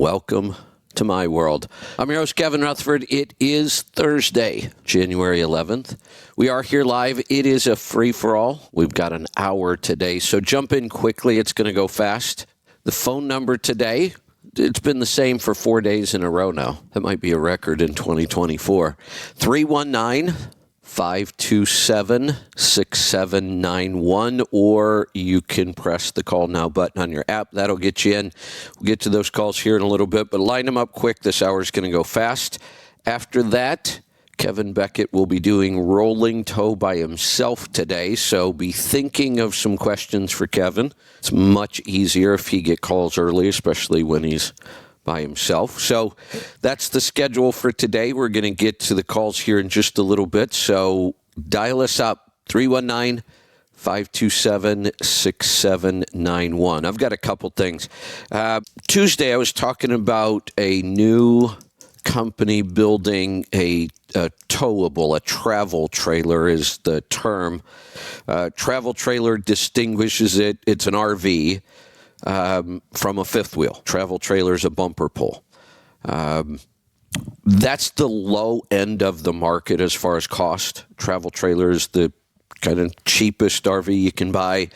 welcome to my world. I'm your host, Kevin Rutherford. It is Thursday, January 11th. We are here live. It is a free-for-all. We've got an hour today, so jump in quickly. It's going to go fast. The phone number today, it's been the same for 4 days in a row now. That might be a record in 2024. 319-527-6791, or you can press the call now button on your app. That'll get you in. We'll get to those calls here in a little bit, but line them up quick. This hour is going to go fast. After that, Kevin Beckett will be doing rolling toe by himself today, so be thinking of some questions for Kevin. It's much easier if he get calls early, especially when he's by himself. So that's the schedule for today. We're going to get to the calls here in just a little bit, so dial us up, 319-527-6791. I've got a couple things. Tuesday, I was talking about a new company building a towable, a travel trailer is the term. Travel trailer distinguishes it. It's an RV from a fifth wheel. Travel trailer is a bumper pull. That's the low end of the market as far as cost. Travel trailer is the kind of cheapest RV you can buy.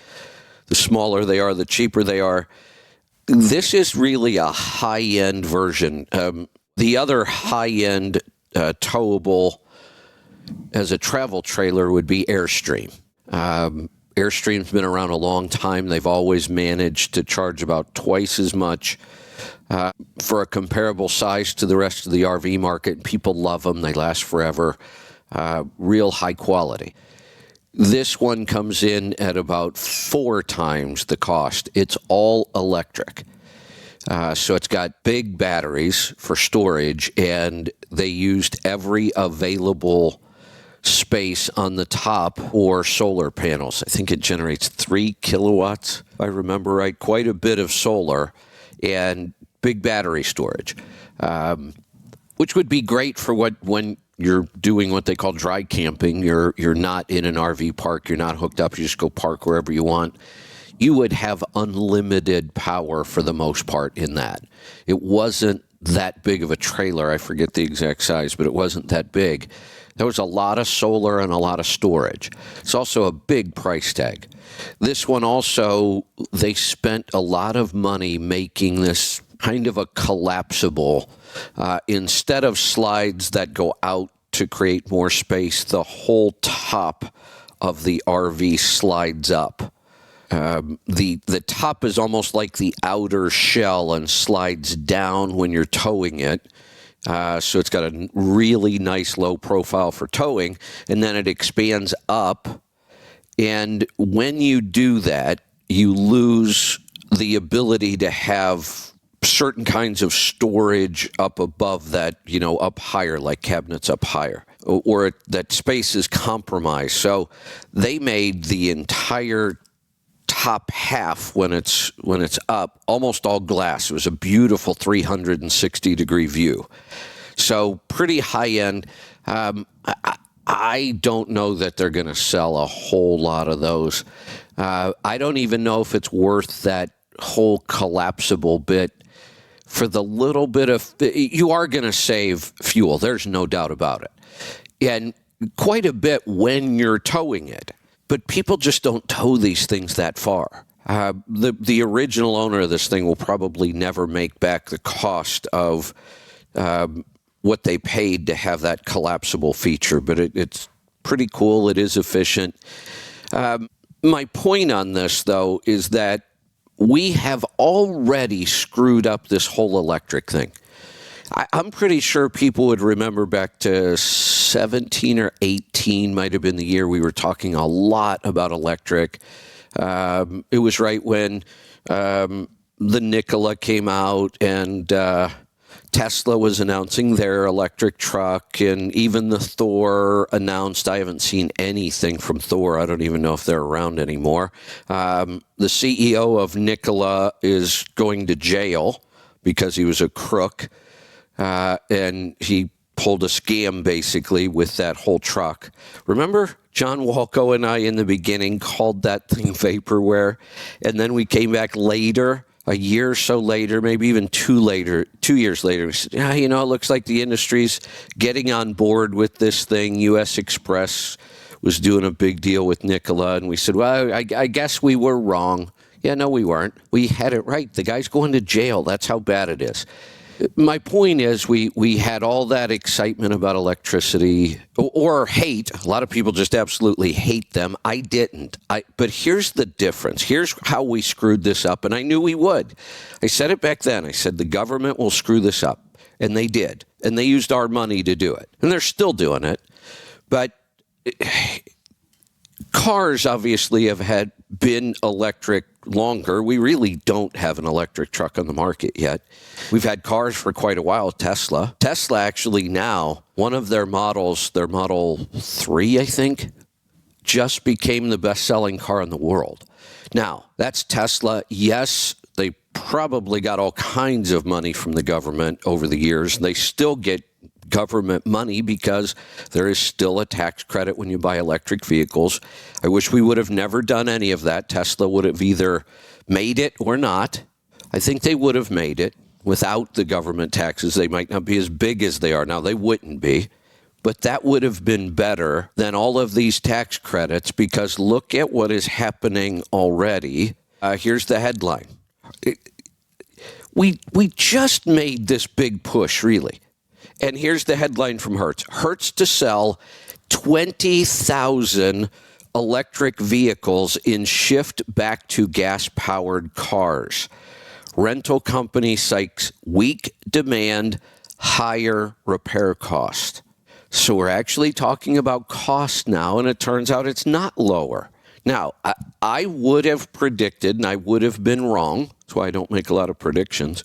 The smaller they are, the cheaper they are. This is really a high-end version. The other high-end towable as a travel trailer would be Airstream. Airstream's been around a long time. They've always managed to charge about twice as much for a comparable size to the rest of the RV market. People love them. They last forever. Real high quality. This one comes in at about 4 times the cost. It's all electric. So it's got big batteries for storage, and they used every available space on the top or solar panels. I think it generates 3 kilowatts, if I remember right. Quite a bit of solar and big battery storage, which would be great for when you're doing what they call dry camping. You're not in an RV park. You're not hooked up. You just go park wherever you want. You would have unlimited power for the most part in that. It wasn't that big of a trailer. I forget the exact size, but it wasn't that big. There was a lot of solar and a lot of storage. It's also a big price tag. This one also, they spent a lot of money making this kind of a collapsible. Instead of slides that go out to create more space, the whole top of the RV slides up. The top is almost like the outer shell and slides down when you're towing it. So it's got a really nice low profile for towing, and then it expands up. And when you do that, you lose the ability to have certain kinds of storage up above that, up higher, like cabinets up higher, or that space is compromised. So they made the entire top half when it's up almost all glass. It was a beautiful 360-degree view. So pretty high end. I don't know that they're going to sell a whole lot of those. I don't even know if it's worth that whole collapsible bit. For the little bit of, you are going to save fuel. There's no doubt about it. And quite a bit when you're towing it. But people just don't tow these things that far. The original owner of this thing will probably never make back the cost of what they paid to have that collapsible feature. But it's pretty cool. It is efficient. My point on this, though, is that we have already screwed up this whole electric thing. I'm pretty sure people would remember back to 17 or 18 might have been the year we were talking a lot about electric. It was right when the Nikola came out and Tesla was announcing their electric truck, and even the Thor announced. I haven't seen anything from Thor. I don't even know if they're around anymore. The CEO of Nikola is going to jail because he was a crook, and he pulled a scam basically with that whole truck. Remember, John Walco and I in the beginning called that thing vaporware, and then we came back later A year or so later, maybe even 2 years later, we said, yeah, it looks like the industry's getting on board with this thing. U.S. Express was doing a big deal with Nikola, and we said, well, I guess we were wrong. Yeah, no, we weren't. We had it right. The guy's going to jail. That's how bad it is. My point is we had all that excitement about electricity or hate. A lot of people just absolutely hate them. I didn't. But here's the difference. Here's how we screwed this up, and I knew we would. I said it back then. I said the government will screw this up, and they did. And they used our money to do it. And they're still doing it. But cars obviously have been electric longer. We really don't have an electric truck on the market yet. We've had cars for quite a while. Tesla actually now, one of their models, their Model 3, I think, just became the best-selling car in the world. Now, that's Tesla. Yes, they probably got all kinds of money from the government over the years. They still get government money because there is still a tax credit when you buy electric vehicles. I wish we would have never done any of that. Tesla would have either made it or not. I think they would have made it without the government taxes. They might not be as big as they are now. They wouldn't be. But that would have been better than all of these tax credits, because look at what is happening already. Here's the headline. We just made this big push, really. And here's the headline from Hertz. Hertz to sell 20,000 electric vehicles in shift back to gas-powered cars. Rental company cites weak demand, higher repair cost. So we're actually talking about cost now, and it turns out it's not lower. Now, I would have predicted, and I would have been wrong. That's why I don't make a lot of predictions.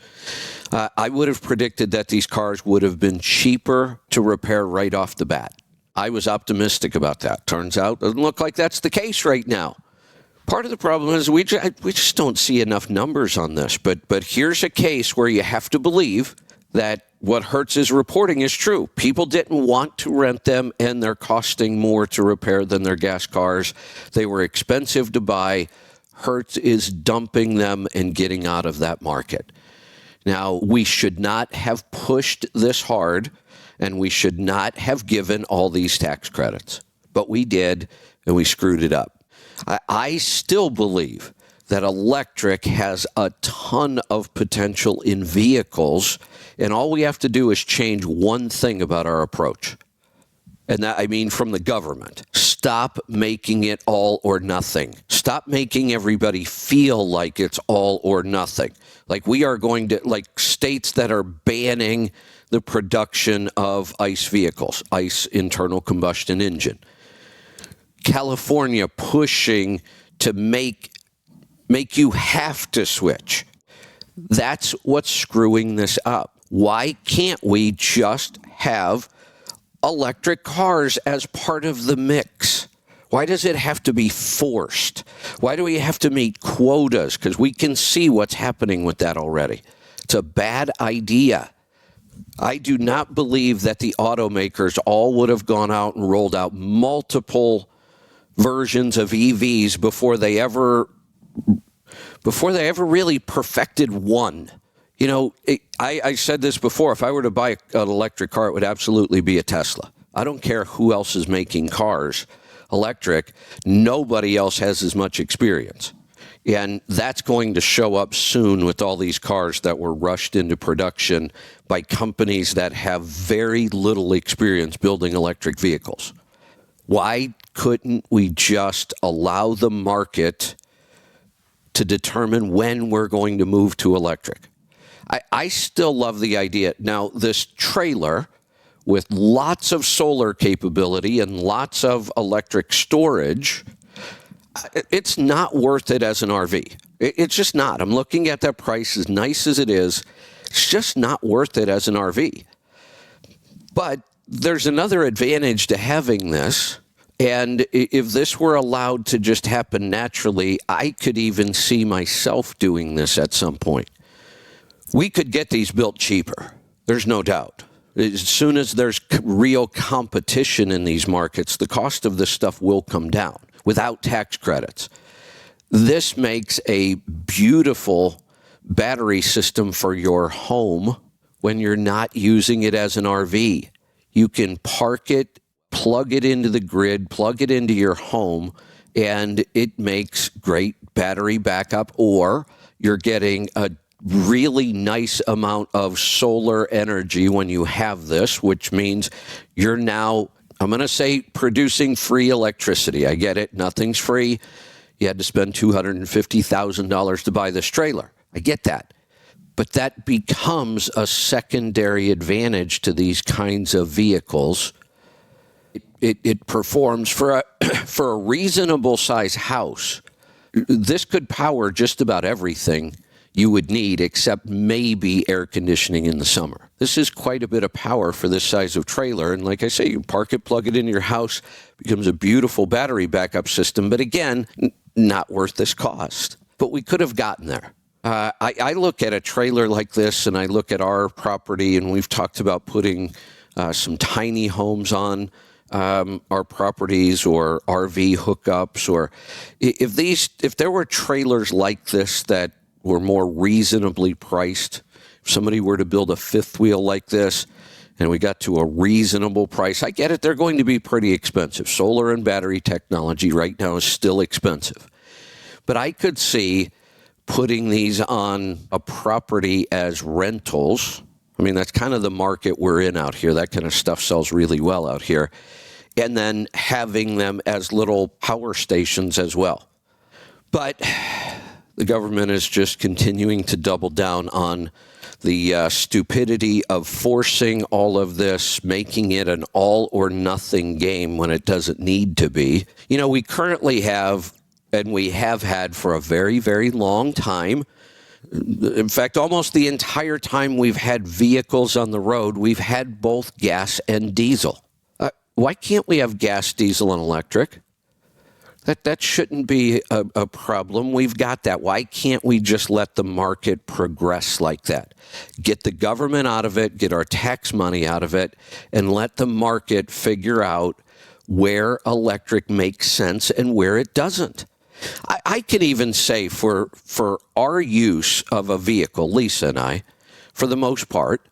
I would have predicted that these cars would have been cheaper to repair right off the bat. I was optimistic about that. Turns out, it doesn't look like that's the case right now. Part of the problem is we just don't see enough numbers on this. But here's a case where you have to believe that what Hertz is reporting is true. People didn't want to rent them, and they're costing more to repair than their gas cars. They were expensive to buy. Hertz is dumping them and getting out of that market. Now, we should not have pushed this hard, and we should not have given all these tax credits. But we did, and we screwed it up. I still believe that electric has a ton of potential in vehicles, and all we have to do is change one thing about our approach. And that, I mean, from the government. Stop making it all or nothing. Stop making everybody feel like it's all or nothing. Like we are going to, like states that are banning the production of ICE vehicles, ICE internal combustion engine. California pushing to make you have to switch. That's what's screwing this up. Why can't we just have electric cars as part of the mix? Why does it have to be forced? Why do we have to meet quotas? Because we can see what's happening with that already. It's a bad idea. I do not believe that the automakers all would have gone out and rolled out multiple versions of EVs before they ever really perfected one. You know, I said this before. If I were to buy an electric car, it would absolutely be a Tesla. I don't care who else is making cars electric. Nobody else has as much experience. And that's going to show up soon with all these cars that were rushed into production by companies that have very little experience building electric vehicles. Why couldn't we just allow the market to determine when we're going to move to electric? I still love the idea. Now, this trailer with lots of solar capability and lots of electric storage, it's not worth it as an RV. It's just not. I'm looking at that price, as nice as it is. It's just not worth it as an RV. But there's another advantage to having this. And if this were allowed to just happen naturally, I could even see myself doing this at some point. We could get these built cheaper. There's no doubt. As soon as there's real competition in these markets, the cost of this stuff will come down without tax credits. This makes a beautiful battery system for your home when you're not using it as an RV. You can park it, plug it into the grid, plug it into your home, and it makes great battery backup, or you're getting a really nice amount of solar energy when you have this, which means you're now, I'm going to say, producing free electricity. I get it. Nothing's free. You had to spend $250,000 to buy this trailer. I get that. But that becomes a secondary advantage to these kinds of vehicles. It performs for a reasonable size house. This could power just about everything you would need, except maybe air conditioning in the summer. This is quite a bit of power for this size of trailer. And like I say, you park it, plug it in your house, becomes a beautiful battery backup system. But again, not worth this cost. But we could have gotten there. I look at a trailer like this, and I look at our property, and we've talked about putting some tiny homes on our properties, or RV hookups, or if there were trailers like this that were more reasonably priced. If somebody were to build a fifth wheel like this and we got to a reasonable price, I get it, they're going to be pretty expensive. Solar and battery technology right now is still expensive. But I could see putting these on a property as rentals. I mean, that's kind of the market we're in out here. That kind of stuff sells really well out here. And then having them as little power stations as well. But the government is just continuing to double down on the stupidity of forcing all of this, making it an all or nothing game when it doesn't need to be. You know, we currently have, and we have had for a very, very long time, in fact, almost the entire time we've had vehicles on the road, we've had both gas and diesel. Why can't we have gas, diesel, and electric? That shouldn't be a problem. We've got that. Why can't we just let the market progress like that? Get the government out of it, get our tax money out of it, and let the market figure out where electric makes sense and where it doesn't. I could even say for our use of a vehicle, Lisa and I, for the most part,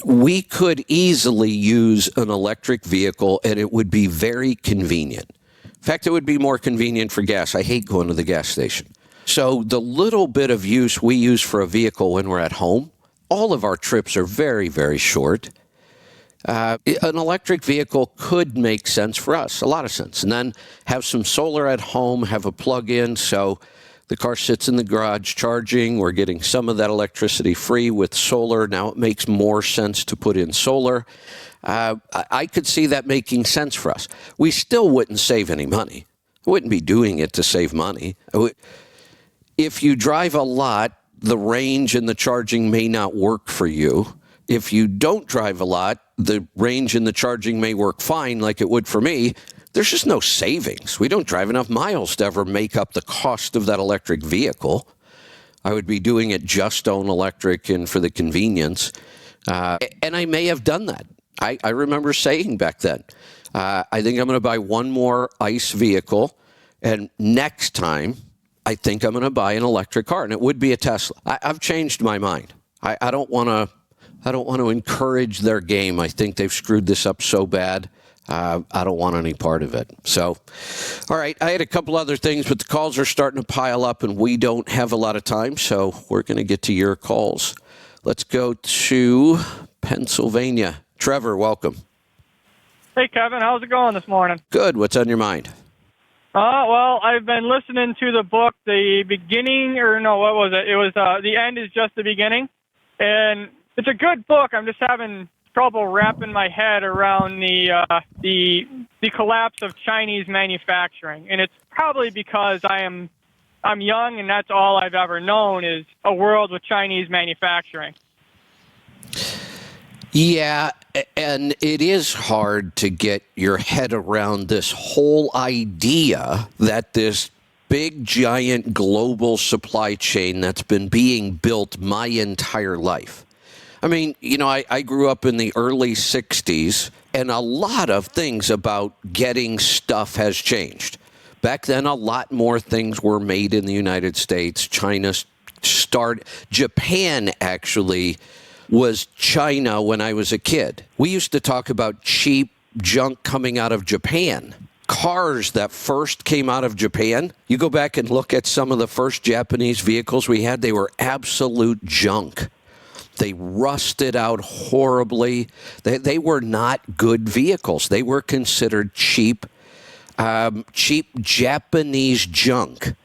we could easily use an electric vehicle and it would be very convenient. In fact, it would be more convenient for gas. I hate going to the gas station. So the little bit of use we use for a vehicle when we're at home, all of our trips are very, very short. An electric vehicle could make sense for us, a lot of sense. And then have some solar at home, have a plug-in, so the car sits in the garage charging. We're getting some of that electricity free with solar. Now it makes more sense to put in solar. I could see that making sense for us. We still wouldn't save any money. We wouldn't be doing it to save money. If you drive a lot, the range and the charging may not work for you. If you don't drive a lot, the range and the charging may work fine like it would for me. There's just no savings. We don't drive enough miles to ever make up the cost of that electric vehicle. I would be doing it just on electric and for the convenience. And I may have done that. I remember saying back then, I think I'm going to buy one more ICE vehicle, and next time, I think I'm going to buy an electric car, and it would be a Tesla. I've changed my mind. I don't want to encourage their game. I think they've screwed this up so bad. I don't want any part of it. So, all right, I had a couple other things, but the calls are starting to pile up, and we don't have a lot of time, so we're going to get to your calls. Let's go to Pennsylvania. Trevor, welcome. Hey, Kevin. How's it going this morning? Good. What's on your mind? Well, I've been listening to the book, The Beginning, or no, what was it? It was The End is Just the Beginning. And it's a good book. I'm just having trouble wrapping my head around the collapse of Chinese manufacturing. And it's probably because I'm young and that's all I've ever known is a world with Chinese manufacturing. Yeah, and it is hard to get your head around this whole idea that this big, giant global supply chain that's been being built my entire life. I mean, you know, I grew up in the early 60s, and a lot of things about getting stuff has changed. Back then, a lot more things were made in the United States. China Japan actually was China when I was a kid. We used to talk about cheap junk coming out of Japan. Cars that first came out of Japan, you go back and look at some of the first Japanese vehicles we had, they were absolute junk. They rusted out horribly. They were not good vehicles. They were considered cheap Japanese junk.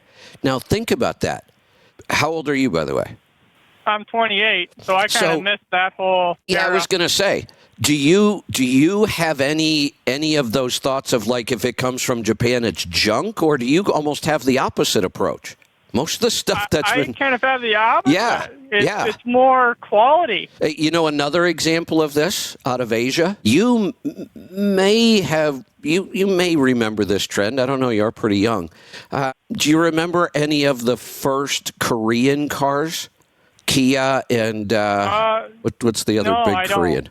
Now, think about that. How old are you, by the way? I'm 28, so I kind of missed that whole era. I was going to say, do you have any of those thoughts of, like, if it comes from Japan, it's junk, or do you almost have the opposite approach? Most of the stuff I kind of have the opposite. Yeah, it's more quality. You know, another example of this out of Asia, you may remember this trend. I don't know, you're pretty young. Do you remember any of the first Korean cars? Kia and what's the other big Korean?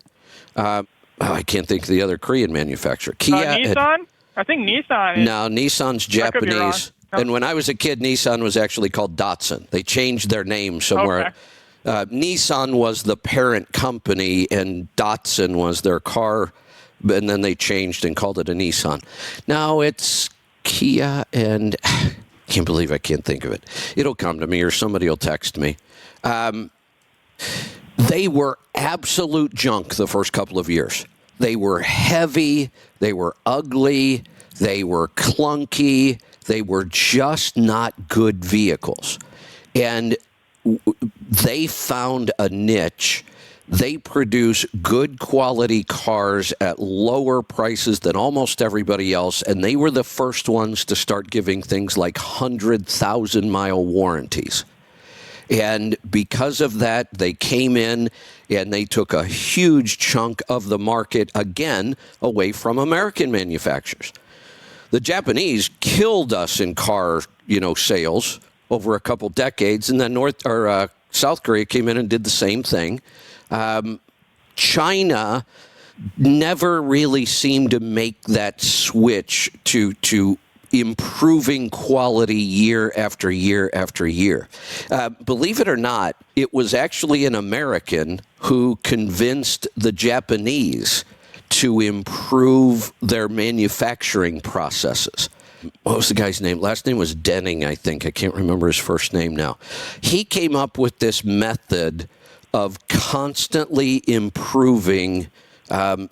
I can't think of the other Korean manufacturer. Kia. Nissan? I think Nissan. No, Nissan's Japanese. And when I was a kid, Nissan was actually called Datsun. They changed their name somewhere. Okay. Nissan was the parent company, and Datsun was their car, and then they changed and called it a Nissan. Now it's Kia and I can't believe I can't think of it. It'll come to me, or somebody will text me. They were absolute junk the first couple of years. They were heavy, they were ugly, they were clunky, they were just not good vehicles. And they found a niche. They produce good quality cars at lower prices than almost everybody else, and they were the first ones to start giving things like 100,000-mile warranties. And because of that, they came in and they took a huge chunk of the market, again, away from American manufacturers. The Japanese killed us in car, sales over a couple decades, and then South Korea came in and did the same thing. China never really seemed to make that switch to improving quality year after year after year. Believe it or not, it was actually an American who convinced the Japanese to improve their manufacturing processes. What was the guy's name? Last name was Denning, I think. I can't remember his first name now. He came up with this method of constantly improving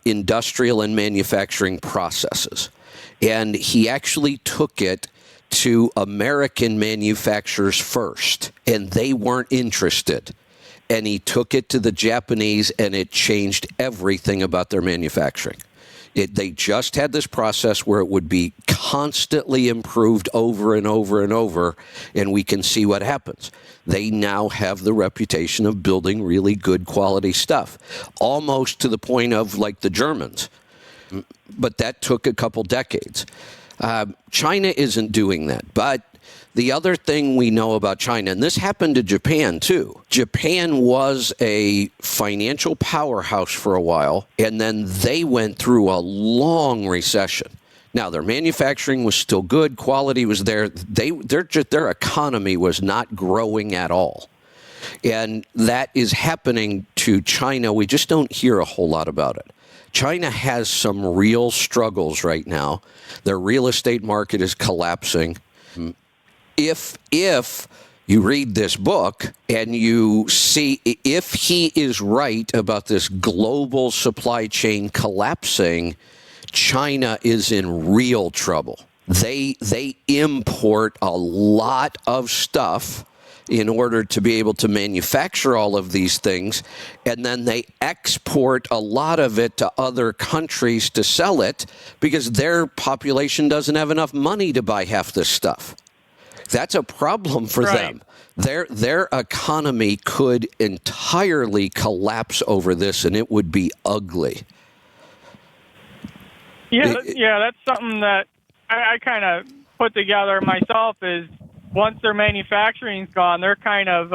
industrial and manufacturing processes. And he actually took it to American manufacturers first, and they weren't interested. And he took it to the Japanese, and it changed everything about their manufacturing. They just had this process where it would be constantly improved over and over and over, and we can see what happens. They now have the reputation of building really good quality stuff, almost to the point of like the Germans. But that took a couple decades. China isn't doing that. But the other thing we know about China, and this happened to Japan too. Japan was a financial powerhouse for a while, and then they went through a long recession. Now, their manufacturing was still good. Quality was there. Their economy was not growing at all. And that is happening to China. We just don't hear a whole lot about it. China has some real struggles right now. Their real estate market is collapsing. If you read this book and you see if he is right about this global supply chain collapsing, China is in real trouble. They import a lot of stuff in order to be able to manufacture all of these things, and then they export a lot of it to other countries to sell it because their population doesn't have enough money to buy half this stuff. That's a problem for them. Their economy could entirely collapse over this, and it would be ugly. Yeah, that's something that I kind of put together myself is once their manufacturing's gone, they're kind of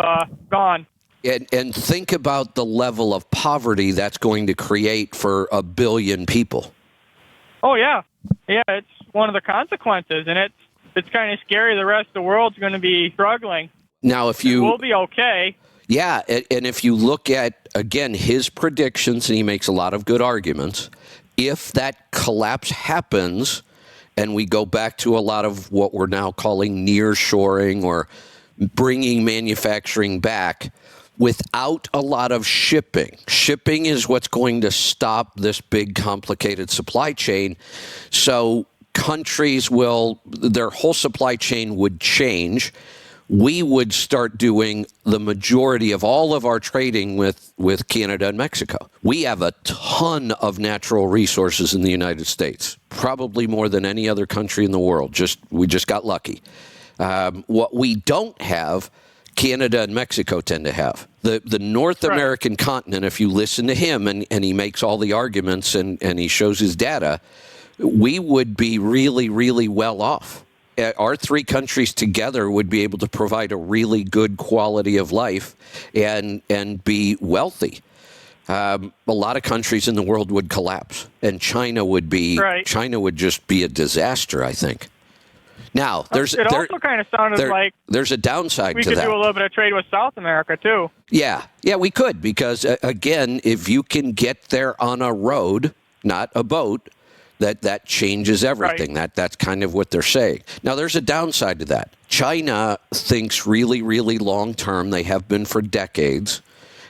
gone. And think about the level of poverty that's going to create for 1 billion people. Oh, yeah. Yeah, it's one of the consequences, and it's kind of scary. The rest of the world's going to be struggling. Now, if you we'll be okay. Yeah, and if you look at, again, his predictions, and he makes a lot of good arguments, if that collapse happens and we go back to a lot of what we're now calling nearshoring or bringing manufacturing back without a lot of shipping. Shipping is what's going to stop this big, complicated supply chain. So countries their whole supply chain would change. We would start doing the majority of all of our trading with Canada and Mexico. We have a ton of natural resources in the United States, probably more than any other country in the world. We just got lucky. What we don't have, Canada and Mexico tend to have. The North American continent, if you listen to him and he makes all the arguments and he shows his data, we would be really, really well off. Our three countries together would be able to provide a really good quality of life and be wealthy. A lot of countries in the world would collapse, and China would just be a disaster, I think. Now, also kind of sounded like there's a downside to that. We could do a little bit of trade with South America, too. Yeah, we could, because, again, if you can get there on a road, not a boat, that changes everything. Right. That's kind of what they're saying. Now, there's a downside to that. China thinks really, really long term. They have been for decades.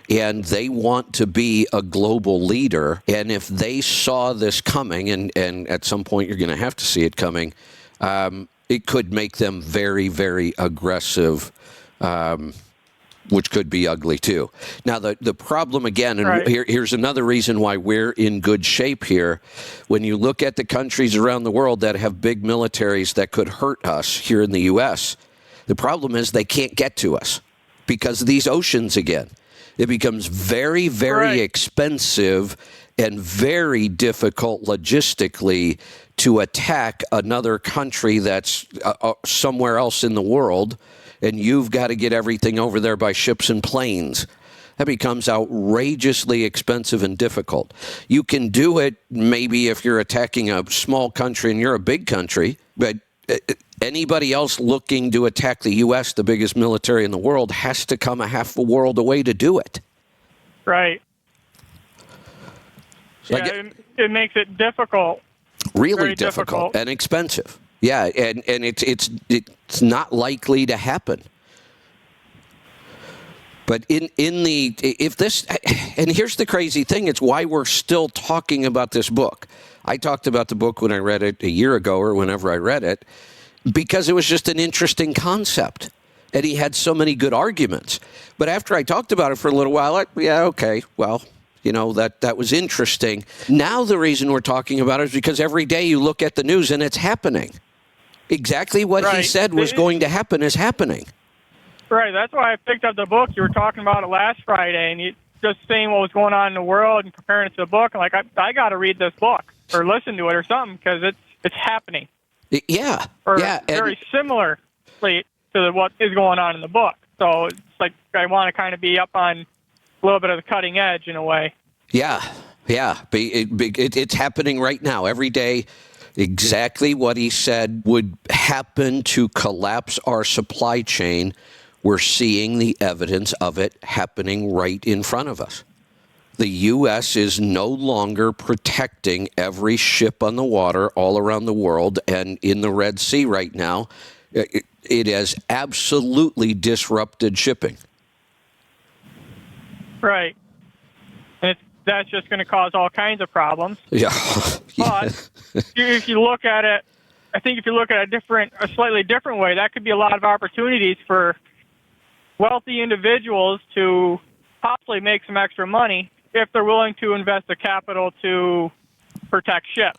And they want to be a global leader. And if they saw this coming, and at some point you're going to have to see it coming, it could make them very, very aggressive, which could be ugly too. Now, the problem again, and here's another reason why we're in good shape here. When you look at the countries around the world that have big militaries that could hurt us here in the U.S., the problem is they can't get to us because of these oceans again. It becomes very, very expensive and very difficult logistically to attack another country that's somewhere else in the world. And you've got to get everything over there by ships and planes. That becomes outrageously expensive and difficult. You can do it maybe if you're attacking a small country and you're a big country, but anybody else looking to attack the U.S., the biggest military in the world, has to come a half a world away to do it. Right. So it makes it difficult. Really difficult and expensive. Yeah, and it's not likely to happen. But if this, and here's the crazy thing, it's why we're still talking about this book. I talked about the book when I read it a year ago or whenever I read it, because it was just an interesting concept. And he had so many good arguments. But after I talked about it for a little while, that was interesting. Now the reason we're talking about it is because every day you look at the news and it's happening. Exactly what he said was going to happen is happening. Right. That's why I picked up the book. You were talking about it last Friday, and you just saying what was going on in the world and comparing it to the book. I'm like, I got to read this book or listen to it or something because it's happening. Yeah. Very similarly to what is going on in the book. So it's like I want to kind of be up on a little bit of the cutting edge in a way. Yeah. It's happening right now. Every day, exactly what he said would happen to collapse our supply chain. We're seeing the evidence of it happening right in front of us. The U.S. is no longer protecting every ship on the water all around the world, and in the Red Sea right now, it has absolutely disrupted shipping. Right. And that's just going to cause all kinds of problems. Yeah. But if you look at it, I think if you look at a slightly different way, that could be a lot of opportunities for wealthy individuals to possibly make some extra money if they're willing to invest the capital to protect ships.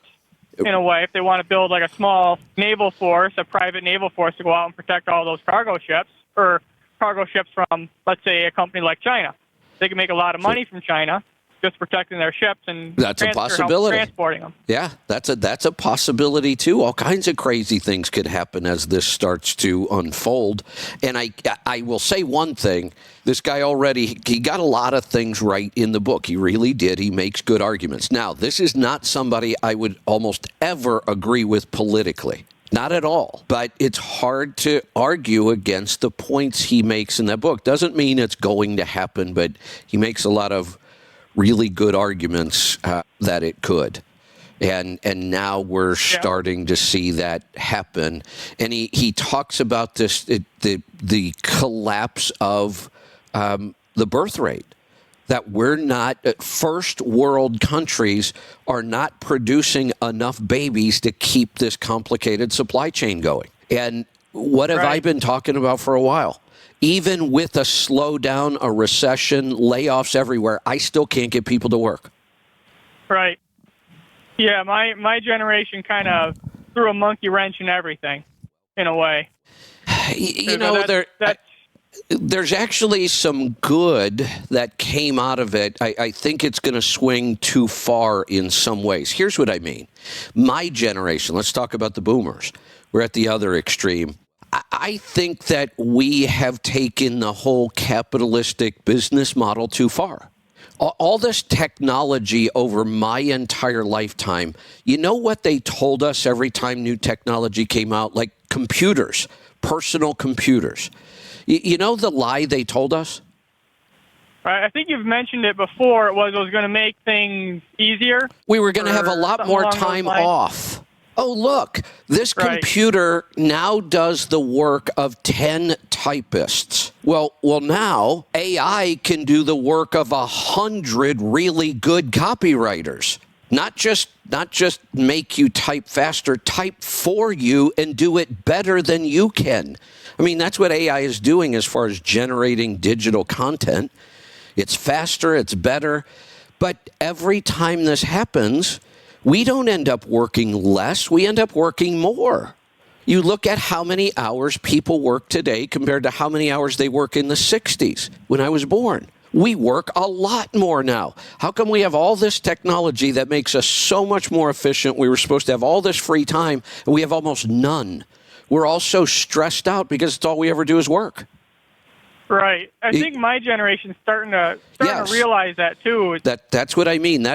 In a way, if they want to build like a small naval force, a private naval force to go out and protect all those cargo ships, or cargo ships from, let's say, a company like China. They can make a lot of money from China just protecting their ships and that's a possibility. Transporting them. Yeah, that's a possibility too. All kinds of crazy things could happen as this starts to unfold. And I will say one thing. This guy he got a lot of things right in the book. He really did. He makes good arguments. Now, this is not somebody I would almost ever agree with politically. Not at all. But it's hard to argue against the points he makes in that book. Doesn't mean it's going to happen, but he makes a lot of really good arguments that it could. And now we're starting to see that happen. And he talks about this the collapse of the birth rate. That we're not, first world countries are not producing enough babies to keep this complicated supply chain going. And what have I been talking about for a while? Even with a slowdown, a recession, layoffs everywhere, I still can't get people to work. Right. Yeah, my generation kind of threw a monkey wrench in everything, in a way. You know, there's actually some good that came out of it. I think it's going to swing too far in some ways. Here's what I mean. My generation, let's talk about the boomers. We're at the other extreme. I think that we have taken the whole capitalistic business model too far. All this technology over my entire lifetime, you know what they told us every time new technology came out? Like computers, personal computers. You know the lie they told us? I think you've mentioned it before. It was going to make things easier. We were going to have a lot more time off. Oh, look, this computer now does the work of 10 typists. Well, now AI can do the work of 100 really good copywriters. Not just make you type faster, type for you and do it better than you can. I mean, that's what AI is doing as far as generating digital content. It's faster, it's better. But every time this happens, we don't end up working less, we end up working more. You look at how many hours people work today compared to how many hours they work in the 60s when I was born. We work a lot more now. How come we have all this technology that makes us so much more efficient? We were supposed to have all this free time, and we have almost none. We're all so stressed out because it's all we ever do is work. Right. I think my generation's starting to realize that too. That's what I mean.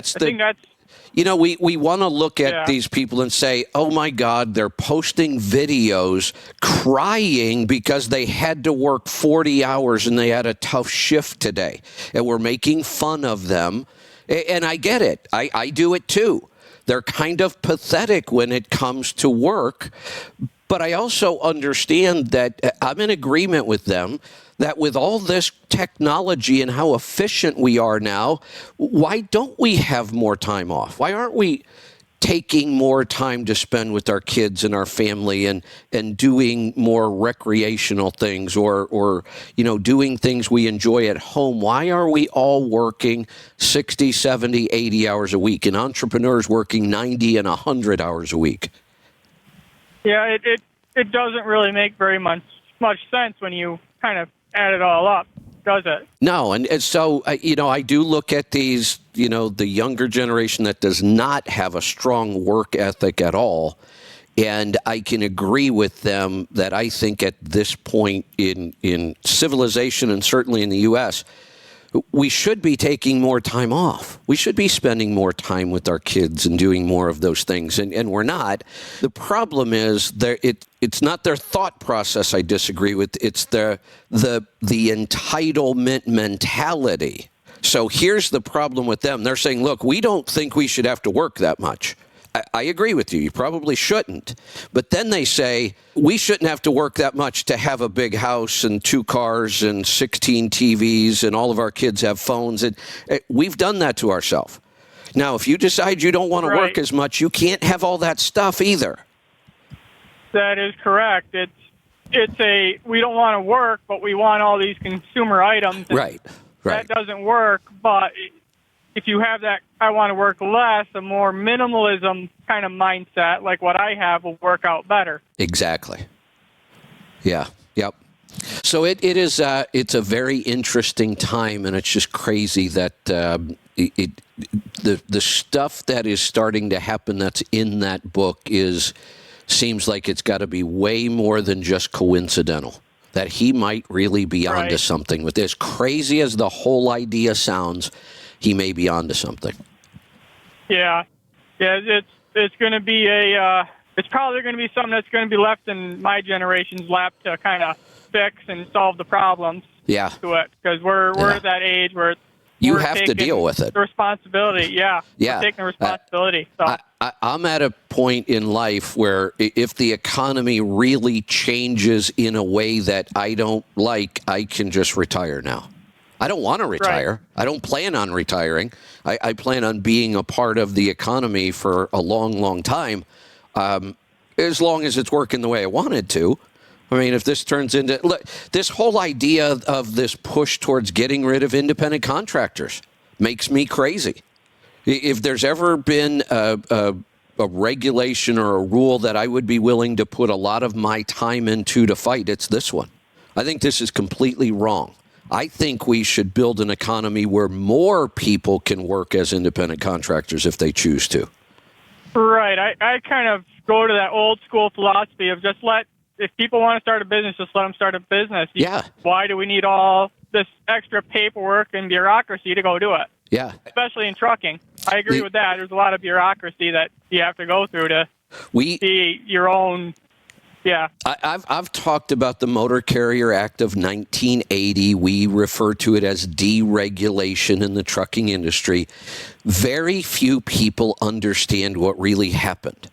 You know, we want to look at these people and say, oh, my God, they're posting videos crying because they had to work 40 hours and they had a tough shift today. And we're making fun of them. And I get it. I do it, too. They're kind of pathetic when it comes to work. But I also understand that I'm in agreement with them that with all this technology and how efficient we are now, why don't we have more time off? Why aren't we taking more time to spend with our kids and our family and doing more recreational things or doing things we enjoy at home? Why are we all working 60, 70, 80 hours a week and entrepreneurs working 90 and 100 hours a week? Yeah, it doesn't really make very much sense when you kind of add it all up, does it? No, and so, I do look at these, the younger generation that does not have a strong work ethic at all, and I can agree with them that I think at this point in civilization and certainly in the U.S., we should be taking more time off. We should be spending more time with our kids and doing more of those things, and we're not. The problem is it's not their thought process I disagree with. It's the entitlement mentality. So here's the problem with them. They're saying, look, we don't think we should have to work that much. I agree with you. You probably shouldn't. But then they say, we shouldn't have to work that much to have a big house and 2 cars and 16 TVs and all of our kids have phones. And we've done that to ourselves. Now, if you decide you don't want to work as much, you can't have all that stuff either. That is correct. We don't want to work, but we want all these consumer items. Right. That doesn't work, but if you have that, I want to work less, a more minimalism kind of mindset, like what I have, will work out better. Exactly. Yeah. Yep. So it's a very interesting time, and it's just crazy that the stuff that is starting to happen that's in that book seems like it's got to be way more than just coincidental. That he might really be onto something with this. Crazy as the whole idea sounds, he may be onto something. Yeah. It's going to be a it's probably going to be something that's going to be left in my generation's lap to kind of fix and solve the problems. Yeah. To it, because we're at that age where you we're have to taking deal with it. The responsibility, yeah. Yeah. We're taking the responsibility. So. I'm at a point in life where if the economy really changes in a way that I don't like, I can just retire now. I don't want to retire. Right. I don't plan on retiring. I plan on being a part of the economy for a long, long time, as long as it's working the way I want it to. I mean, if this turns into look, this whole idea of this push towards getting rid of independent contractors makes me crazy. If there's ever been a regulation or a rule that I would be willing to put a lot of my time into to fight, it's this one. I think this is completely wrong. I think we should build an economy where more people can work as independent contractors if they choose to. Right. I kind of go to that old school philosophy of if people want to start a business, just let them start a business. Yeah. Why do we need all this extra paperwork and bureaucracy to go do it? Yeah. Especially in trucking. I agree with that. There's a lot of bureaucracy that you have to go through to be your own. Yeah. I've talked about the Motor Carrier Act of 1980. We refer to it as deregulation in the trucking industry. Very few people understand what really happened.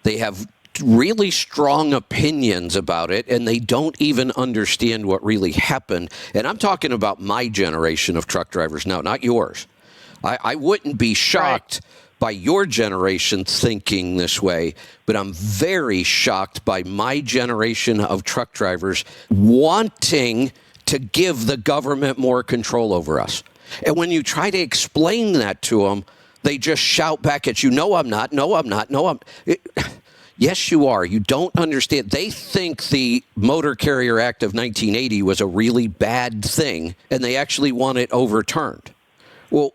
They have really strong opinions about it, and they don't even understand what really happened. And I'm talking about my generation of truck drivers now, not yours. I wouldn't be shocked by your generation thinking this way, but I'm very shocked by my generation of truck drivers wanting to give the government more control over us. And when you try to explain that to them, they just shout back at you, no, I'm not, no, I'm not, no, yes, you are. You don't understand. They think the Motor Carrier Act of 1980 was a really bad thing, and they actually want it overturned. Well,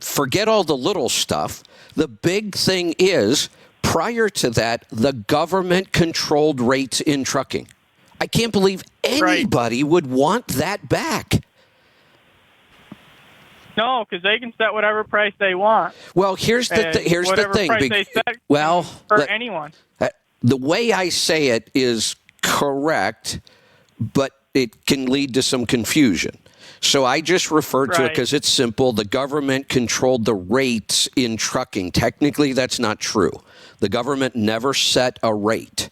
forget all the little stuff. The big thing is, prior to that, the government controlled rates in trucking. I can't believe anybody would want that back. No, because they can set whatever price they want. Well, here's the thing. Price they set for anyone. The way I say it is correct, but it can lead to some confusion. So I just refer to it because it's simple. The government controlled the rates in trucking. Technically, that's not true. The government never set a rate.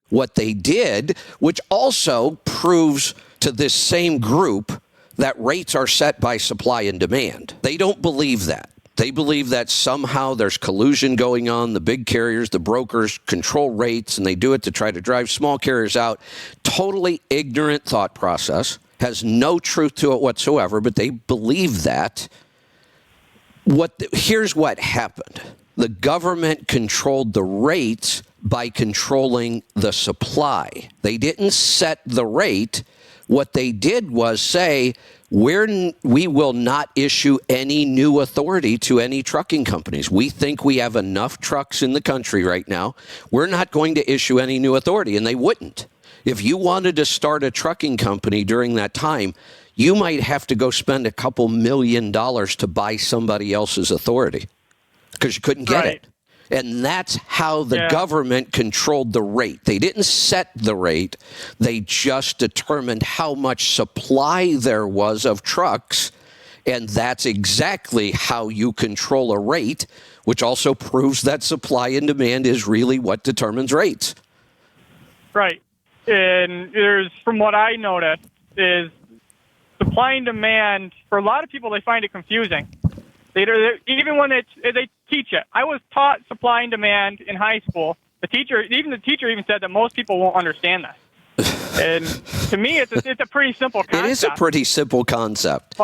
What they did, which also proves to this same group that rates are set by supply and demand. They don't believe that. They believe that somehow there's collusion going on. The big carriers, the brokers control rates, and they do it to try to drive small carriers out. Totally ignorant thought process. Has no truth to it whatsoever, but they believe that. Here's what happened. The government controlled the rates by controlling the supply. They didn't set the rate. What they did was say, we will not issue any new authority to any trucking companies. We think we have enough trucks in the country right now. We're not going to issue any new authority, and they wouldn't. If you wanted to start a trucking company during that time, you might have to go spend a couple $1 million to buy somebody else's authority because you couldn't get it. And that's how the government controlled the rate. They didn't set the rate. They just determined how much supply there was of trucks. And that's exactly how you control a rate, which also proves that supply and demand is really what determines rates. Right. And from what I noticed, is supply and demand, for a lot of people, they find it confusing. Even when they teach it. I was taught supply and demand in high school. The teacher even said that most people won't understand this. And to me, it's a pretty simple concept. It is a pretty simple concept.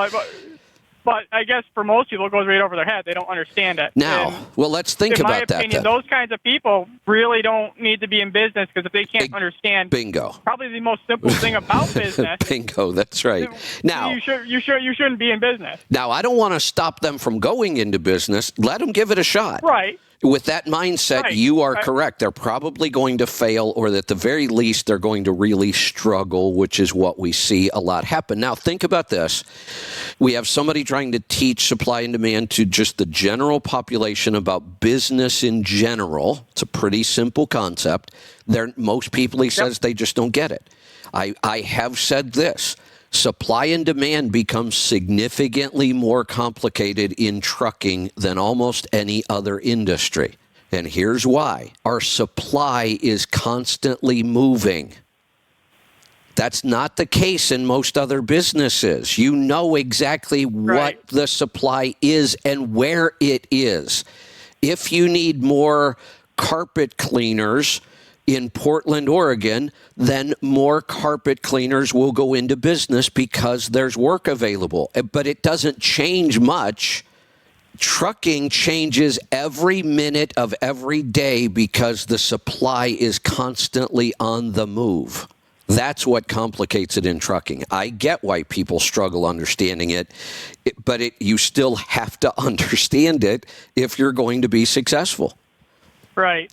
But I guess for most people, it goes right over their head. They don't understand it. Now, let's think about that. In my opinion, those kinds of people really don't need to be in business because if they can't understand, bingo, probably the most simple thing about business. Bingo, that's right. Now, you shouldn't be in business. Now, I don't want to stop them from going into business. Let them give it a shot. Right. With that mindset, Right. you are correct. They're probably going to fail, or at the very least, they're going to really struggle, which is what we see a lot happen. Now, think about this. We have somebody trying to teach supply and demand to just the general population about business in general. It's a pretty simple concept. Most people, he says, they just don't get it. I have said this. Supply and demand becomes significantly more complicated in trucking than almost any other industry. And here's why. Our supply is constantly moving. That's not the case in most other businesses. You know exactly what the supply is and where it is. If you need more carpet cleaners in Portland, Oregon, then more carpet cleaners will go into business because there's work available. But it doesn't change much. Trucking changes every minute of every day because the supply is constantly on the move. That's what complicates it in trucking. I get why people struggle understanding it, but you still have to understand it if you're going to be successful. Right.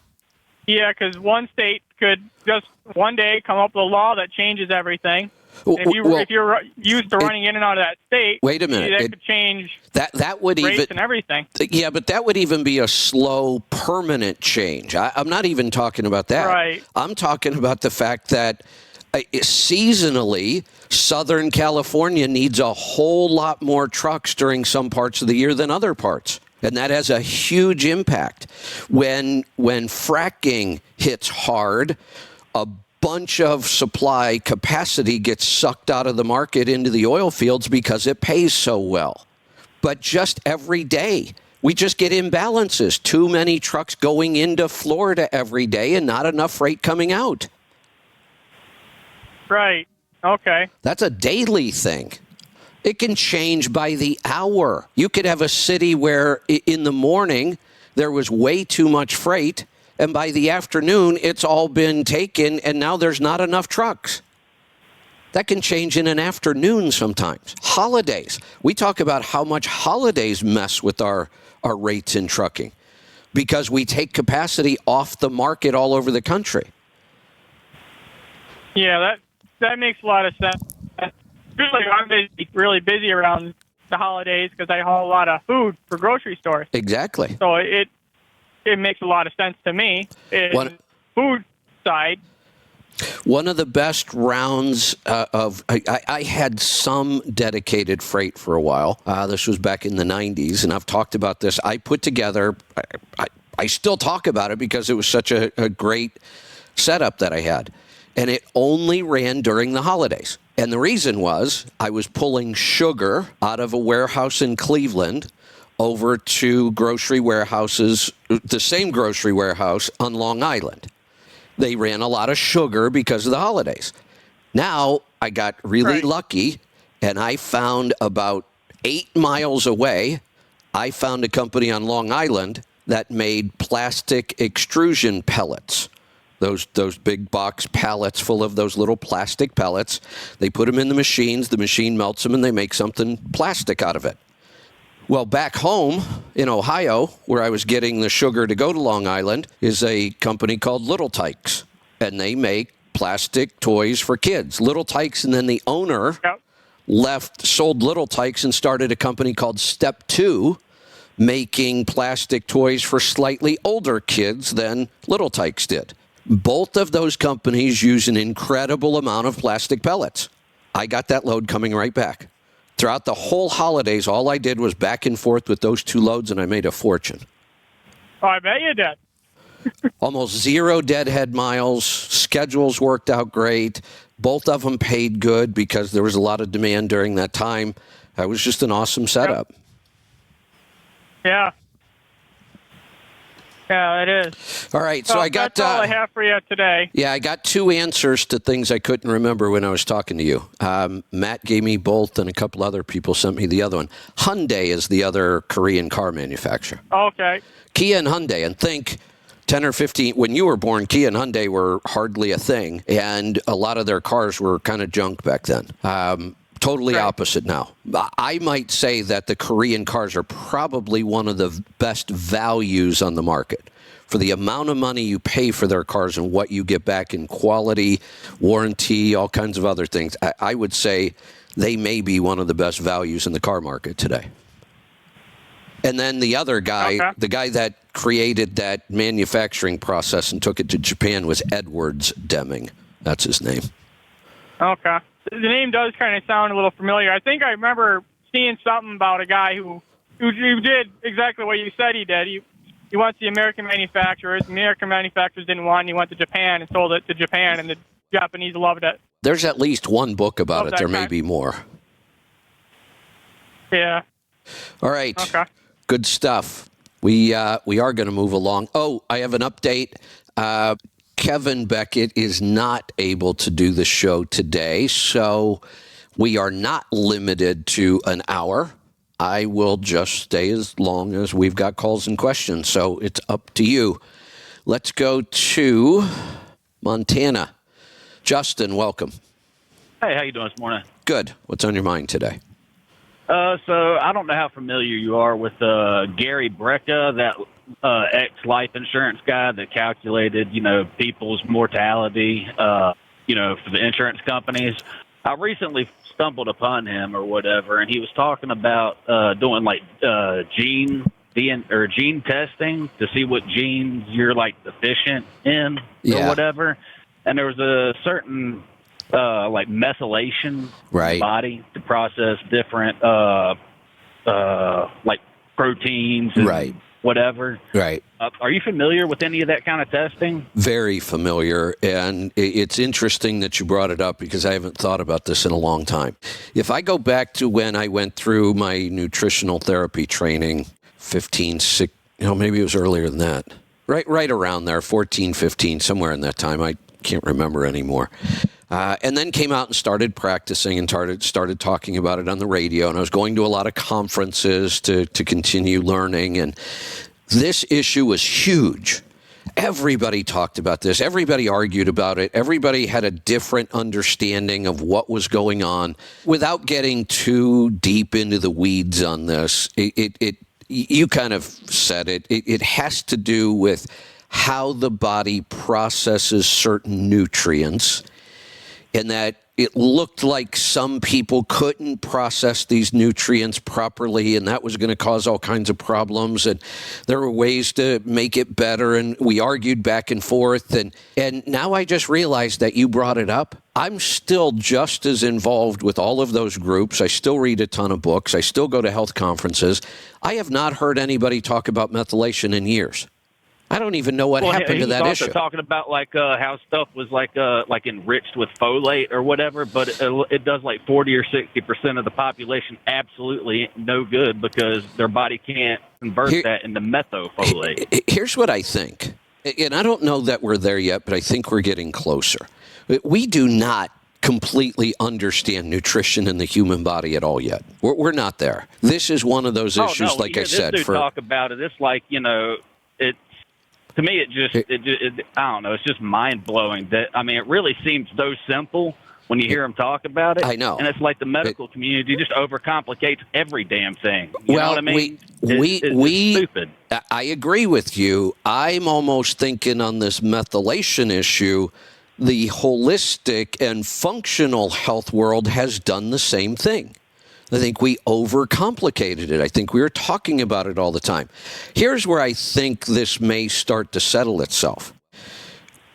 Yeah, because one state could just one day come up with a law that changes everything. If you're used to running in and out of that state, wait a minute, that could change that would rates even and everything. Yeah, but that would even be a slow, permanent change. I'm not even talking about that. Right. I'm talking about the fact that seasonally, Southern California needs a whole lot more trucks during some parts of the year than other parts. And that has a huge impact. When fracking hits hard, a bunch of supply capacity gets sucked out of the market into the oil fields because it pays so well. But just every day, we just get imbalances. Too many trucks going into Florida every day and not enough freight coming out. Right. Okay. That's a daily thing. It can change by the hour. You could have a city where in the morning there was way too much freight, and by the afternoon it's all been taken, and now there's not enough trucks. That can change in an afternoon sometimes. Holidays. We talk about how much holidays mess with our rates in trucking because we take capacity off the market all over the country. Yeah, that makes a lot of sense. Usually I'm really busy around the holidays because I haul a lot of food for grocery stores. Exactly. So it makes a lot of sense to me. Food side. One of the best rounds I had some dedicated freight for a while. This was back in the 90s, and I've talked about this. I put together, I still talk about it because it was such a great setup that I had. And it only ran during the holidays. And the reason was I was pulling sugar out of a warehouse in Cleveland over to grocery warehouses, the same grocery warehouse on Long Island. They ran a lot of sugar because of the holidays. Now I got really lucky, and I found about 8 miles away, I found a company on Long Island that made plastic extrusion pellets. Those big box pallets full of those little plastic pellets. They put them in the machines. The machine melts them, and they make something plastic out of it. Well, back home in Ohio, where I was getting the sugar to go to Long Island, is a company called Little Tikes, and they make plastic toys for kids. Little Tikes, and then the owner sold Little Tikes and started a company called Step 2, making plastic toys for slightly older kids than Little Tikes did. Both of those companies use an incredible amount of plastic pellets. I got that load coming right back. Throughout the whole holidays, all I did was back and forth with those 2 loads, and I made a fortune. Oh, I bet you did. Almost 0 deadhead miles. Schedules worked out great. Both of them paid good because there was a lot of demand during that time. That was just an awesome setup. Yeah. Yeah, it is. All right, so I got... That's all I have for you today. Yeah, I got 2 answers to things I couldn't remember when I was talking to you. Matt gave me both, and a couple other people sent me the other one. Hyundai is the other Korean car manufacturer. Okay. Kia and Hyundai, and think 10 or 15... When you were born, Kia and Hyundai were hardly a thing, and a lot of their cars were kind of junk back then. Totally Right. opposite now. I might say that the Korean cars are probably one of the best values on the market. For the amount of money you pay for their cars and what you get back in quality, warranty, all kinds of other things, I would say they may be one of the best values in the car market today. And then the other guy, Okay. the guy that created that manufacturing process and took it to Japan was Edwards Deming. That's his name. Okay. The name does kind of sound a little familiar. I think I remember seeing something about a guy who did exactly what you said he did. He went to the American manufacturers. The American manufacturers didn't want it. He went to Japan and sold it to Japan, and the Japanese loved it. There's at least one book about Love it. that There may guy. be more. Yeah. All right. Okay. Good stuff. We are going to move along. Oh, I have an update. Kevin Beckett is not able to do the show today, so we are not limited to an hour. I will just stay as long as we've got calls and questions, so it's up to you. Let's go to Montana. Justin, welcome. Hey, how you doing this morning? Good. What's on your mind today? So I don't know how familiar you are with Gary Brecka, that ex-life insurance guy that calculated, people's mortality, for the insurance companies. I recently stumbled upon him or whatever, and he was talking about doing like gene testing to see what genes you're like deficient in Yeah. or whatever. And there was a certain like methylation in Right. the body to process different like proteins and Right. whatever. Right. Are you familiar with any of that kind of testing? Very familiar, and it's interesting that you brought it up because I haven't thought about this in a long time. If I go back to when I went through my nutritional therapy training, 15, maybe it was earlier than that, right around there, 14, 15, somewhere in that time. I can't remember anymore. And then came out and started practicing and started talking about it on the radio. And I was going to a lot of conferences to continue learning. And this issue was huge. Everybody talked about this. Everybody argued about it. Everybody had a different understanding of what was going on. Without getting too deep into the weeds on this, you kind of said it. It has to do with how the body processes certain nutrients, and that it looked like some people couldn't process these nutrients properly, and that was going to cause all kinds of problems. And there were ways to make it better, and we argued back and forth. And now I just realized that you brought it up. I'm still just as involved with all of those groups. I still read a ton of books. I still go to health conferences. I have not heard anybody talk about methylation in years. I don't even know what happened to that He was issue. also talking about like how stuff was like enriched with folate or whatever, but it does like 40 or 60% of the population absolutely no good because their body can't convert that into methofolate. Here's what I think, and I don't know that we're there yet, but I think we're getting closer. We do not completely understand nutrition in the human body at all yet. We're not there. This is one of those issues, like I said. This dude talk about it. It's like, it. To me, I don't know. It's just mind blowing. It really seems so simple when you hear him talk about it. I know, and it's like the medical community just overcomplicates every damn thing. You know what I mean? It's stupid. I agree with you. I'm almost thinking on this methylation issue, the holistic and functional health world has done the same thing. I think we overcomplicated it. I think we were talking about it all the time. Here's where I think this may start to settle itself.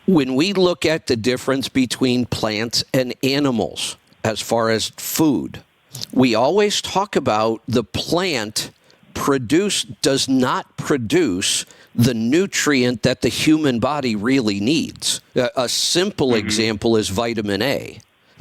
When we look at the difference between plants and animals as far as food, we always talk about the plant does not produce the nutrient that the human body really needs. A simple example is vitamin A.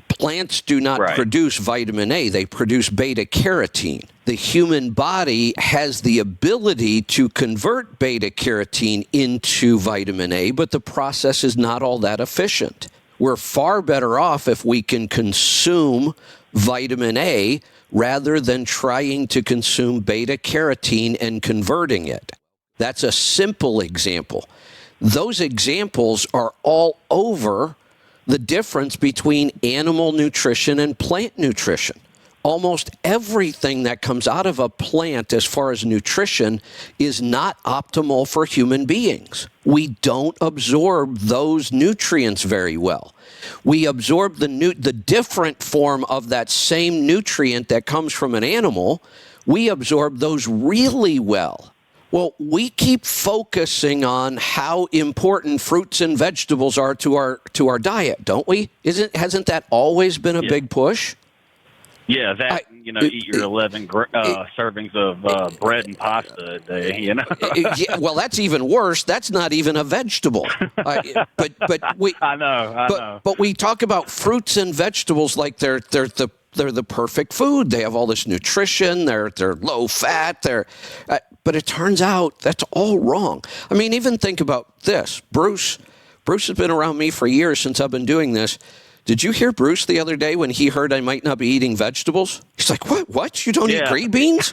Plants do not produce vitamin A. They produce beta-carotene. The human body has the ability to convert beta-carotene into vitamin A, but the process is not all that efficient. We're far better off if we can consume vitamin A rather than trying to consume beta-carotene and converting it. That's a simple example. Those examples are all over the difference between animal nutrition and plant nutrition. almost everything that comes out of a plant as far as nutrition is not optimal for human beings. We don't absorb those nutrients very well. We absorb the different form of that same nutrient that comes from an animal. We absorb those really well. Well, we keep focusing on how important fruits and vegetables are to our diet, don't we? Hasn't that always been a big push? Yeah, eat your 11 servings of bread and pasta a day, Yeah, well, that's even worse. That's not even a vegetable. But we. I know. But we talk about fruits and vegetables like they're the perfect food. They have all this nutrition. They're low fat. But it turns out that's all wrong. I mean, even think about this. Bruce has been around me for years since I've been doing this. Did you hear Bruce the other day when he heard I might not be eating vegetables? He's like, what? You don't eat green beans?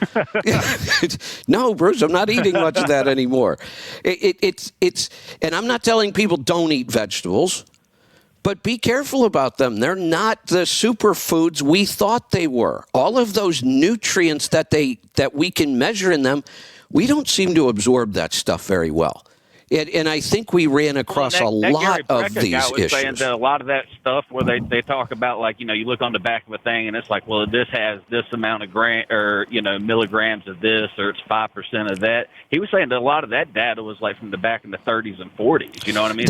No, Bruce, I'm not eating much of that anymore. And I'm not telling people don't eat vegetables, but be careful about them. They're not the superfoods we thought they were. All of those nutrients that we can measure in them, we don't seem to absorb that stuff very well. And I think we ran across a lot of these issues. Saying that a lot of that stuff where they talk about, like, you look on the back of a thing and it's like, well, this has this amount of milligrams of this, or it's 5% of that. He was saying that a lot of that data was like from the back in the 30s and 40s. You know what I mean?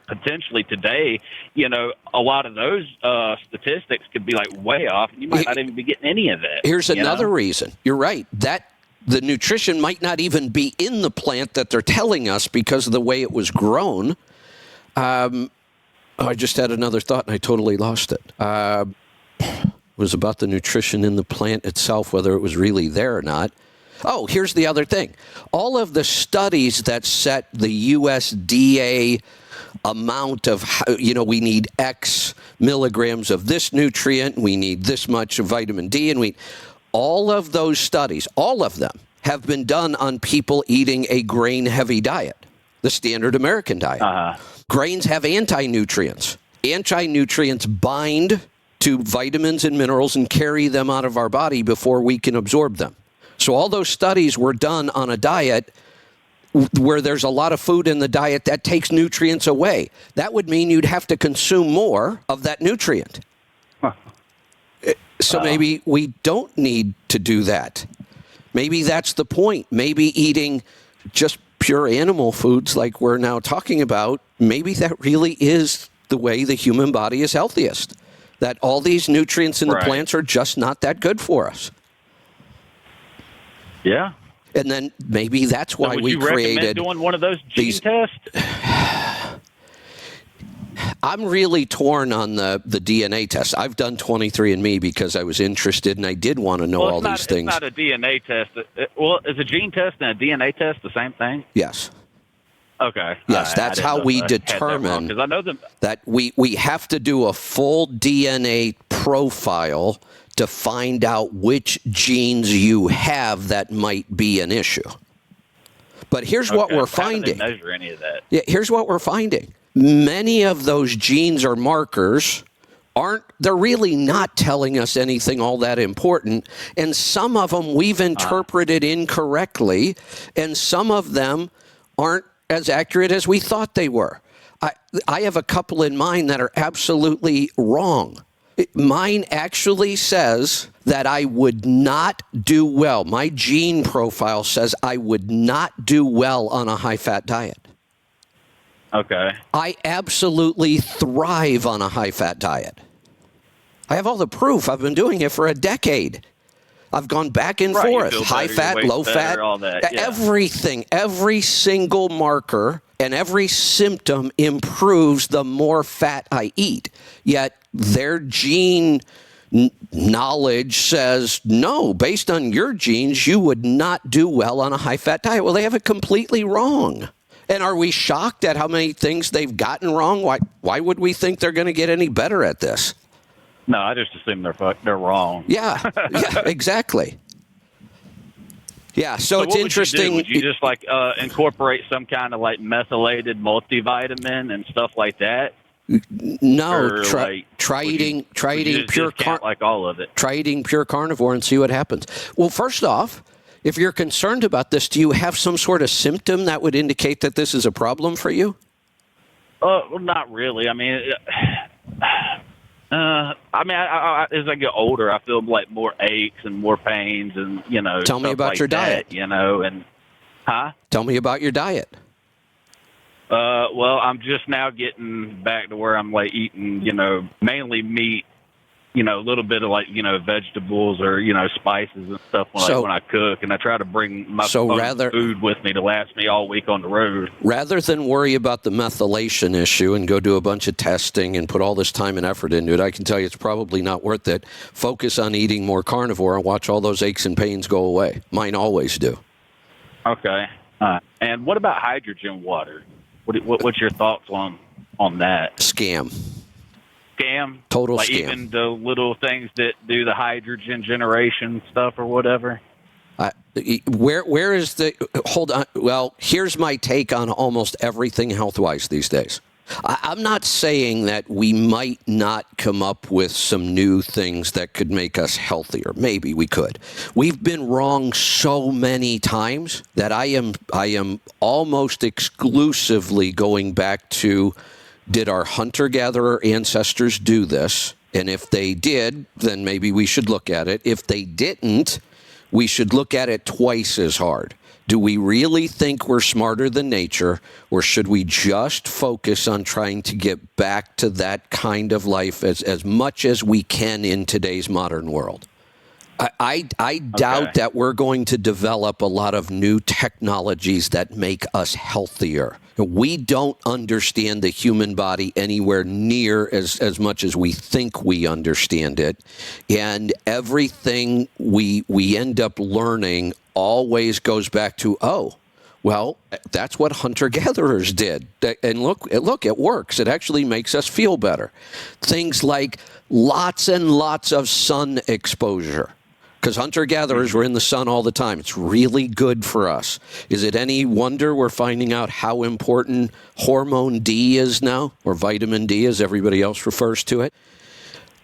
Potentially today, a lot of those statistics could be like way off, and you might not even be getting any of that. Here's another reason. You're right. The nutrition might not even be in the plant that they're telling us because of the way it was grown. I just had another thought and I totally lost it. It was about the nutrition in the plant itself, whether it was really there or not. Oh, here's the other thing. All of the studies that set the USDA amount of, we need X milligrams of this nutrient, we need this much of vitamin D, and all of those studies, all of them, have been done on people eating a grain-heavy diet, the standard American diet. Grains have anti-nutrients. Anti-nutrients bind to vitamins and minerals and carry them out of our body before we can absorb them. So all those studies were done on a diet where there's a lot of food in the diet that takes nutrients away. That would mean you'd have to consume more of that nutrient. So maybe we don't need to do that. Maybe that's the point. Maybe eating just pure animal foods like we're now talking about, maybe that really is the way the human body is healthiest. That all these nutrients in the plants are just not that good for us. Yeah. And then maybe that's why we created... Would you recommend doing one of those gene tests? I'm really torn on the DNA test. I've done 23andMe because I was interested and I did want to know all these things. It's not a DNA test. Well, is a gene test and a DNA test the same thing? Yes. Okay. Yes, that's how we determine that, I know that we have to do a full DNA profile to find out which genes you have that might be an issue. But here's what we're finding. How do they measure any of that? Yeah, here's what we're finding. Many of those genes or markers they're really not telling us anything all that important. And some of them we've interpreted incorrectly, and some of them aren't as accurate as we thought they were. I have a couple in mind that are absolutely wrong. Mine actually says that I would not do well. My gene profile says I would not do well on a high-fat diet. Okay. I absolutely thrive on a high-fat diet. I have all the proof. I've been doing it for a decade. I've gone back and forth, high-fat, low-fat, everything, every single marker and every symptom improves the more fat I eat. Yet their gene knowledge says, no, based on your genes, you would not do well on a high-fat diet. Well, they have it completely wrong. And are we shocked at how many things they've gotten wrong? Why would we think they're going to get any better at this? No, I just assume they're wrong. Yeah, exactly. Yeah, so it's interesting. Would you just incorporate some kind of methylated multivitamin and stuff like that? No, Or, try would eating would you just pure discount, like, all of it. try eating pure carnivore and see what happens. Well, first off, if you're concerned about this, do you have some sort of symptom that would indicate that this is a problem for you? Well, not really. I mean, as I get older, I feel like more aches and more pains, and Tell me stuff about like your that, diet. and huh? Tell me about your diet. Well, I'm just now getting back to where I'm like eating, mainly meat, a little bit of vegetables or spices and stuff when I cook, and I try to bring my own food with me to last me all week on the road. Rather than worry about the methylation issue and go do a bunch of testing and put all this time and effort into it, I can tell you it's probably not worth it. Focus on eating more carnivore and watch all those aches and pains go away. Mine always do. Okay. And what about hydrogen water? What's your thoughts on that? Scam. Total scam. Even the little things that do the hydrogen generation stuff or whatever. Where is the hold on? Well, here's my take on almost everything health-wise these days. I'm not saying that we might not come up with some new things that could make us healthier. Maybe we could. We've been wrong so many times that I am almost exclusively going back to, did our hunter-gatherer ancestors do this? And if they did, then maybe we should look at it. If they didn't, we should look at it twice as hard. Do we really think we're smarter than nature, or should we just focus on trying to get back to that kind of life as much as we can in today's modern world? I doubt that we're going to develop a lot of new technologies that make us healthier. We don't understand the human body anywhere near as much as we think we understand it. And everything we end up learning always goes back to, well, that's what hunter-gatherers did. And look, it works. It actually makes us feel better. Things like lots and lots of sun exposure. Because hunter-gatherers were in the sun all the time. It's really good for us. Is it any wonder we're finding out how important hormone D is now, or vitamin D as everybody else refers to it?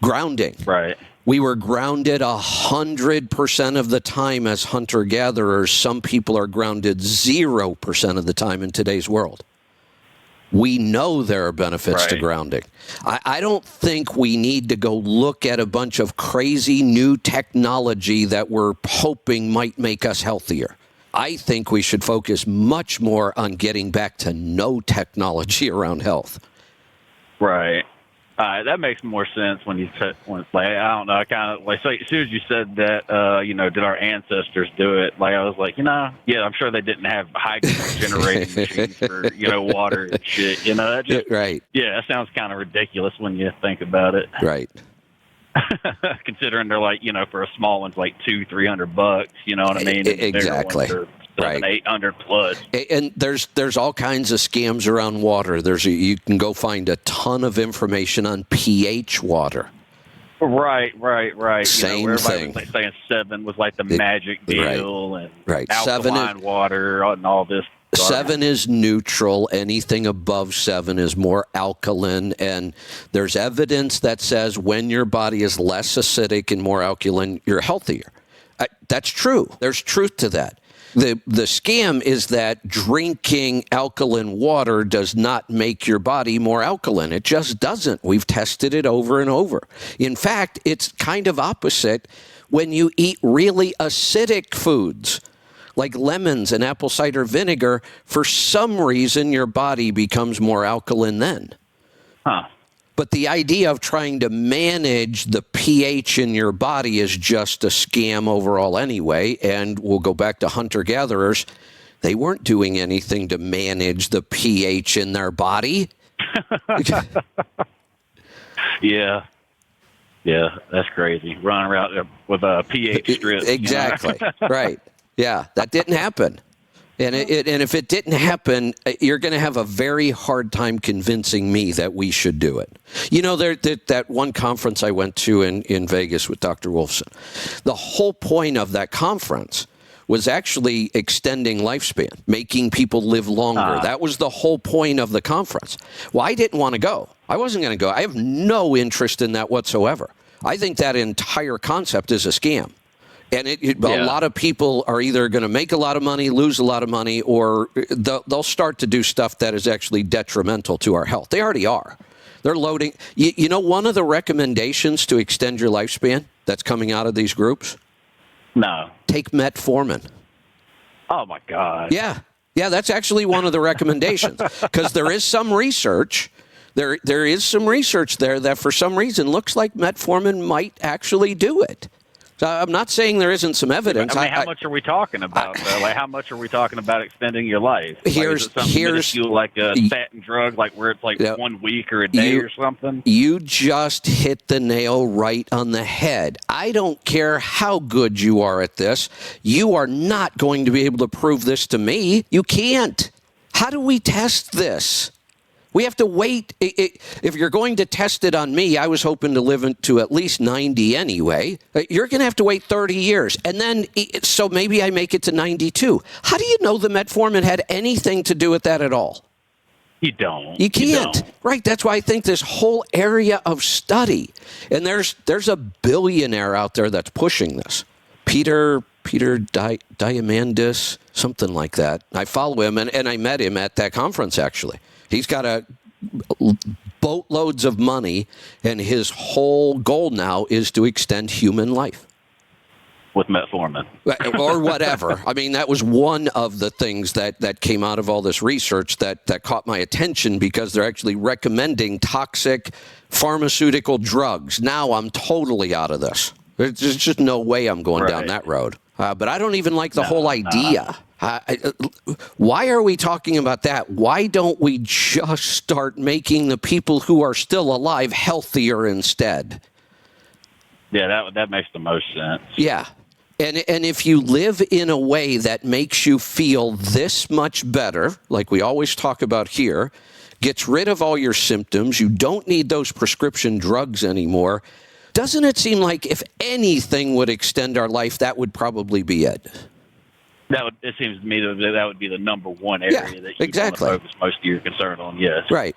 Grounding. Right. We were grounded 100% of the time as hunter-gatherers. Some people are grounded 0% of the time in today's world. We know there are benefits to grounding. I don't think we need to go look at a bunch of crazy new technology that we're hoping might make us healthier. I think we should focus much more on getting back to no technology around health. Right. That makes more sense when you said, I don't know, I kind of, so as soon as you said that, did our ancestors do it? I was like, yeah, I'm sure they didn't have hydrogen generating machines for, water and shit, that just, right. Yeah, that sounds kind of ridiculous when you think about it. Right. Considering they're, for a small one's like $200-$300, you know what I mean? Exactly. Right. 800 plus. And there's all kinds of scams around water. You can go find a ton of information on pH water. Right. Same thing. Was saying 7 was like the magic deal, and alkaline water and all this. 7 is neutral. Anything above 7 is more alkaline. And there's evidence that says when your body is less acidic and more alkaline, you're healthier. That's true. There's truth to that. The scam is that drinking alkaline water does not make your body more alkaline. It just doesn't. We've tested it over and over. In fact, it's kind of opposite when you eat really acidic foods like lemons and apple cider vinegar. For some reason, your body becomes more alkaline then. Huh. But the idea of trying to manage the pH in your body is just a scam overall anyway. And we'll go back to hunter-gatherers. They weren't doing anything to manage the pH in their body. Yeah, that's crazy. Running around with a pH strip. Exactly. Right. Yeah, that didn't happen. And if it didn't happen, you're going to have a very hard time convincing me that we should do it. That one conference I went to in Vegas with Dr. Wolfson, the whole point of that conference was actually extending lifespan, making people live longer. That was the whole point of the conference. Well, I didn't want to go. I wasn't going to go. I have no interest in that whatsoever. I think that entire concept is a scam. And a lot of people are either going to make a lot of money, lose a lot of money, or they'll start to do stuff that is actually detrimental to our health. They already are. They're loading. You know, one of the recommendations to extend your lifespan that's coming out of these groups? No. Take metformin. Oh, my God. Yeah, that's actually one of the recommendations, because there is some research. There is some research there that for some reason looks like metformin might actually do it. So I'm not saying there isn't some evidence. I mean, how much are we talking about, though? Like, how much are we talking about extending your life? Like, is it something minuscule, like a statin drug, like where it's like 1 week or a day or something? You just hit the nail right on the head. I don't care how good you are at this. You are not going to be able to prove this to me. You can't. How do we test this? We have to wait. If you're going to test it on me, I was hoping to live to at least 90 anyway. You're going to have to wait 30 years. And then, so maybe I make it to 92. How do you know the metformin had anything to do with that at all? You don't. You can't. Right. That's why I think this whole area of study, and there's a billionaire out there that's pushing this. Peter Diamandis, something like that. I follow him, and I met him at that conference, actually. He's got boatloads of money, and his whole goal now is to extend human life. With metformin. Or whatever. I mean, that was one of the things that came out of all this research that caught my attention, because they're actually recommending toxic pharmaceutical drugs. Now I'm totally out of this. There's just no way I'm going down that road. But I don't even like the whole idea. Why are we talking about that? Why don't we just start making the people who are still alive healthier instead? Yeah, that makes the most sense. Yeah. And if you live in a way that makes you feel this much better, like we always talk about here, gets rid of all your symptoms, you don't need those prescription drugs anymore, doesn't it seem like if anything would extend our life, that would probably be it? It seems to me that would be the number one area that you want to focus most of your concern on, yes. Right.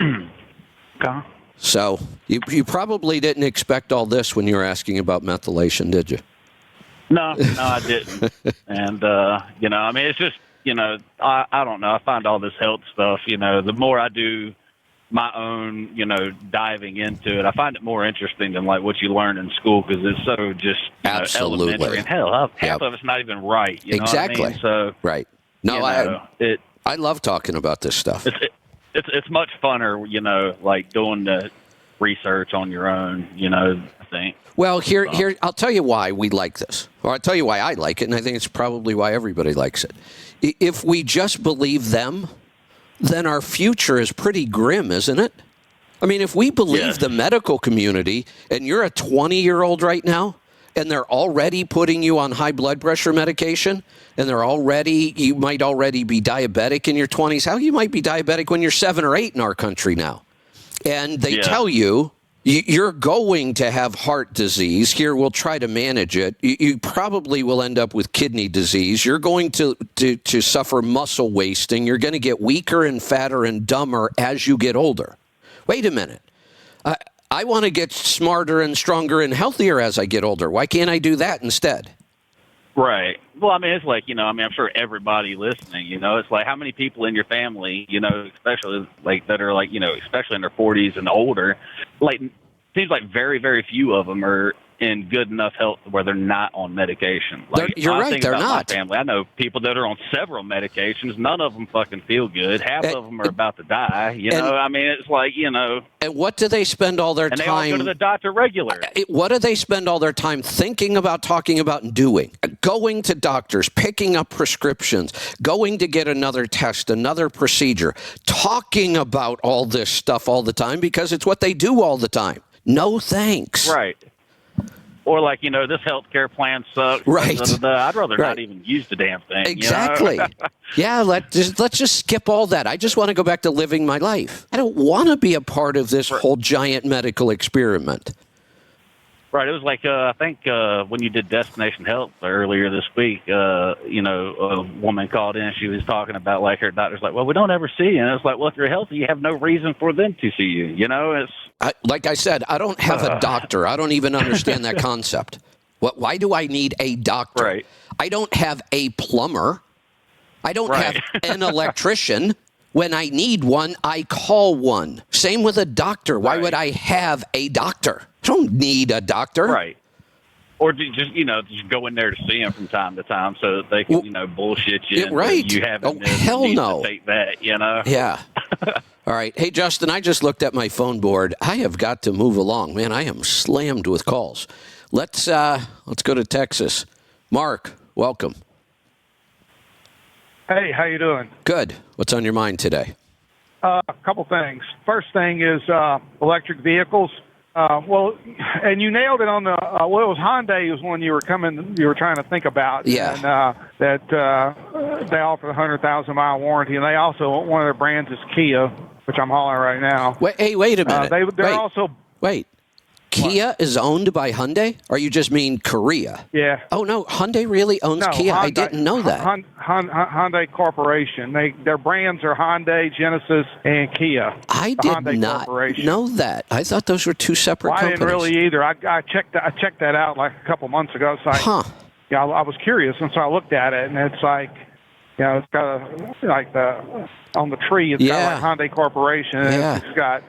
Okay. So you probably didn't expect all this when you were asking about methylation, did you? No, I didn't. And, I mean, it's just, I don't know. I find all this health stuff, the more I do my own, diving into it, I find it more interesting than like what you learn in school, because it's so just absolutely elementary. And hell, half of it's not even right. You know exactly. What I mean? So right. No, I love talking about this stuff. It's much funner, like doing the research on your own. I think. Well, here, I'll tell you why we like this, or I'll tell you why I like it, and I think it's probably why everybody likes it. If we just believe them, then our future is pretty grim, isn't it? I mean, if we believe the medical community, and you're a 20-year-old right now, and they're already putting you on high blood pressure medication, and you might already be diabetic in your 20s. How you might be diabetic when you're 7 or 8 in our country now? And they tell you, you're going to have heart disease. Here, we'll try to manage it. You probably will end up with kidney disease. You're going to suffer muscle wasting. You're going to get weaker and fatter and dumber as you get older. Wait a minute. I want to get smarter and stronger and healthier as I get older. Why can't I do that instead? Right. Well, I mean, it's like, I'm sure everybody listening, it's like how many people in your family, especially like that are like, especially in their 40s and older, like seems like very, very few of them are in good enough health where they're not on medication. Like, you're right, they're not. My family, I know people that are on several medications. None of them fucking feel good. Half of them are about to die. I mean, it's like, And what do they spend all their time? And they all go to the doctor regularly. What do they spend all their time thinking about, talking about, and doing? Going to doctors, picking up prescriptions, going to get another test, another procedure, talking about all this stuff all the time because it's what they do all the time. No thanks. Right. Or like, this healthcare plan sucks. Right. I'd rather not even use the damn thing. Exactly. Yeah, let's just skip all that. I just want to go back to living my life. I don't want to be a part of this whole giant medical experiment. Right. It was like I think when you did Destination Health earlier this week, a woman called in. She was talking about like her doctor's like, well, we don't ever see you. And it's like, well, if you're healthy, you have no reason for them to see you. You know, it's like I said, I don't have a doctor. I don't even understand that concept. Why do I need a doctor? Right. I don't have a plumber. I don't have an electrician. When I need one, I call one. Same with a doctor. Why would I have a doctor? I don't need a doctor. Right. Or just go in there to see them from time to time so that they can, bullshit you. Right. You haven't hell no. to take that, Yeah. All right. Hey, Justin, I just looked at my phone board. I have got to move along. Man, I am slammed with calls. Let's go to Texas. Mark, welcome. Hey, how you doing? Good. What's on your mind today? A couple things. First thing is electric vehicles. And you nailed it on the. It was Hyundai was one you were trying to think about. Yeah. And they offer the 100,000-mile warranty, and they also one of their brands is Kia, which I'm hauling right now. Wait a minute. They're also. Wait. Kia is owned by Hyundai? Or you just mean Korea? Yeah. Oh, no. Hyundai really owns Kia? Hyundai, I didn't know that. Hyundai Corporation. Their brands are Hyundai, Genesis, and Kia. I did not know that. I thought those were two separate companies. I didn't really either. I checked that out like a couple months ago. So I was curious, and so I looked at it, and it's like, it's got on the tree, it's got like Hyundai Corporation, and it's got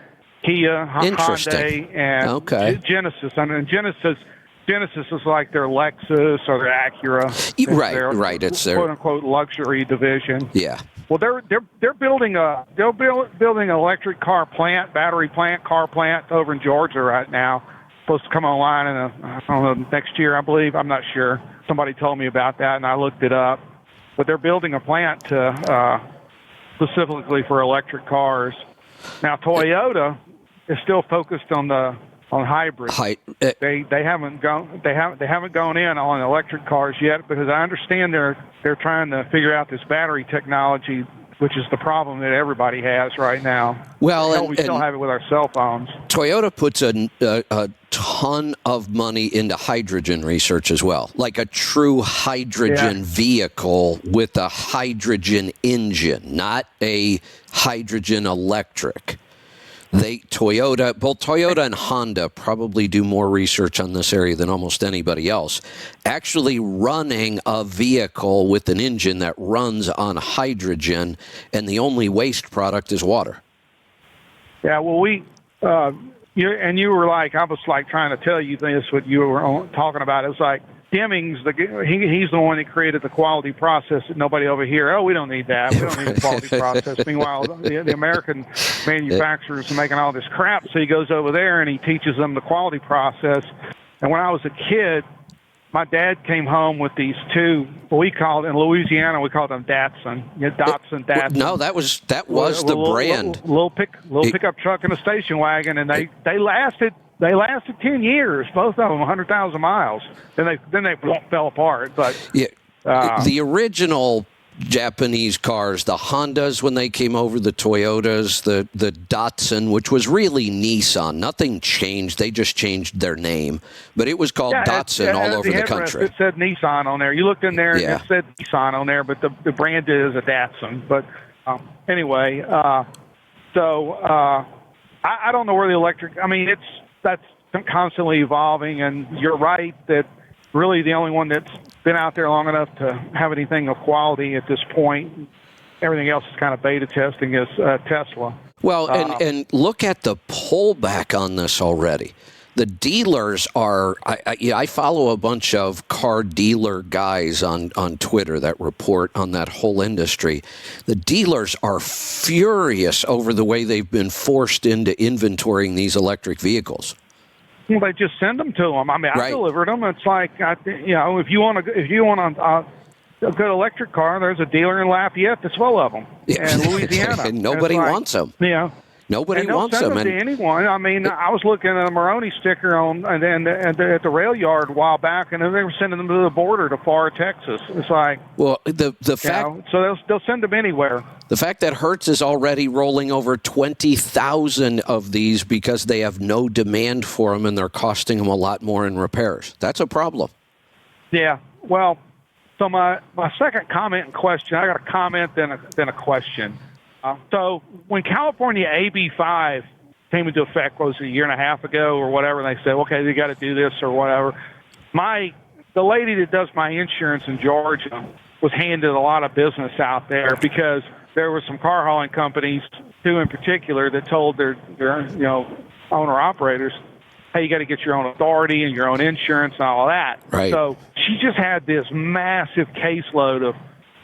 Kia, Hyundai, and Genesis. I mean, Genesis is like their Lexus or their Acura. Right. It's their quote unquote luxury division. Yeah. Well, they're building an electric car plant, battery plant, car plant over in Georgia right now. Supposed to come online in next year, I believe. I'm not sure. Somebody told me about that, and I looked it up. But they're building a plant specifically for electric cars. Now, Toyota is still focused on hybrid. They haven't gone in on electric cars yet because I understand they're trying to figure out this battery technology, which is the problem that everybody has right now. Well, we still have it with our cell phones. Toyota puts a ton of money into hydrogen research as well, like a true hydrogen vehicle with a hydrogen engine, not a hydrogen electric. Both Toyota and Honda probably do more research on this area than almost anybody else. Actually running a vehicle with an engine that runs on hydrogen, and the only waste product is water. Yeah, well, you were like, I was like trying to tell you this, what you were talking about. It was like Demings, he's the one that created the quality process that nobody over here, we don't need that. We don't need the quality process. Meanwhile, the American manufacturers are making all this crap, so he goes over there and he teaches them the quality process. And when I was a kid, my dad came home with these two, we called in Louisiana, we called them Datsun. Datsun. No, that was the brand. Little pickup truck and a station wagon, and they lasted 10 years, both of them 100,000 miles. Then they fell apart. But the original Japanese cars, the Hondas when they came over, the Toyotas, the Datsun, which was really Nissan. Nothing changed. They just changed their name. But it was called Datsun all over the country. It said Nissan on there. You looked in there and it said Nissan on there, but the brand is a Datsun. But anyway, I don't know where the electric, that's constantly evolving, and you're right that really the only one that's been out there long enough to have anything of quality at this point, everything else is kind of beta testing, is Tesla. Well, and look at the pullback on this already. The dealers are, I follow a bunch of car dealer guys on Twitter that report on that whole industry. The dealers are furious over the way they've been forced into inventorying these electric vehicles. Well, they just send them to them. I delivered them. It's like, if you want a good electric car, there's a dealer in Lafayette that's full of them. And Louisiana. And nobody wants them. Yeah. Nobody And they'll wants send them. them to And anyone. I mean, I was looking at a Moroni sticker on and then at the rail yard a while back, and they were sending them to the border to Florida, Texas. It's like, well, the you fact know, so they'll send them anywhere. the fact that Hertz is already rolling over 20,000 of these because they have no demand for them and they're costing them a lot more in repairs. That's a problem. Yeah. Well, so my second comment and question, I got a comment then a question. So when California AB5 came into effect, what was it, a year and a half ago or whatever, and they said, okay, they got to do this or whatever. The lady that does my insurance in Georgia was handed a lot of business out there because there were some car hauling companies, two in particular, that told their owner operators, hey, you got to get your own authority and your own insurance and all that. Right. So she just had this massive caseload of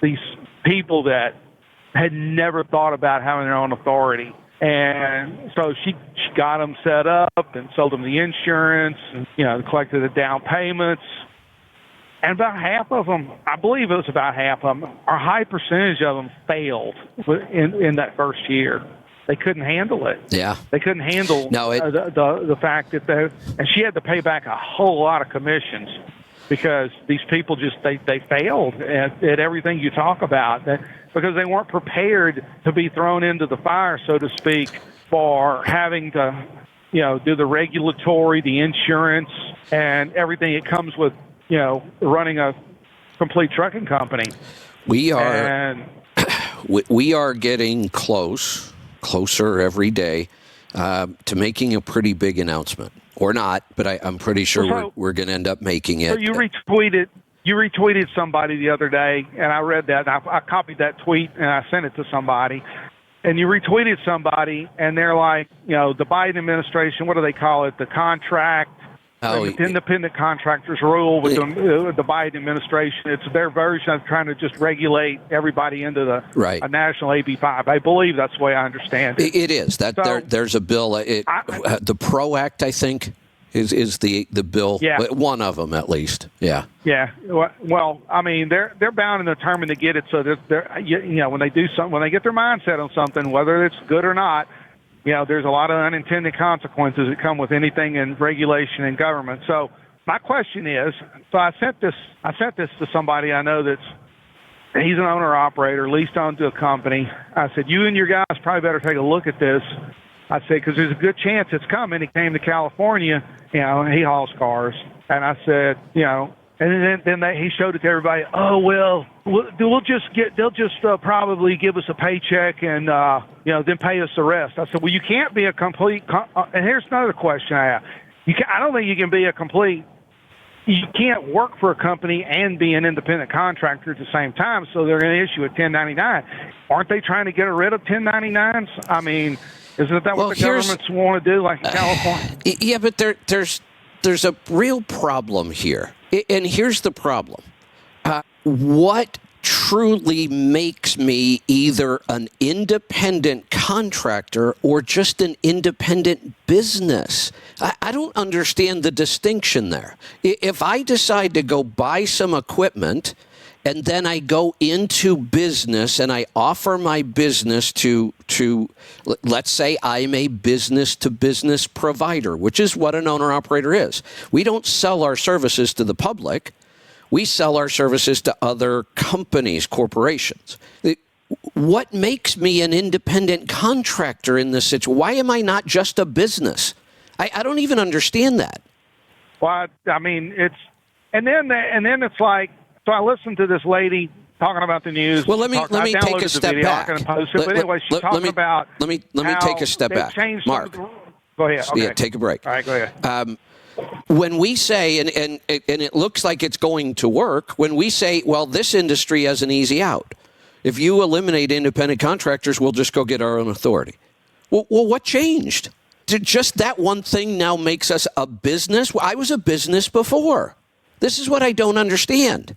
these people that had never thought about having their own authority. And so she got them set up and sold them the insurance and, collected the down payments. And about half of them, I believe it was about half of them, or a high percentage of them failed in that first year. They couldn't handle it. Yeah. They couldn't handle the fact that and she had to pay back a whole lot of commissions because these people they failed at everything you talk about because they weren't prepared to be thrown into the fire, so to speak, for having to, do the regulatory, the insurance, and everything that comes with, running a complete trucking company. We are getting closer every day to making a pretty big announcement, or not, but I'm pretty sure we're going to end up making it. So you retweeted somebody the other day, and I read that, and I copied that tweet, and I sent it to somebody. And you retweeted somebody, and they're like, the Biden administration, what do they call it? The contract, independent contractors rule with the Biden administration. It's their version of trying to just regulate everybody into a national AB5. I believe that's the way I understand it. It is. There's a bill. The PRO Act, I think, is the bill. Yeah. One of them, at least. Yeah. Yeah. Well, I mean, they're bound and determined to get it. So they're when they do something, when they get their mindset on something, whether it's good or not, there's a lot of unintended consequences that come with anything in regulation and government. So my question is, so I sent this to somebody I know he's an owner operator, leased onto a company. I said, you and your guys probably better take a look at this. I said, because there's a good chance it's coming. He came to California, and he hauls cars. And I said, and then he showed it to everybody. Oh, well, they'll just probably give us a paycheck and, then pay us the rest. I said, well, you can't be a complete, and here's another question I have. I don't think you can be you can't work for a company and be an independent contractor at the same time, so they're going to issue a 1099. Aren't they trying to get rid of 1099s? I mean, isn't that what the governments want to do, like in California? Yeah, but there's a real problem here. And here's the problem. What truly makes me either an independent contractor or just an independent business? I don't understand the distinction there. If I decide to go buy some equipment and then I go into business and I offer my business to let's say I'm a business-to-business provider, which is what an owner-operator is. We don't sell our services to the public. We sell our services to other companies, corporations. What makes me an independent contractor in this situation? Why am I not just a business? I don't even understand that. Well, I mean, and then it's like, so I listened to this lady talking about the news. Well, let me take a step back. But anyway, she's talking about. Let me take a step back, Mark. Go ahead. Okay. Yeah, take a break. All right, go ahead. When we say, and it looks like it's going to work, when we say, well, this industry has an easy out. If you eliminate independent contractors, we'll just go get our own authority. Well, what changed? Just that one thing now makes us a business? I was a business before. This is what I don't understand.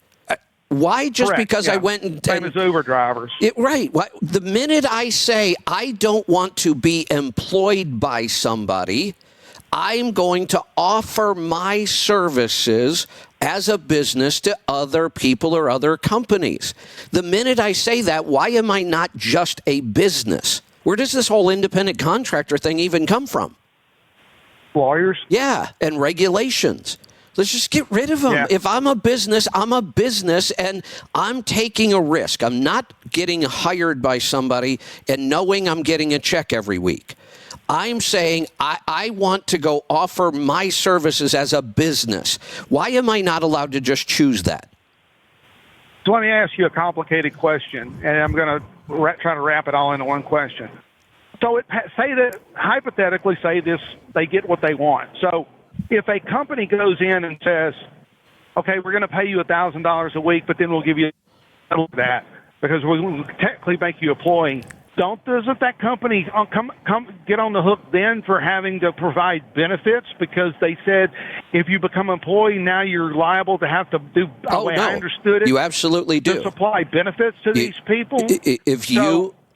Why? Just Correct. Because I went and... Same as Uber drivers. Right. The minute I say I don't want to be employed by somebody, I'm going to offer my services as a business to other people or other companies. The minute I say that, why am I not just a business? Where does this whole independent contractor thing even come from? Lawyers. Yeah, and regulations. Let's just get rid of them. Yeah. If I'm a business, and I'm taking a risk. I'm not getting hired by somebody and knowing I'm getting a check every week. I'm saying I want to go offer my services as a business. Why am I not allowed to just choose that? So let me ask you a complicated question, and I'm going to try to wrap it all into one question. So say that hypothetically, say this, they get what they want. So if a company goes in and says, okay, we're going to pay you $1,000 a week, but then we'll give you that because we'll technically make you an employee. Doesn't that company come get on the hook then for having to provide benefits because they said if you become an employee now you're liable to have to do? Oh, no. I understood it. You absolutely do. To supply benefits to these people.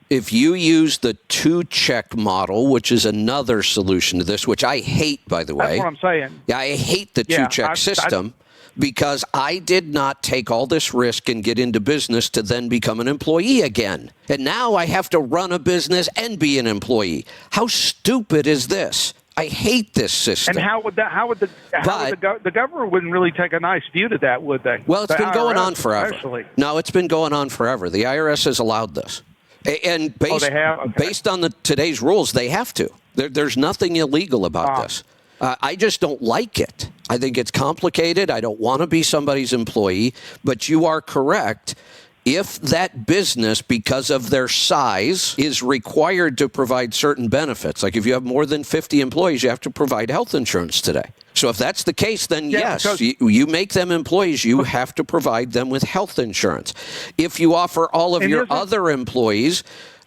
If you use the 2-check model, which is another solution to this, which I hate, by the way. That's what I'm saying. Yeah, I hate the 2-check system because I did not take all this risk and get into business to then become an employee again. And now I have to run a business and be an employee. How stupid is this? I hate this system. And the government wouldn't really take a nice view to that, would they? Well, it's been going on forever. Especially. No, it's been going on forever. The IRS has allowed this. And based on today's rules, they have to. There's nothing illegal about this. I just don't like it. I think it's complicated. I don't want to be somebody's employee. But you are correct. If that business, because of their size, is required to provide certain benefits, like if you have more than 50 employees, you have to provide health insurance today. So if that's the case, then yes, you make them employees, you have to provide them with health insurance. If you offer all of your other employees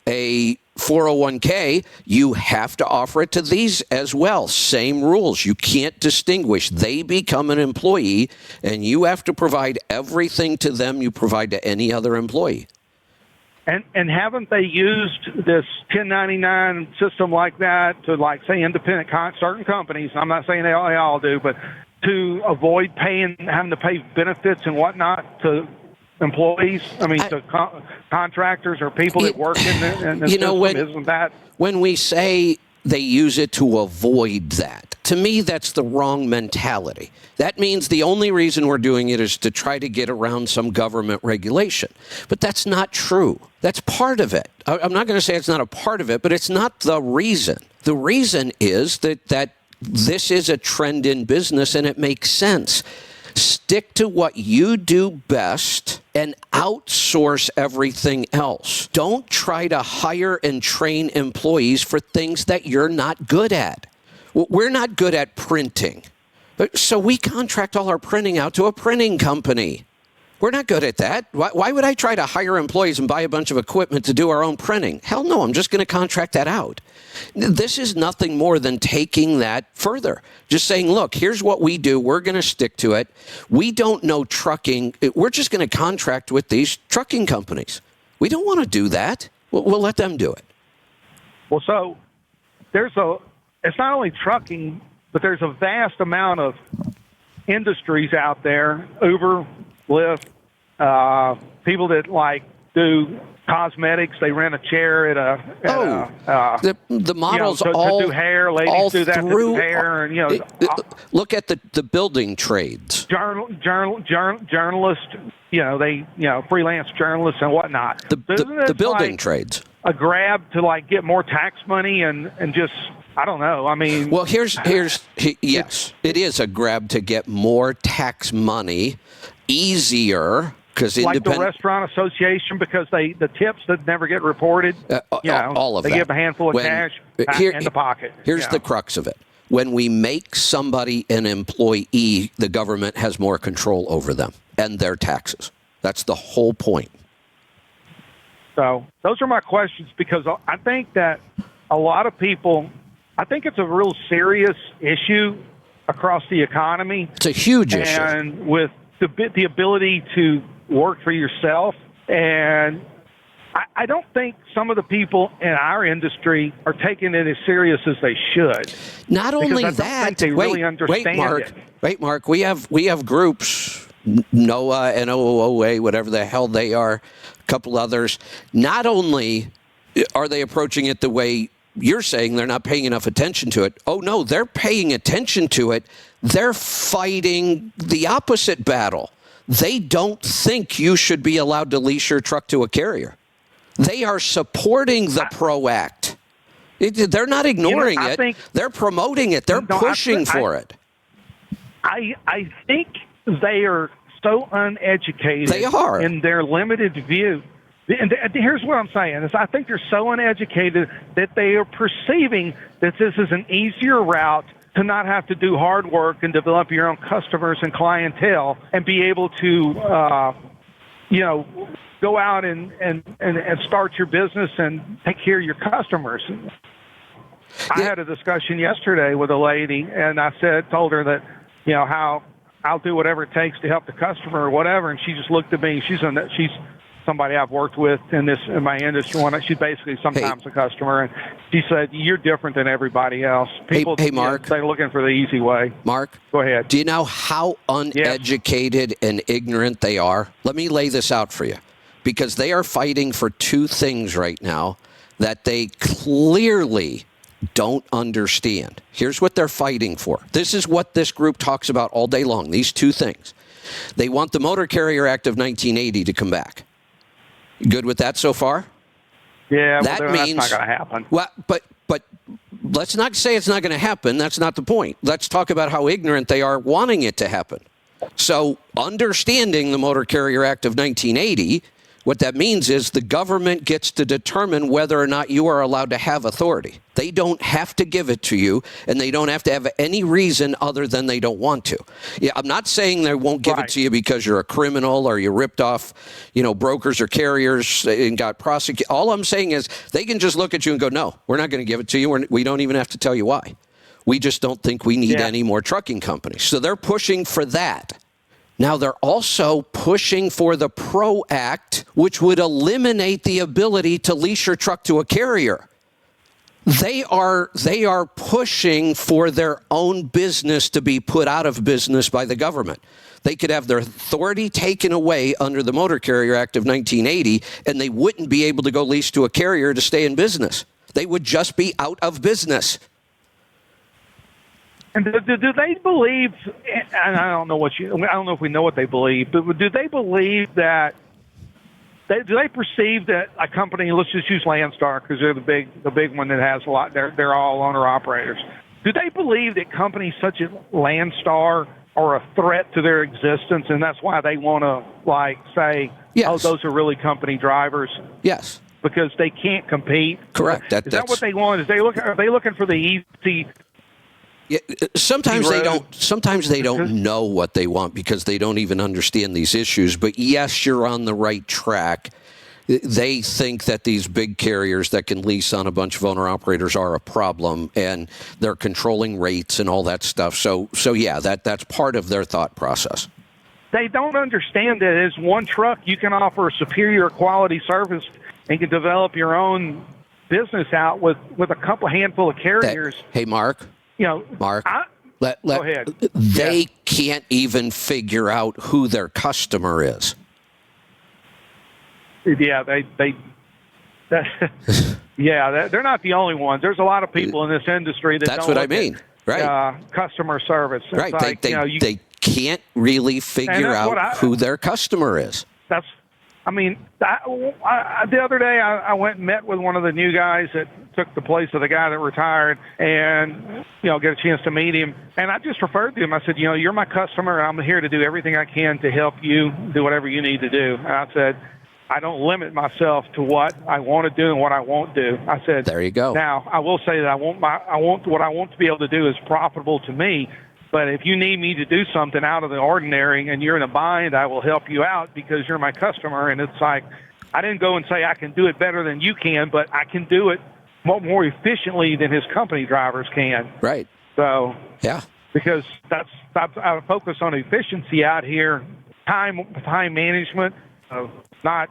a 401k, you have to offer it to these as well. Same rules. You can't distinguish. They become an employee, and you have to provide everything to them you provide to any other employee. And haven't they used this 1099 system like that to, like, say, independent certain companies? I'm not saying they all do, but to avoid having to pay benefits and whatnot to employees? I mean, to contractors or people that work in the system, isn't that? When we say they use it to avoid that, to me, that's the wrong mentality. That means the only reason we're doing it is to try to get around some government regulation. But that's not true. That's part of it. I'm not going to say it's not a part of it, but it's not the reason. The reason is that this is a trend in business and it makes sense. Stick to what you do best and outsource everything else. Don't try to hire and train employees for things that you're not good at. We're not good at printing, so we contract all our printing out to a printing company. We're not good at that. Why would I try to hire employees and buy a bunch of equipment to do our own printing? Hell no, I'm just going to contract that out. This is nothing more than taking that further. Just saying, look, here's what we do. We're going to stick to it. We don't know trucking. We're just going to contract with these trucking companies. We don't want to do that. We'll let them do it. Well, so it's not only trucking, but there's a vast amount of industries out there, Uber, Lyft, people that like do cosmetics. They rent a chair at the models to do hair. Ladies do that to do hair, and look at the building trades. Journalists, freelance journalists and whatnot. The building trades. A grab to like get more tax money and just. I don't know. I mean, well, yes, it is a grab to get more tax money easier because like the restaurant association because the tips that never get reported. All of they that. give a handful of cash in the pocket. Here's the crux of it. When we make somebody an employee, the government has more control over them and their taxes. That's the whole point. So those are my questions because I think that a lot of people. I think it's a real serious issue across the economy. It's a huge issue. And with the ability to work for yourself. And I don't think some of the people in our industry are taking it as serious as they should. Not only that, I don't think they really understand it. Wait, Mark. We have groups, NOAA, NOOA, whatever the hell they are, a couple others. Not only Are they approaching it the way you're saying? They're not paying enough attention to it. Oh, no, they're paying attention to it. They're fighting the opposite battle. They don't think you should be allowed to lease your truck to a carrier. They are supporting the PRO Act. They're not ignoring it. They're promoting it. They're pushing for it. I think they are so uneducated. They are. In their limited view. And here's what I'm saying is I think they're so uneducated that they are perceiving that this is an easier route to not have to do hard work and develop your own customers and clientele and be able to, go out and start your business and take care of your customers. I had a discussion yesterday with a lady, and I told her that, how I'll do whatever it takes to help the customer or whatever, and she just looked at me. She's somebody I've worked with in my industry. She's basically sometimes a customer, and she said, "You're different than everybody else." People, hey Mark, they're looking for the easy way. Mark, go ahead. Do you know how uneducated and ignorant they are? Let me lay this out for you, because they are fighting for two things right now that they clearly don't understand. Here's what they're fighting for. This is what this group talks about all day long, these two things. They want the Motor Carrier Act of 1980 to come back. Good with that so far? Yeah, that means that's not going to happen. Well, but let's not say it's not going to happen. That's not the point. Let's talk about how ignorant they are wanting it to happen. So understanding the Motor Carrier Act of 1980, what that means is the government gets to determine whether or not you are allowed to have authority. They don't have to give it to you, and they don't have to have any reason other than they don't want to. Yeah, I'm not saying they won't give it to you because you're a criminal or you ripped off, brokers or carriers and got prosecuted. All I'm saying is they can just look at you and go, no, we're not going to give it to you. We don't even have to tell you why. We just don't think we need any more trucking companies. So they're pushing for that. Now, they're also pushing for the PRO Act, which would eliminate the ability to lease your truck to a carrier. They are pushing for their own business to be put out of business by the government. They could have their authority taken away under the Motor Carrier Act of 1980, and they wouldn't be able to go lease to a carrier to stay in business. They would just be out of business. And do they believe? And I don't know if we know what they believe, but do they believe that? Do they perceive that a company? Let's just use Landstar because they're the big one that has a lot. They're all owner operators. Do they believe that companies such as Landstar are a threat to their existence, and that's why they want to say, yes, "Oh, those are really company drivers"? Yes, because they can't compete. Correct. Is that what they want? Are they looking for the easy? Yeah, sometimes they don't know what they want because they don't even understand these issues. But yes, you're on the right track. They think that these big carriers that can lease on a bunch of owner operators are a problem, and they're controlling rates and all that stuff. So yeah, that's part of their thought process. They don't understand that as one truck, you can offer a superior quality service and can develop your own business out with a handful of carriers. Hey, Mark. Mark, go ahead. They can't even figure out who their customer is. Yeah, they're not the only ones. There's a lot of people in this industry that that's what I mean, right? Customer service, it's right? Like, they can't really figure out who their customer is. The other day I went and met with one of the new guys that took the place of the guy that retired, and get a chance to meet him. And I just referred to him. I said, you're my customer, and I'm here to do everything I can to help you do whatever you need to do. And I said, I don't limit myself to what I want to do and what I won't do. I said, there you go. Now I will say that what I want to be able to do is profitable to me. But if you need me to do something out of the ordinary and you're in a bind, I will help you out because you're my customer. And it's like, I didn't go and say I can do it better than you can, but I can do it more efficiently than his company drivers can. Right. So, yeah. Because I focus on efficiency out here, time management, not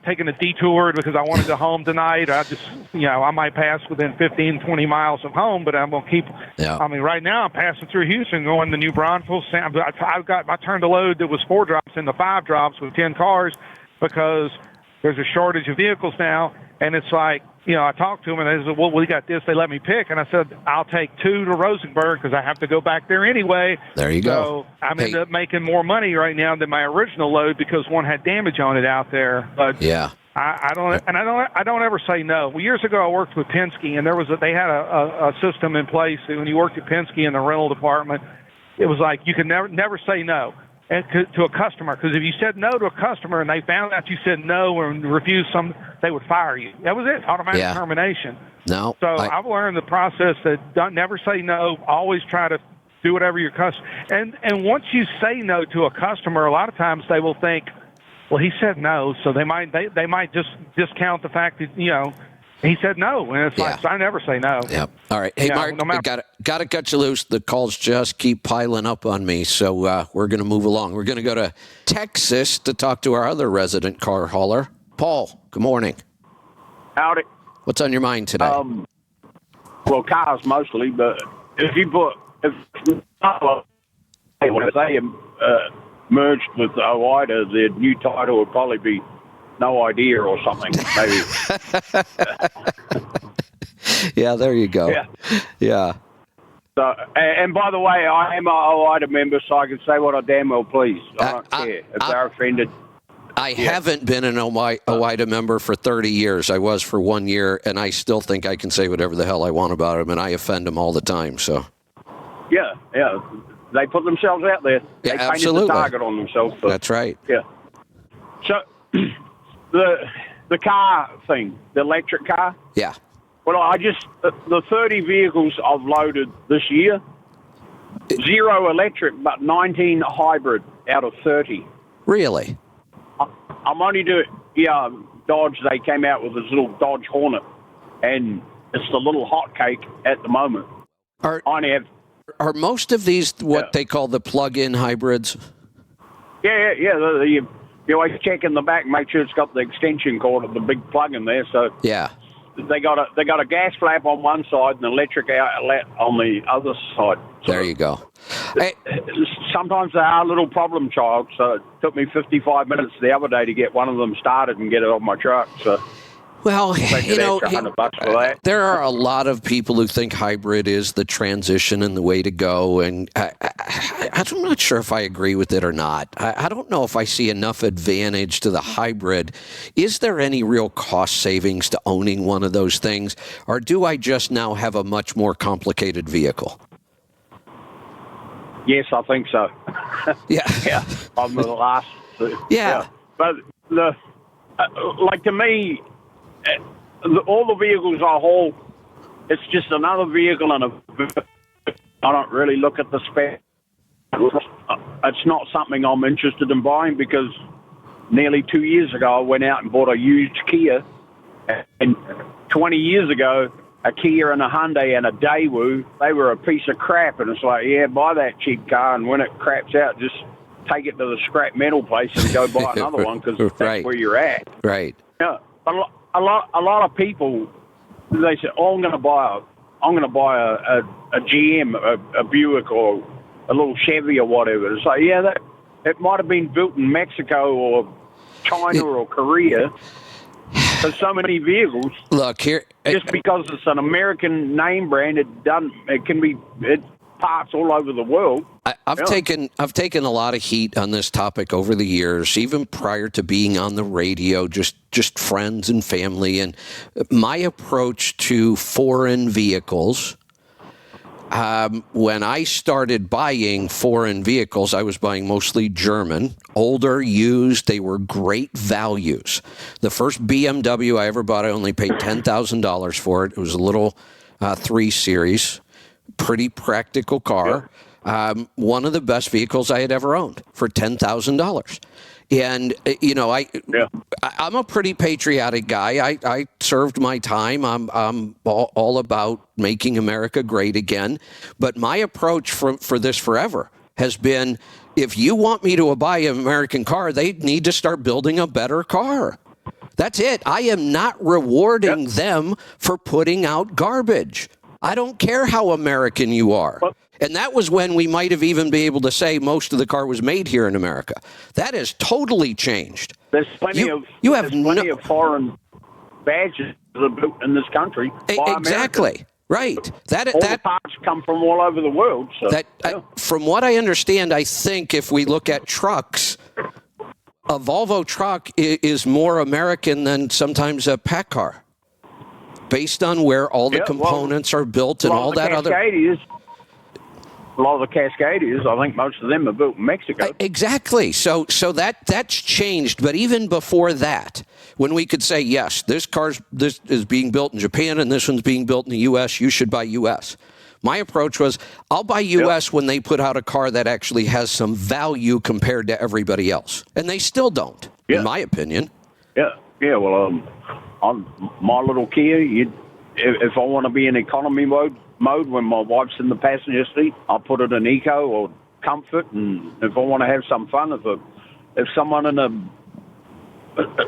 taking a detour because I want to go home tonight. I just, I might pass within 15, 20 miles of home, but I'm going to keep. Yeah. I mean, right now I'm passing through Houston, going to New Braunfels. I turned a load that was 4 drops into 5 drops with 10 cars because there's a shortage of vehicles now, And it's like, I talked to them, and they said, well, we got this. They let me pick. And I said, I'll take 2 to Rosenberg because I have to go back there anyway. There you go. So I'm ended up making more money right now than my original load because one had damage on it out there. But yeah. I don't ever say no. Well, years ago, I worked with Penske, and they had a system in place that when you worked at Penske in the rental department, it was like you could never say no to a customer, because if you said no to a customer and they found out you said no and refused some, they would fire you. That was it, automatic termination. No. So I've learned the process that never say no. Always try to do whatever your customer. And once you say no to a customer, a lot of times they will think, well, he said no, so they might just discount the fact that he said no, and it's like, so I never say no. Yep. All right. Hey, Mark, got to cut you loose. The calls just keep piling up on me, so we're going to move along. We're going to go to Texas to talk to our other resident car hauler, Paul. Good morning. Howdy. What's on your mind today? Well, cars mostly, but if they merged with OIDA, the new title would probably be No Idea or something, maybe. Yeah, there you go. Yeah. So, and by the way, I am a OIDA member, so I can say what I damn well please. I don't care if they're offended. I haven't been an OIDA member for 30 years. I was for 1 year, and I still think I can say whatever the hell I want about them, and I offend them all the time. So. Yeah. They put themselves out there. They painted the target on themselves. But, that's right. Yeah. So the car thing, the electric car. Yeah. Well, the 30 vehicles I've loaded this year, 0 electric, but 19 hybrid out of 30. Really? I'm only doing, Dodge, they came out with this little Dodge Hornet, and it's the little hotcake at the moment. Are most of these what they call the plug-in hybrids? Yeah. You always check in the back, make sure it's got the extension cord of the big plug in there. So yeah, they got a gas flap on one side and an electric outlet on the other side. So there you go. Sometimes they are a little problem child. So it took me 55 minutes the other day to get one of them started and get it on my truck. So. Well, $100 for that. There are a lot of people who think hybrid is the transition and the way to go, and I'm not sure if I agree with it or not. I don't know if I see enough advantage to the hybrid. Is there any real cost savings to owning one of those things, or do I just now have a much more complicated vehicle? Yes, I think so. Yeah. I'm the last. Yeah. But to me, all the vehicles I haul, it's just another vehicle, and I don't really look at the spec. It's not something I'm interested in buying, because nearly 2 years ago I went out and bought a used Kia, and 20 years ago a Kia and a Hyundai and a Daewoo, they were a piece of crap, and it's like, buy that cheap car, and when it craps out, just take it to the scrap metal place and go buy another one, because that's where you're at. Right. Yeah. A lot of people, they say, I'm going to buy a GM, a Buick, or a little Chevy or whatever. It's like, it might have been built in Mexico or China or Korea. There's so many vehicles. Look here, just because it's an American name brand, it can be parts all over the world. I've taken a lot of heat on this topic over the years, even prior to being on the radio, just friends and family. And my approach to foreign vehicles, when I started buying foreign vehicles, I was buying mostly German, older, used. They were great values. The first BMW I ever bought, I only paid $10,000 for it. It was a little 3 Series. Pretty practical car. One of the best vehicles I had ever owned for $10,000. And, I'm a pretty patriotic guy. I served my time. I'm all about making America great again. But my approach for this forever has been, if you want me to buy an American car, they need to start building a better car. That's it. I am not rewarding them for putting out garbage. I don't care how American you are. And that was when we might have even been able to say most of the car was made here in America. That has totally changed. There's plenty of foreign badges that are built in this country by Exactly. Americans. Right. All the parts come from all over the world. So, From what I understand, I think if we look at trucks, a Volvo truck is more American than sometimes a Packard, based on where all the components are built and all that other. A lot of the Cascadias, I think most of them are built in Mexico. Exactly. So that's changed. But even before that, when we could say, yes, this is being built in Japan and this one's being built in the U.S., you should buy U.S. My approach was, I'll buy U.S. when they put out a car that actually has some value compared to everybody else. And they still don't, in my opinion. Yeah. Well, on my little Kia, if I want to be in economy mode when my wife's in the passenger seat, I'll put it in eco or comfort. And if I want to have some fun, if someone in a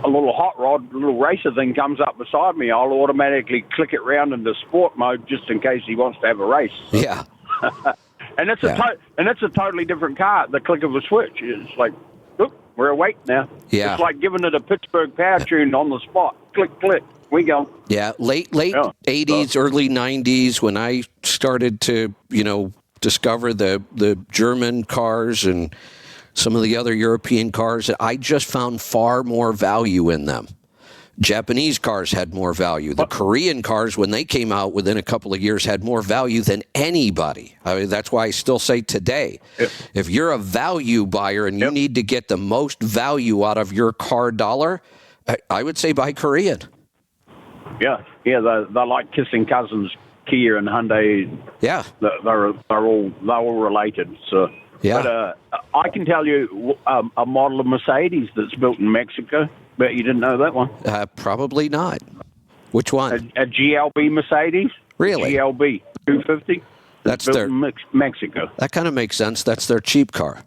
little hot rod, little racer thing comes up beside me, I'll automatically click it round into sport mode just in case he wants to have a race. So. Yeah. And it's a totally different car at the click of a switch. It's like, oop, we're awake now. Yeah. It's like giving it a Pittsburgh power tune on the spot. Click, click. We go. Yeah, late 80s, early 90s, when I started to, discover the German cars and some of the other European cars, I just found far more value in them. Japanese cars had more value. The Korean cars, when they came out within a couple of years, had more value than anybody. I mean, that's why I still say today, if you're a value buyer and you need to get the most value out of your car dollar, I would say buy Korean. Yeah, they're like kissing cousins, Kia and Hyundai. Yeah, they're all related. So, yeah. But I can tell you a model of Mercedes that's built in Mexico. Bet you didn't know that one. Probably not. Which one? A GLB Mercedes. Really? GLB 250. That's built their in Mexico. That kind of makes sense. That's their cheap car.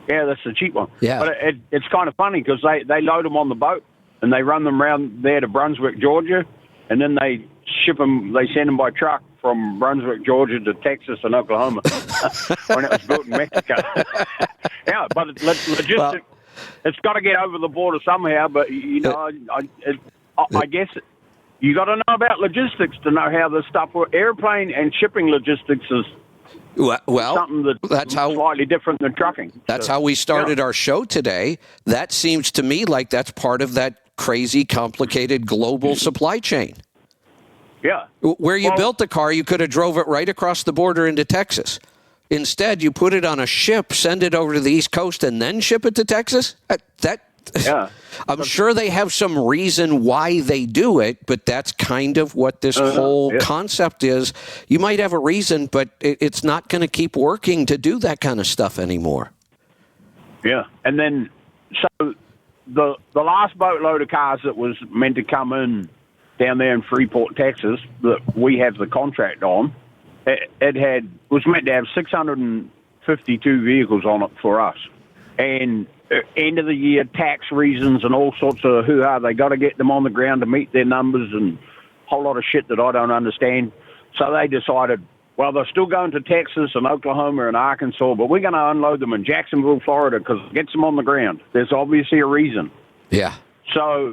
Yeah, that's the cheap one. Yeah. But it's kind of funny because they load them on the boat and they run them around there to Brunswick, Georgia, and then they ship them. They send them by truck from Brunswick, Georgia to Texas and Oklahoma when it was built in Mexico. Yeah, but logistics. Well, it's got to get over the border somehow. But I guess you got to know about logistics to know how this stuff works. Airplane and shipping logistics is. Well, something that's slightly different than trucking. That's how we started our show today. That seems to me like that's part of that crazy, complicated global supply chain. Yeah. Where you built the car, you could have drove it right across the border into Texas. Instead, you put it on a ship, send it over to the East Coast, and then ship it to Texas? Yeah. I'm sure they have some reason why they do it, but that's kind of what this whole concept is. You might have a reason, but it's not going to keep working to do that kind of stuff anymore. Yeah. And then, so the last boatload of cars that was meant to come in down there in Freeport, Texas, that we have the contract on, it was meant to have 652 vehicles on it for us. And end of the year tax reasons and all sorts of hoo-ha. They got to get them on the ground to meet their numbers and a whole lot of shit that I don't understand. So they decided, well, they're still going to Texas and Oklahoma and Arkansas, but we're going to unload them in Jacksonville, Florida, because it gets them on the ground. There's obviously a reason. Yeah. So,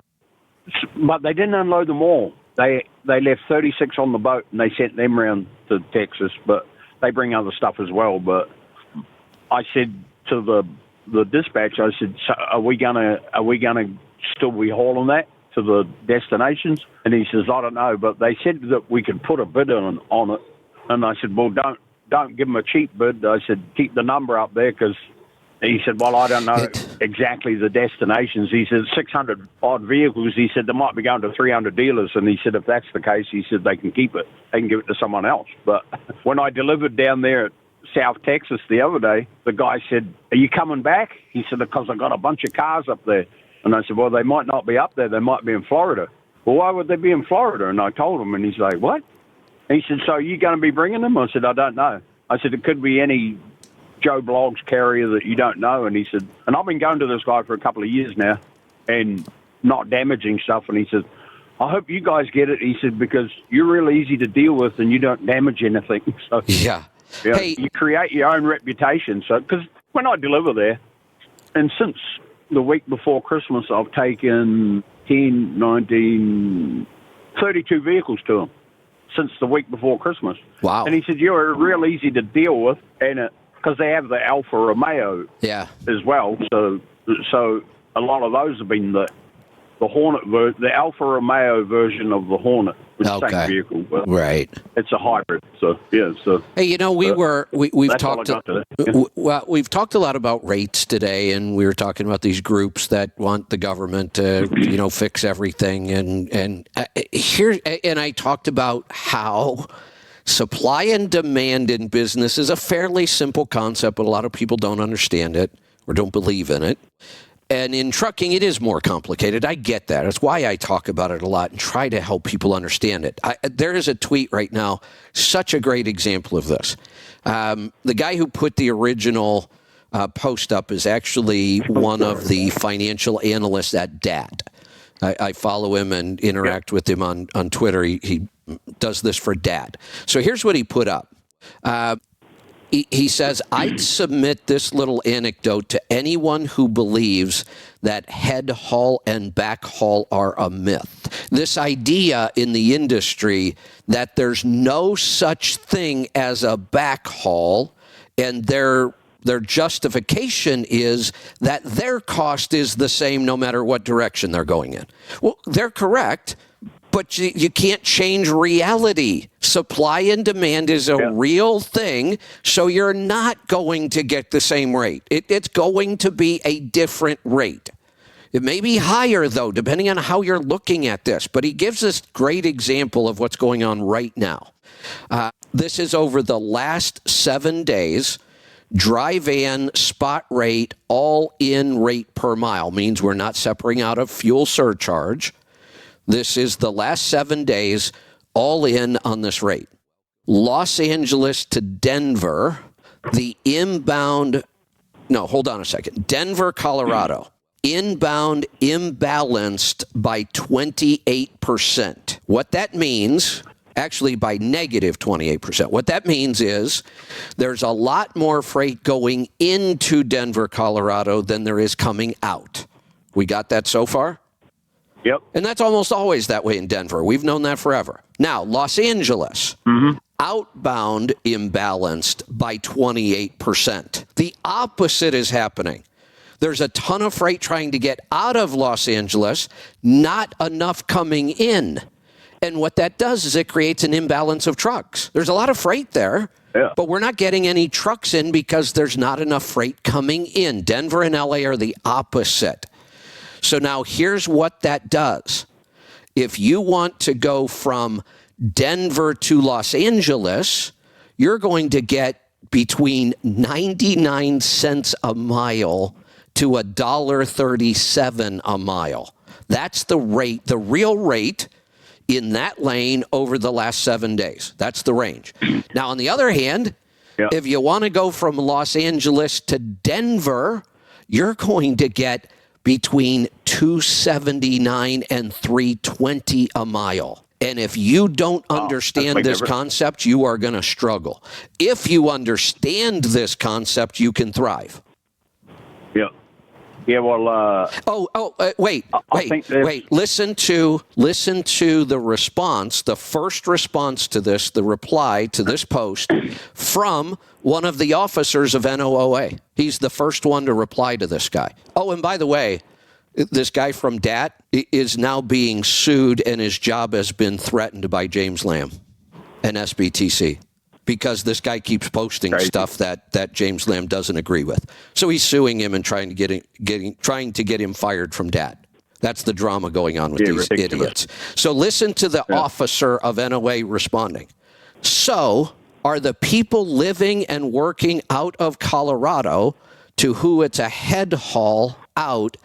but they didn't unload them all. They left 36 on the boat and they sent them around to Texas, but they bring other stuff as well. But I said to the dispatch, I said, so are we gonna still be hauling that to the destinations? And he says, I don't know, but they said that we could put a bid on it. And I said, well, don't give them a cheap bid. I said, keep the number up there, because he said, well, I don't know exactly the destinations. He said 600 odd vehicles. He said they might be going to 300 dealers. And he said, if that's the case, he said they can keep it. They can give it to someone else. But when I delivered down there at South Texas the other day, the guy said, are you coming back? He said, because I got a bunch of cars up there. And I said, well, they might not be up there. They might be in Florida. Well, why would they be in Florida? And I told him, and he's like, what? And he said, so are you going to be bringing them? I said, I don't know. I said, it could be any Joe Bloggs carrier that you don't know. And he said, and I've been going to this guy for a couple of years now and not damaging stuff. And he said, I hope you guys get it. He said, because you're really easy to deal with and you don't damage anything. So yeah. Yeah, hey, you create your own reputation. So, because when I deliver there, and since the week before Christmas, I've taken 10, 19, 32 vehicles to him since the week before Christmas. Wow. And he said, you're real easy to deal with, and because they have the Alfa Romeo Yeah. as well. So a lot of those have been the Hornet, the Alfa Romeo version of the Hornet, with the Okay. same vehicle. But Right. it's a hybrid. So, yeah. So Hey, we've that's all I talked. got today. Yeah. Well, we've talked a lot about rates today, and we were talking about these groups that want the government to, fix everything. And I talked about how supply and demand in business is a fairly simple concept, but a lot of people don't understand it or don't believe in it. And in trucking, it is more complicated. I get that. That's why I talk about it a lot and try to help people understand it. There is a tweet right now, such a great example of this. The guy who put the original post up is actually one of the financial analysts at DAT. I follow him and interact with him on Twitter. He does this for DAT. So here's what he put up. He says, I'd submit this little anecdote to anyone who believes that head haul and back haul are a myth. This idea in the industry that there's no such thing as a back haul, and their justification is that their cost is the same no matter what direction they're going in. Well, they're correct. But you can't change reality. Supply and demand is a real thing, so you're not going to get the same rate. It's going to be a different rate. It may be higher, though, depending on how you're looking at this. But he gives us a great example of what's going on right now. This is over the last 7 days. Dry van spot rate, all-in rate per mile, means we're not separating out a fuel surcharge. This is the last 7 days, all in on this rate. Los Angeles to Denver, the inbound, no, hold on a second. Denver, Colorado, inbound imbalanced by 28%. What that means, actually by negative 28%. What that means is there's a lot more freight going into Denver, Colorado than there is coming out. We got that so far? Yep. And that's almost always that way in Denver. We've known that forever. Now, Los Angeles, outbound imbalanced by 28%. The opposite is happening. There's a ton of freight trying to get out of Los Angeles, not enough coming in. And what that does is it creates an imbalance of trucks. There's a lot of freight there, but we're not getting any trucks in because there's not enough freight coming in. Denver and LA are the opposite. So now here's what that does. If you want to go from Denver to Los Angeles, you're going to get between 99 cents a mile to $1.37 a mile. That's the rate, the real rate in that lane over the last 7 days. That's the range. Now, on the other hand, if you want to go from Los Angeles to Denver, you're going to get between $2.79 and $3.20 a mile. And if you don't understand this concept, you are going to struggle. If you understand this concept, you can thrive. Yeah. Yeah, well... Wait. Listen to the response, the first response to this, the reply to this post from one of the officers of NOOA. He's the first one to reply to this guy. Oh, and by the way, this guy from DAT is now being sued, and his job has been threatened by James Lamb and SBTC. Because this guy keeps posting stuff that James Lamb doesn't agree with, so he's suing him and trying to get him fired from DAT. That's the drama going on with these idiots. So listen to the officer of NOA responding. So are the people living and working out of Colorado, to who it's a head haul out,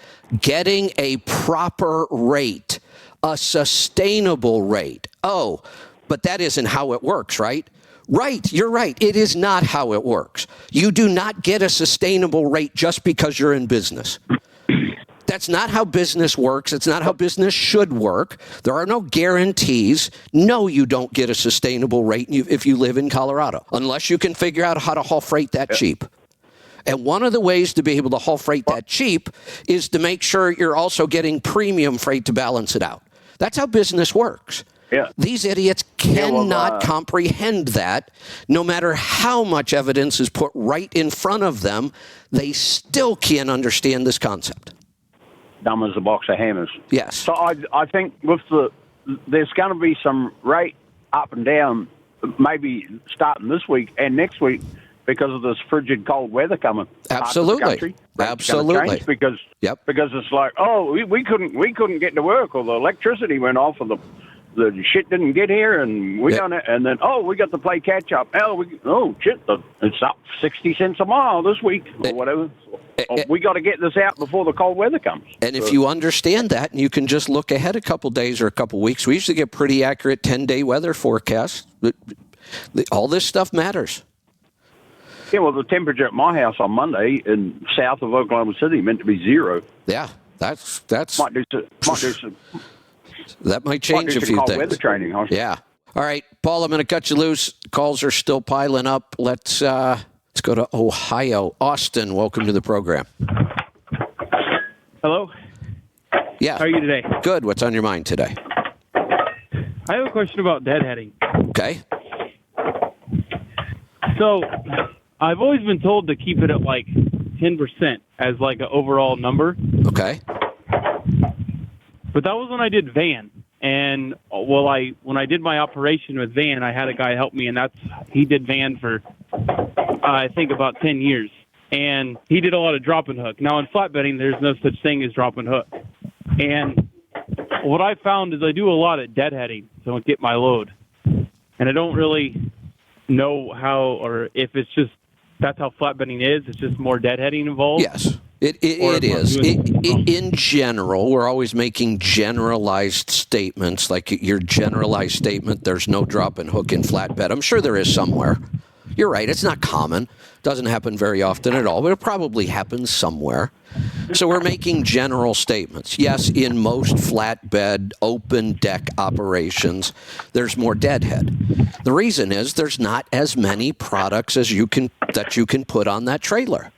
getting a proper rate, a sustainable rate? Oh, but that isn't how it works, right? Right, you're right. It is not how it works. You do not get a sustainable rate just because you're in business. That's not how business works. It's not how business should work. There are no guarantees. No, you don't get a sustainable rate if you live in Colorado, unless you can figure out how to haul freight that cheap. And one of the ways to be able to haul freight that cheap is to make sure you're also getting premium freight to balance it out. That's how business works. Yeah. These idiots cannot comprehend that. No matter how much evidence is put right in front of them, they still can't understand this concept. Dumb as a box of hammers. Yes. So I think there's going to be some rate up and down, maybe starting this week and next week because of this frigid cold weather coming. Absolutely. Absolutely. Because it's like, we couldn't get to work, or the electricity went off, or the shit didn't get here, and we done it, and then we got to play catch up. It's up 60 cents a mile this week or whatever. We got to get this out before the cold weather comes. And if you understand that, and you can just look ahead a couple days or a couple weeks, we usually get pretty accurate 10-day weather forecasts. All this stuff matters. Yeah, well, the temperature at my house on Monday in south of Oklahoma City meant to be 0. Yeah, that's might do some. That might change a few things. Weather training. Yeah. All right, Paul, I'm going to cut you loose. Calls are still piling up. Let's go to Ohio. Austin, welcome to the program. Hello. Yeah. How are you today? Good. What's on your mind today? I have a question about deadheading. Okay. So, I've always been told to keep it at like 10% as like an overall number. Okay. But that was when I did van. And when I did my operation with van, I had a guy help me, and he did van for I think about 10 years. And he did a lot of drop and hook. Now in flatbedding, there's no such thing as drop and hook. And what I found is I do a lot of deadheading to get my load. And I don't really know how, or if it's just that's how flatbedding is. It's just more deadheading involved. Yes. It is. In general, we're always making generalized statements, like your generalized statement, there's no drop and hook in flatbed. I'm sure there is somewhere. You're right. It's not common. Doesn't happen very often at all, but it probably happens somewhere. So we're making general statements. Yes, in most flatbed open deck operations, there's more deadhead. The reason is there's not as many products as you can put on that trailer.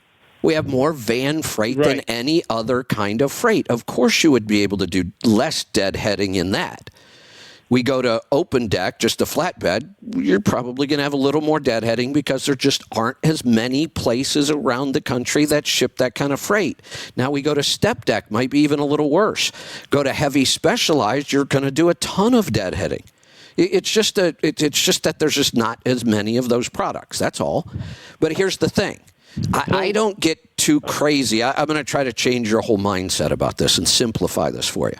We have more van freight than any other kind of freight. Of course you would be able to do less deadheading in that. We go to open deck, just a flatbed, you're probably going to have a little more deadheading because there just aren't as many places around the country that ship that kind of freight. Now we go to step deck, might be even a little worse. Go to heavy specialized, you're going to do a ton of deadheading. It's just that there's just not as many of those products. That's all. But here's the thing. I don't get too crazy. I'm going to try to change your whole mindset about this and simplify this for you.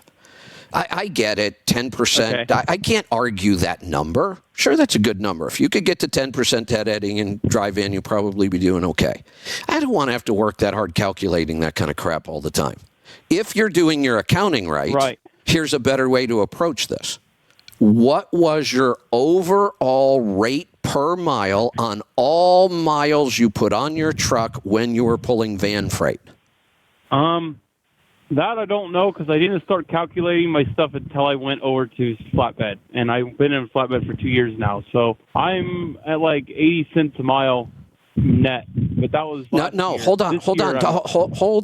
I get it, 10%. Okay. I can't argue that number. Sure, that's a good number. If you could get to 10% deadheading and drive in, you'll probably be doing okay. I don't want to have to work that hard calculating that kind of crap all the time. If you're doing your accounting right, here's a better way to approach this. What was your overall rate per mile on all miles you put on your truck when you were pulling van freight? That I don't know because I didn't start calculating my stuff until I went over to flatbed. And I've been in flatbed for 2 years now. So I'm at like 80 cents a mile net. But that was No, hold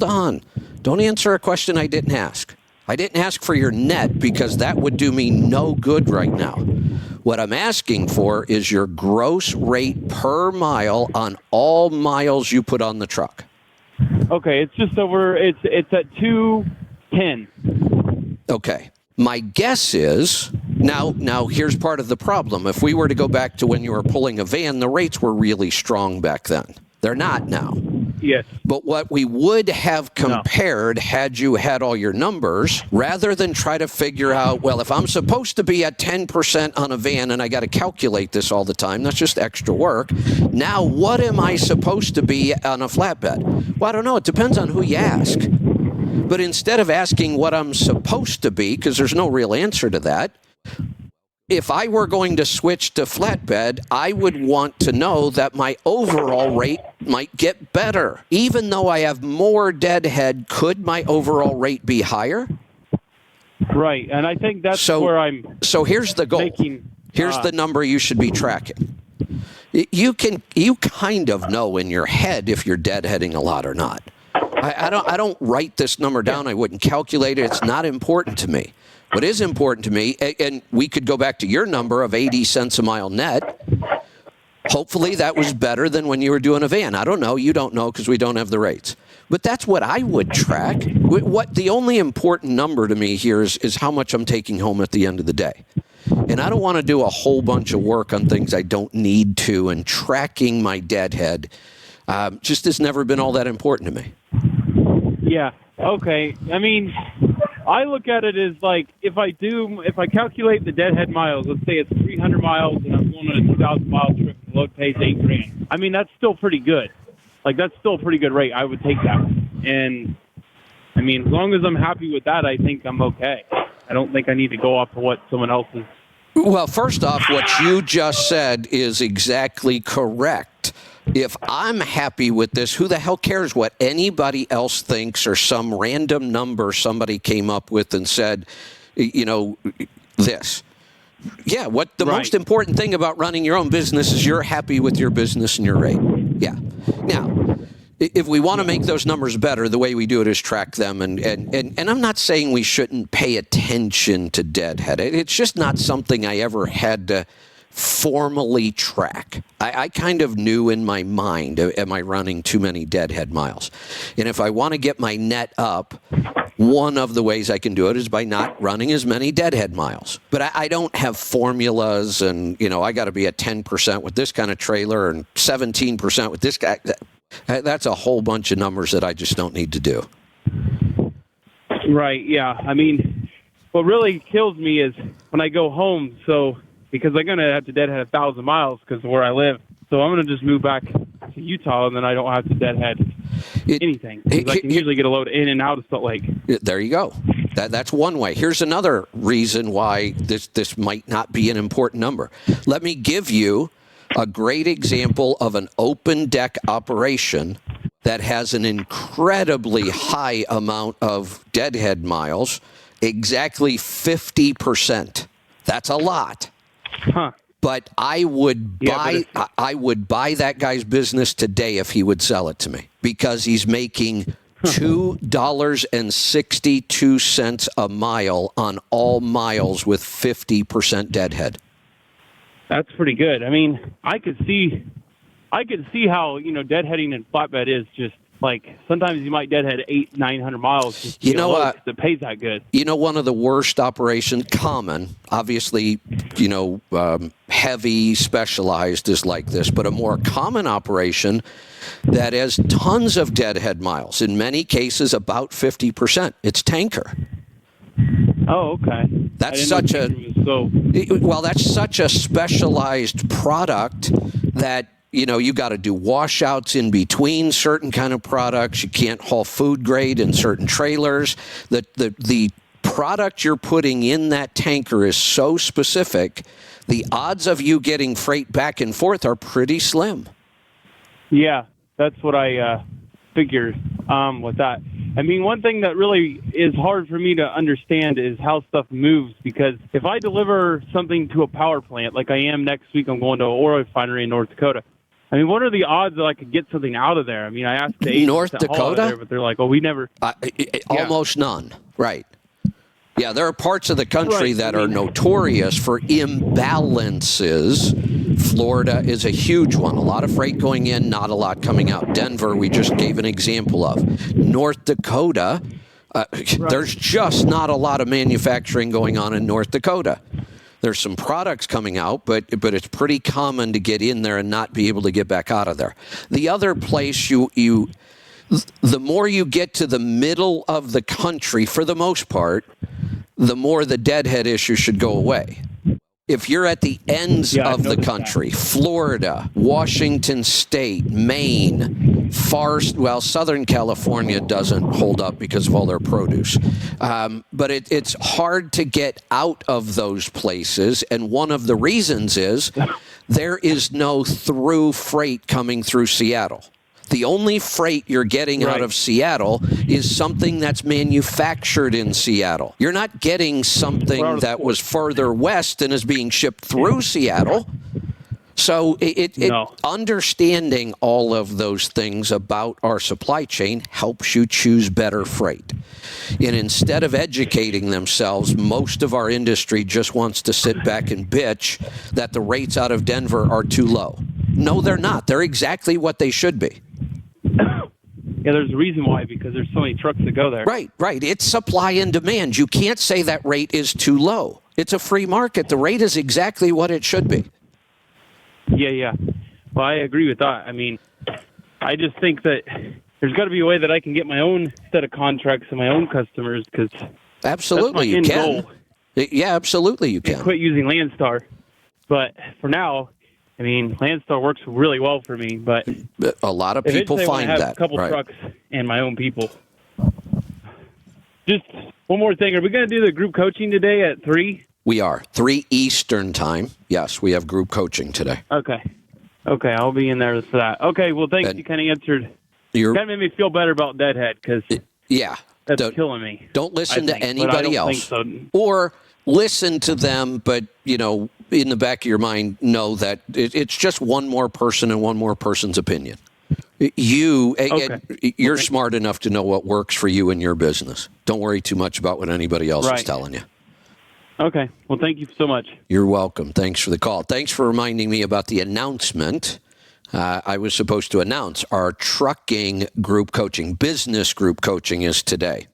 on. Don't answer a question I didn't ask. I didn't ask for your net because that would do me no good right now. What I'm asking for is your gross rate per mile on all miles you put on the truck. Okay, it's just over. It's at 210. Okay. My guess is now here's part of the problem. If we were to go back to when you were pulling a van, the rates were really strong back then. They're not now. Yes. But what we would have compared had you had all your numbers, rather than try to figure out, well, if I'm supposed to be at 10% on a van and I got to calculate this all the time, that's just extra work. Now, what am I supposed to be on a flatbed? Well, I don't know. It depends on who you ask. But instead of asking what I'm supposed to be, because there's no real answer to that, if I were going to switch to flatbed, I would want to know that my overall rate might get better. Even though I have more deadhead, could my overall rate be higher? Right, and I think that's where I'm. So here's the goal. Making, here's the number you should be tracking. You kind of know in your head if you're deadheading a lot or not. I don't write this number down. I wouldn't calculate it. It's not important to me. What is important to me, and we could go back to your number of 80 cents a mile net. Hopefully that was better than when you were doing a van. I don't know. You don't know because we don't have the rates. But that's what I would track. What the only important number to me here is how much I'm taking home at the end of the day. And I don't want to do a whole bunch of work on things I don't need to, and tracking my deadhead just has never been all that important to me. Yeah. Okay. I mean, I look at it as like if I calculate the deadhead miles, let's say it's 300 miles and I'm going on a 2,000 mile trip, the load pays $8,000. I mean, that's still pretty good. Like, that's still a pretty good rate. I would take that. And I mean, as long as I'm happy with that, I think I'm okay. I don't think I need to go off of what someone else is. Well, first off, what you just said is exactly correct. If I'm happy with this, who the hell cares what anybody else thinks, or some random number somebody came up with and said, this. Yeah, what the most important thing about running your own business is you're happy with your business and your rate. Yeah. Now, if we want to make those numbers better, the way we do it is track them. And I'm not saying we shouldn't pay attention to deadhead. It's just not something I ever had to formally track. I kind of knew in my mind, am I running too many deadhead miles? And if I want to get my net up, one of the ways I can do it is by not running as many deadhead miles. But I don't have formulas and, I got to be at 10% with this kind of trailer and 17% with this guy. That's a whole bunch of numbers that I just don't need to do. Right, yeah. I mean, what really kills me is when I go home, because I'm going to have to deadhead 1,000 miles because of where I live. So I'm going to just move back to Utah, and then I don't have to deadhead anything. I can usually get a load in and out of Salt Lake. There you go. That's one way. Here's another reason why this might not be an important number. Let me give you a great example of an open deck operation that has an incredibly high amount of deadhead miles, exactly 50%. That's a lot. Huh. But I would buy that guy's business today if he would sell it to me, because he's making $2.62 a mile on all miles with 50% deadhead. That's pretty good. I mean, I could see how, deadheading and flatbed is just like sometimes you might deadhead 800-900 miles. Just it pays that good. One of the worst operations, common, obviously, heavy, specialized is like this, but a more common operation that has tons of deadhead miles, in many cases about 50%. It's tanker. Oh, okay. That's such a specialized product that you got to do washouts in between certain kind of products. You can't haul food grade in certain trailers. The product you're putting in that tanker is so specific, the odds of you getting freight back and forth are pretty slim. Yeah, that's what I figured with that. I mean, one thing that really is hard for me to understand is how stuff moves, because if I deliver something to a power plant, like I am next week, I'm going to an oil refinery in North Dakota. I mean, what are the odds that I could get something out of there? I mean, I asked the agents North Dakota, there, but they're like, "Oh, we never." Almost none. Right. Yeah, there are parts of the country that are notorious for imbalances. Florida is a huge one. A lot of freight going in, not a lot coming out. Denver, we just gave an example of. North Dakota, there's just not a lot of manufacturing going on in North Dakota. There's some products coming out, but it's pretty common to get in there and not be able to get back out of there. The other place the more you get to the middle of the country, for the most part, the more the deadhead issue should go away. If you're at the ends of the country, Florida, Washington State, Maine, Southern California doesn't hold up because of all their produce. But it's hard to get out of those places. And one of the reasons is there is no through freight coming through Seattle. The only freight you're getting out of Seattle is something that's manufactured in Seattle. You're not getting something that was further west and is being shipped through Seattle. So No. understanding all of those things about our supply chain helps you choose better freight. And instead of educating themselves, most of our industry just wants to sit back and bitch that the rates out of Denver are too low. No, they're not. They're exactly what they should be. Yeah, there's a reason why, because there's so many trucks that go there. Right. It's supply and demand. You can't say that rate is too low. It's a free market. The rate is exactly what it should be. Yeah. Well, I agree with that. I mean, I just think that there's got to be a way that I can get my own set of contracts and my own customers, because Absolutely, you end can. goal. Yeah, absolutely, you and can. quit using Landstar. But for now, I mean, Landstar works really well for me. But A lot of people eventually I want find to have that. a couple right. trucks and my own people. Just one more thing. Are we going to do the group coaching today at 3? We are 3 Eastern time. Yes, we have group coaching today. Okay, I'll be in there for that. Okay, well, thanks. And You kind of answered. You're, Kind of made me feel better about Deadhead, because yeah. that's Don't, killing me. don't listen I think, to but I anybody don't else, think so. or listen to them, but in the back of your mind, know that it's just one more person and one more person's opinion. You're smart enough to know what works for you and your business. Don't worry too much about what anybody else is Right. telling you. Okay, well, thank you so much. You're welcome. Thanks for the call. Thanks for reminding me about the announcement. I was supposed to announce our trucking group coaching, business group coaching is today.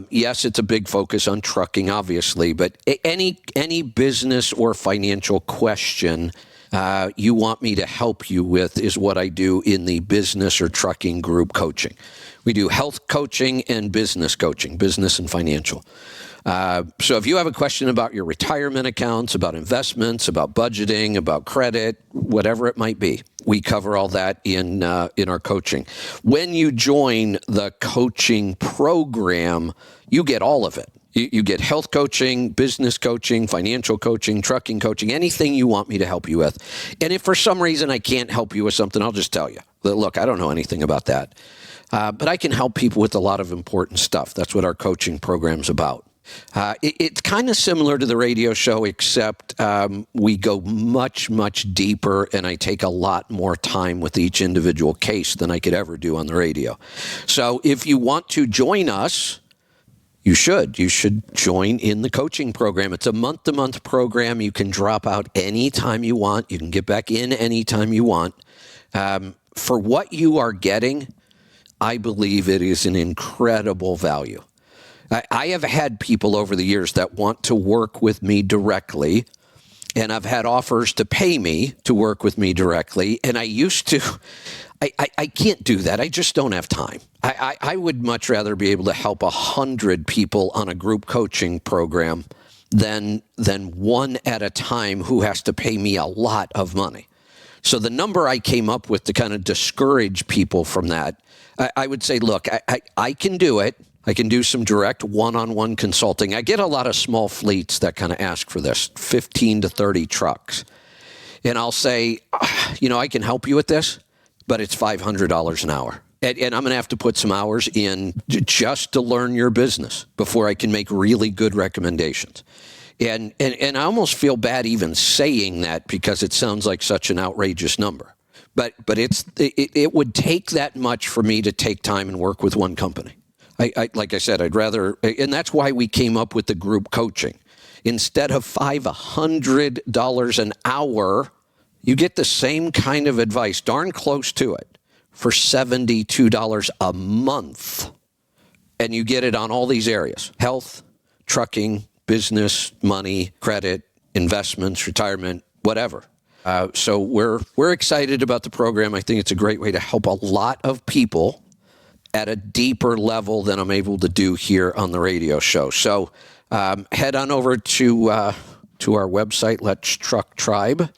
Yes, it's a big focus on trucking, obviously, but any business or financial question you want me to help you with is what I do in the business or trucking group coaching. We do health coaching and business coaching, business and financial. So if you have a question about your retirement accounts, about investments, about budgeting, about credit, whatever it might be, we cover all that in our coaching. When you join the coaching program, you get all of it. You get health coaching, business coaching, financial coaching, trucking coaching, anything you want me to help you with. And if for some reason I can't help you with something, I'll just tell you. Look, I don't know anything about that. But I can help people with a lot of important stuff. That's what our coaching program's about. It's kind of similar to the radio show, except we go much, much deeper, and I take a lot more time with each individual case than I could ever do on the radio. So if you want to join us, you should join in the coaching program. It's a month-to-month program. You can drop out anytime you want. You can get back in anytime you want. For what you are getting, I believe it is an incredible value. I have had people over the years that want to work with me directly, and I've had offers to pay me to work with me directly, and I used to. I can't do that. I just don't have time. I would much rather be able to help 100 people on a group coaching program than one at a time who has to pay me a lot of money. So the number I came up with to kind of discourage people from that, I would say, look, I can do it. I can do some direct one-on-one consulting. I get a lot of small fleets that kind of ask for this, 15 to 30 trucks. And I'll say, I can help you with this, but it's $500 an hour. And I'm going to have to put some hours in just to learn your business before I can make really good recommendations. And I almost feel bad even saying that because it sounds like such an outrageous number. But it would take that much for me to take time and work with one company. Like I said, I'd rather, and that's why we came up with the group coaching. Instead of $500 an hour, you get the same kind of advice, darn close to it, for $72 a month. And you get it on all these areas: health, trucking, business, money, credit, investments, retirement, whatever. So we're excited about the program. I think it's a great way to help a lot of people at a deeper level than I'm able to do here on the radio show. So head on over to our website, Let's Truck Tribe,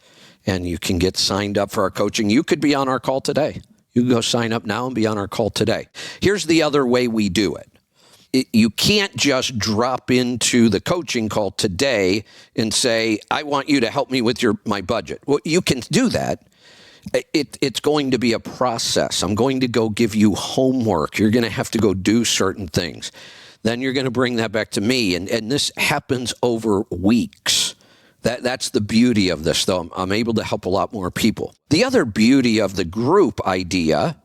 and you can get signed up for our coaching. You could be on our call today. You can go sign up now and be on our call today. Here's the other way we do it. You can't just drop into the coaching call today and say, I want you to help me with my budget. Well, you can do that. It's going to be a process. I'm going to go give you homework. You're going to have to go do certain things. Then you're going to bring that back to me. And this happens over weeks. That's the beauty of this, though. I'm able to help a lot more people. The other beauty of the group idea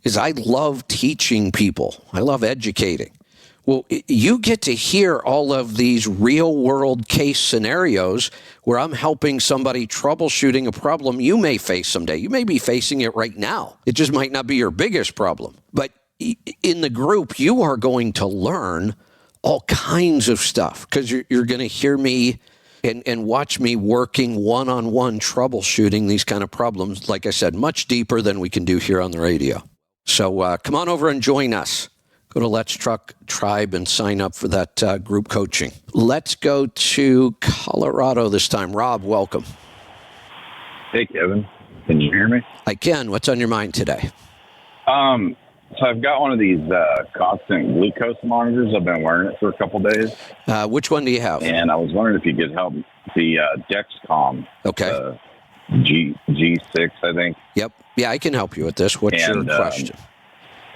is I love teaching people. I love educating. Well, you get to hear all of these real-world case scenarios where I'm helping somebody troubleshooting a problem you may face someday. You may be facing it right now. It just might not be your biggest problem. But in the group, you are going to learn all kinds of stuff because you're going to hear me and watch me working one-on-one troubleshooting these kind of problems, like I said, much deeper than we can do here on the radio. So come on over and join us. Go to Let's Truck Tribe and sign up for that group coaching. Let's go to Colorado this time. Rob, welcome. Hey, Kevin. Can you hear me? I can. What's on your mind today? So I've got one of these constant glucose monitors. I've been wearing it for a couple days. Which one do you have? And I was wondering if you could help the Dexcom. Okay. G6, I think. Yep. Yeah, I can help you with this. What's your question?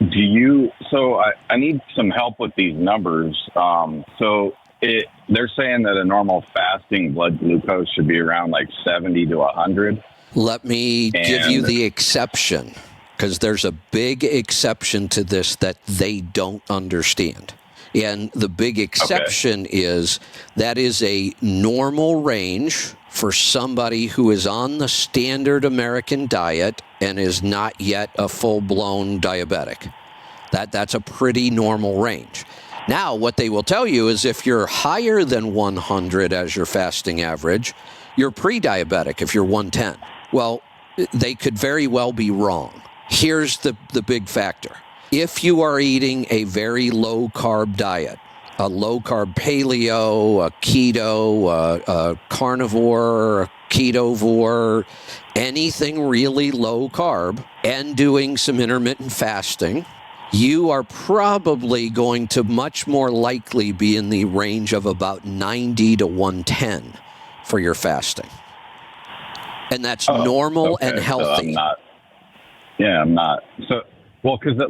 I need some help with these numbers. They're saying that a normal fasting blood glucose should be around like 70 to 100. Let me give you the exception, because there's a big exception to this that they don't understand. And the big exception is that is a normal range for somebody who is on the standard American diet and is not yet a full-blown diabetic. That's a pretty normal range. Now, what they will tell you is if you're higher than 100 as your fasting average, you're pre-diabetic if you're 110. Well, they could very well be wrong. Here's the big factor. If you are eating a very low-carb diet, a low-carb paleo, a keto, a carnivore, a ketovore, anything really low-carb, and doing some intermittent fasting, you are probably going to much more likely be in the range of about 90 to 110 for your fasting. And that's normal and healthy. So I'm not. Because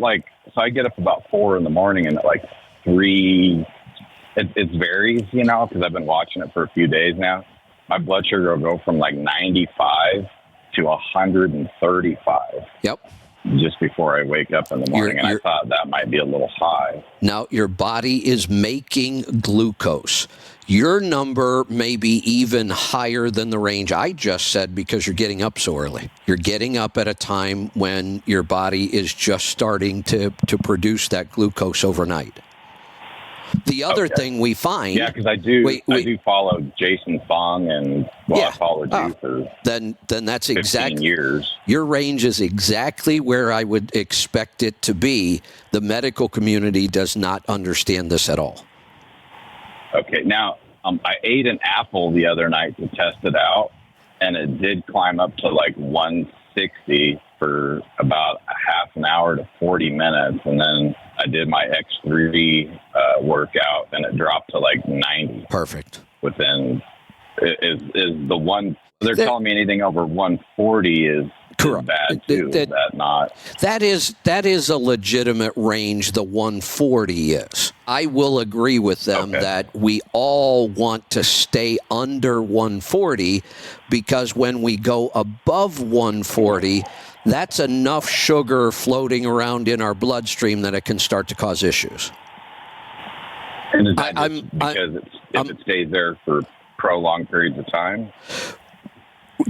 I get up about 4 in the morning and at like 3, it varies, because I've been watching it for a few days now. My blood sugar will go from like 95 to 135. Yep. Just before I wake up in the morning, and I thought that might be a little high. Now, your body is making glucose. Your number may be even higher than the range I just said because you're getting up so early. You're getting up at a time when your body is just starting to produce that glucose overnight. The other thing we find... Yeah, because I do follow Jason Fung, and I followed you for then that's 15 years. Your range is exactly where I would expect it to be. The medical community does not understand this at all. Okay, now I ate an apple the other night to test it out, and it did climb up to like 160 for about a half an hour to 40 minutes, and then I did my X3 workout, and it dropped to like 90. Perfect. Within is the one they're telling me anything over 140 is bad too. Is that not? That is a legitimate range. The 140 is. I will agree with them that we all want to stay under 140 because when we go above 140, that's enough sugar floating around in our bloodstream that it can start to cause issues. And is that because it stays there for prolonged periods of time?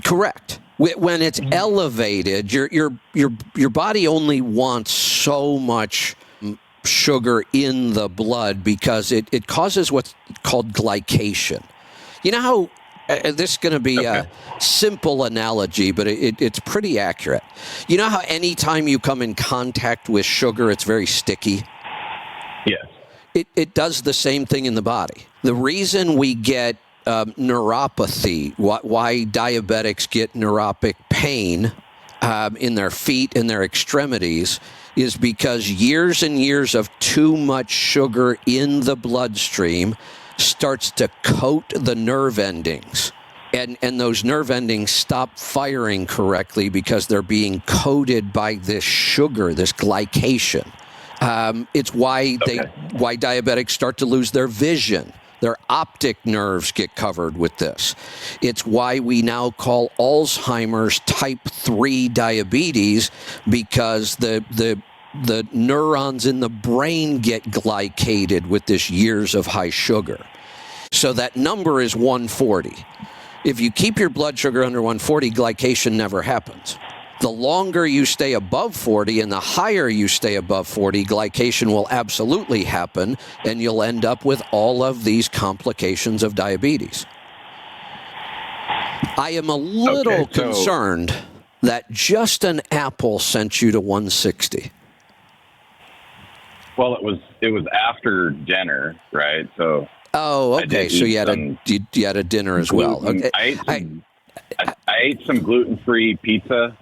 Correct. When it's elevated, your body only wants so much sugar in the blood because it causes what's called glycation. You know how this is going to be a simple analogy, but it's pretty accurate. You know how anytime you come in contact with sugar, it's very sticky? Yes. It does the same thing in the body. The reason we get neuropathy, why diabetics get neuropathic pain in their feet and their extremities, is because years and years of too much sugar in the bloodstream starts to coat the nerve endings. And those nerve endings stop firing correctly because they're being coated by this sugar, this glycation. It's why why diabetics start to lose their vision. Their optic nerves get covered with this. It's why we now call Alzheimer's type 3 diabetes, because the neurons in the brain get glycated with this years of high sugar. So that number is 140. If you keep your blood sugar under 140, glycation never happens. The longer you stay above 40 and the higher you stay above 40, glycation will absolutely happen, and you'll end up with all of these complications of diabetes. I am a little concerned that just an apple sent you to 160. Well, it was after dinner, right? So. Oh, okay. So you had a dinner as well. Okay. I ate some gluten-free pizza.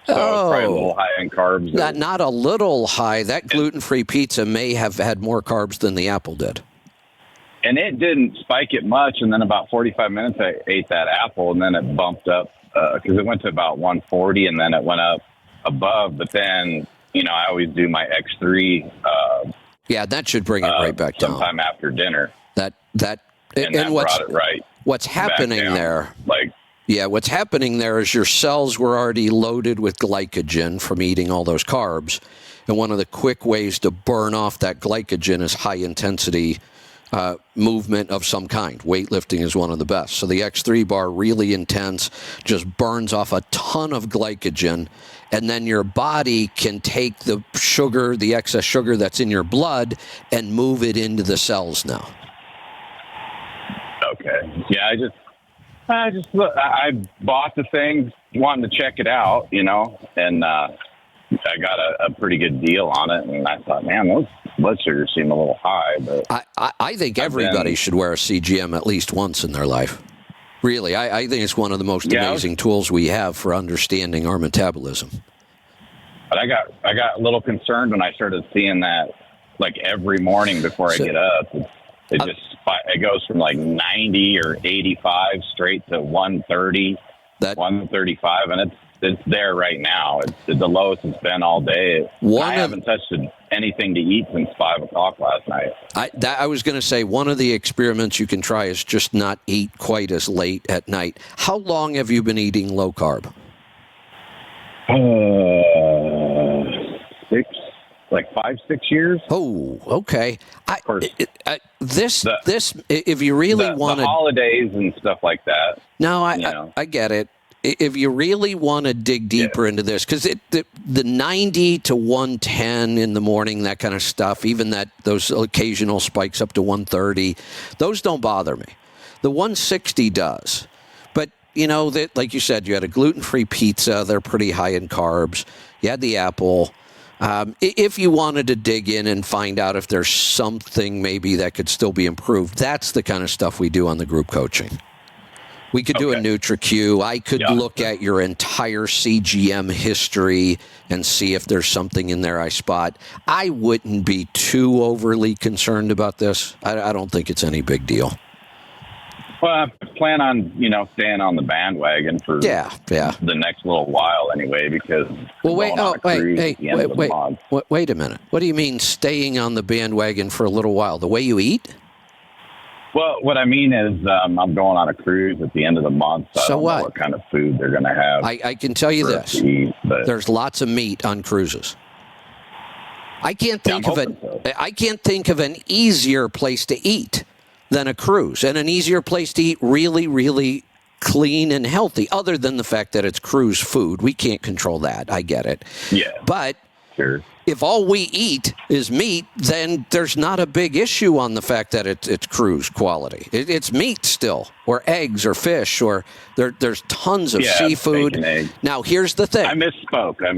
So probably a little high in carbs. Not a little high. That gluten-free pizza may have had more carbs than the apple did. And it didn't spike it much. And then about 45 minutes, I ate that apple, and then it bumped up because it went to about 140, and then it went up above. But then, I always do my X3. Yeah, that should bring it right back down. Sometime after dinner. That brought it right. What's happening there? What's happening there is your cells were already loaded with glycogen from eating all those carbs, and one of the quick ways to burn off that glycogen is high intensity movement of some kind. Weightlifting is one of the best. So the X3 bar, really intense, just burns off a ton of glycogen, and then your body can take the sugar, the excess sugar that's in your blood, and move it into the cells now. Okay. Yeah, I bought the thing, wanting to check it out, and I got a pretty good deal on it, and I thought, man, those blood sugars seem a little high. But I think everybody should wear a CGM at least once in their life. Really, I think it's one of the most amazing tools we have for understanding our metabolism. But I got a little concerned when I started seeing that, like every morning before I get up. It goes from like 90 or 85 straight to 130, 135, and it's there right now. It's the lowest it's been all day. I haven't touched anything to eat since 5 o'clock last night. I was going to say, one of the experiments you can try is just not eat quite as late at night. How long have you been eating low carb? 5-6 years. Oh, okay. If you really want the holidays and stuff like that. No, I get it. If you really want to dig deeper into this, because the 90 to 110 in the morning, that kind of stuff, even those occasional spikes up to 130, those don't bother me. The 160 does. But, like you said, you had a gluten-free pizza. They're pretty high in carbs. You had the apple. If you wanted to dig in and find out if there's something maybe that could still be improved, that's the kind of stuff we do on the group coaching. We could do a NutriQ. I could look at your entire CGM history and see if there's something in there I spot. I wouldn't be too overly concerned about this. I don't think it's any big deal. Well, I plan on, staying on the bandwagon for the next little while anyway, because wait a minute. What do you mean staying on the bandwagon for a little while? The way you eat? Well, what I mean is I'm going on a cruise at the end of the month, so I don't know what kind of food they're going to have. I can tell you this. There's lots of meat on cruises. I can't think of an easier place to eat than a cruise, and an easier place to eat really, really clean and healthy, other than the fact that it's cruise food. We can't control that. I get it. Yeah. But sure. If all we eat is meat, then there's not a big issue on the fact that it's cruise quality. It's meat still, or eggs, or fish, or there's tons of seafood. Now, here's the thing. I misspoke. I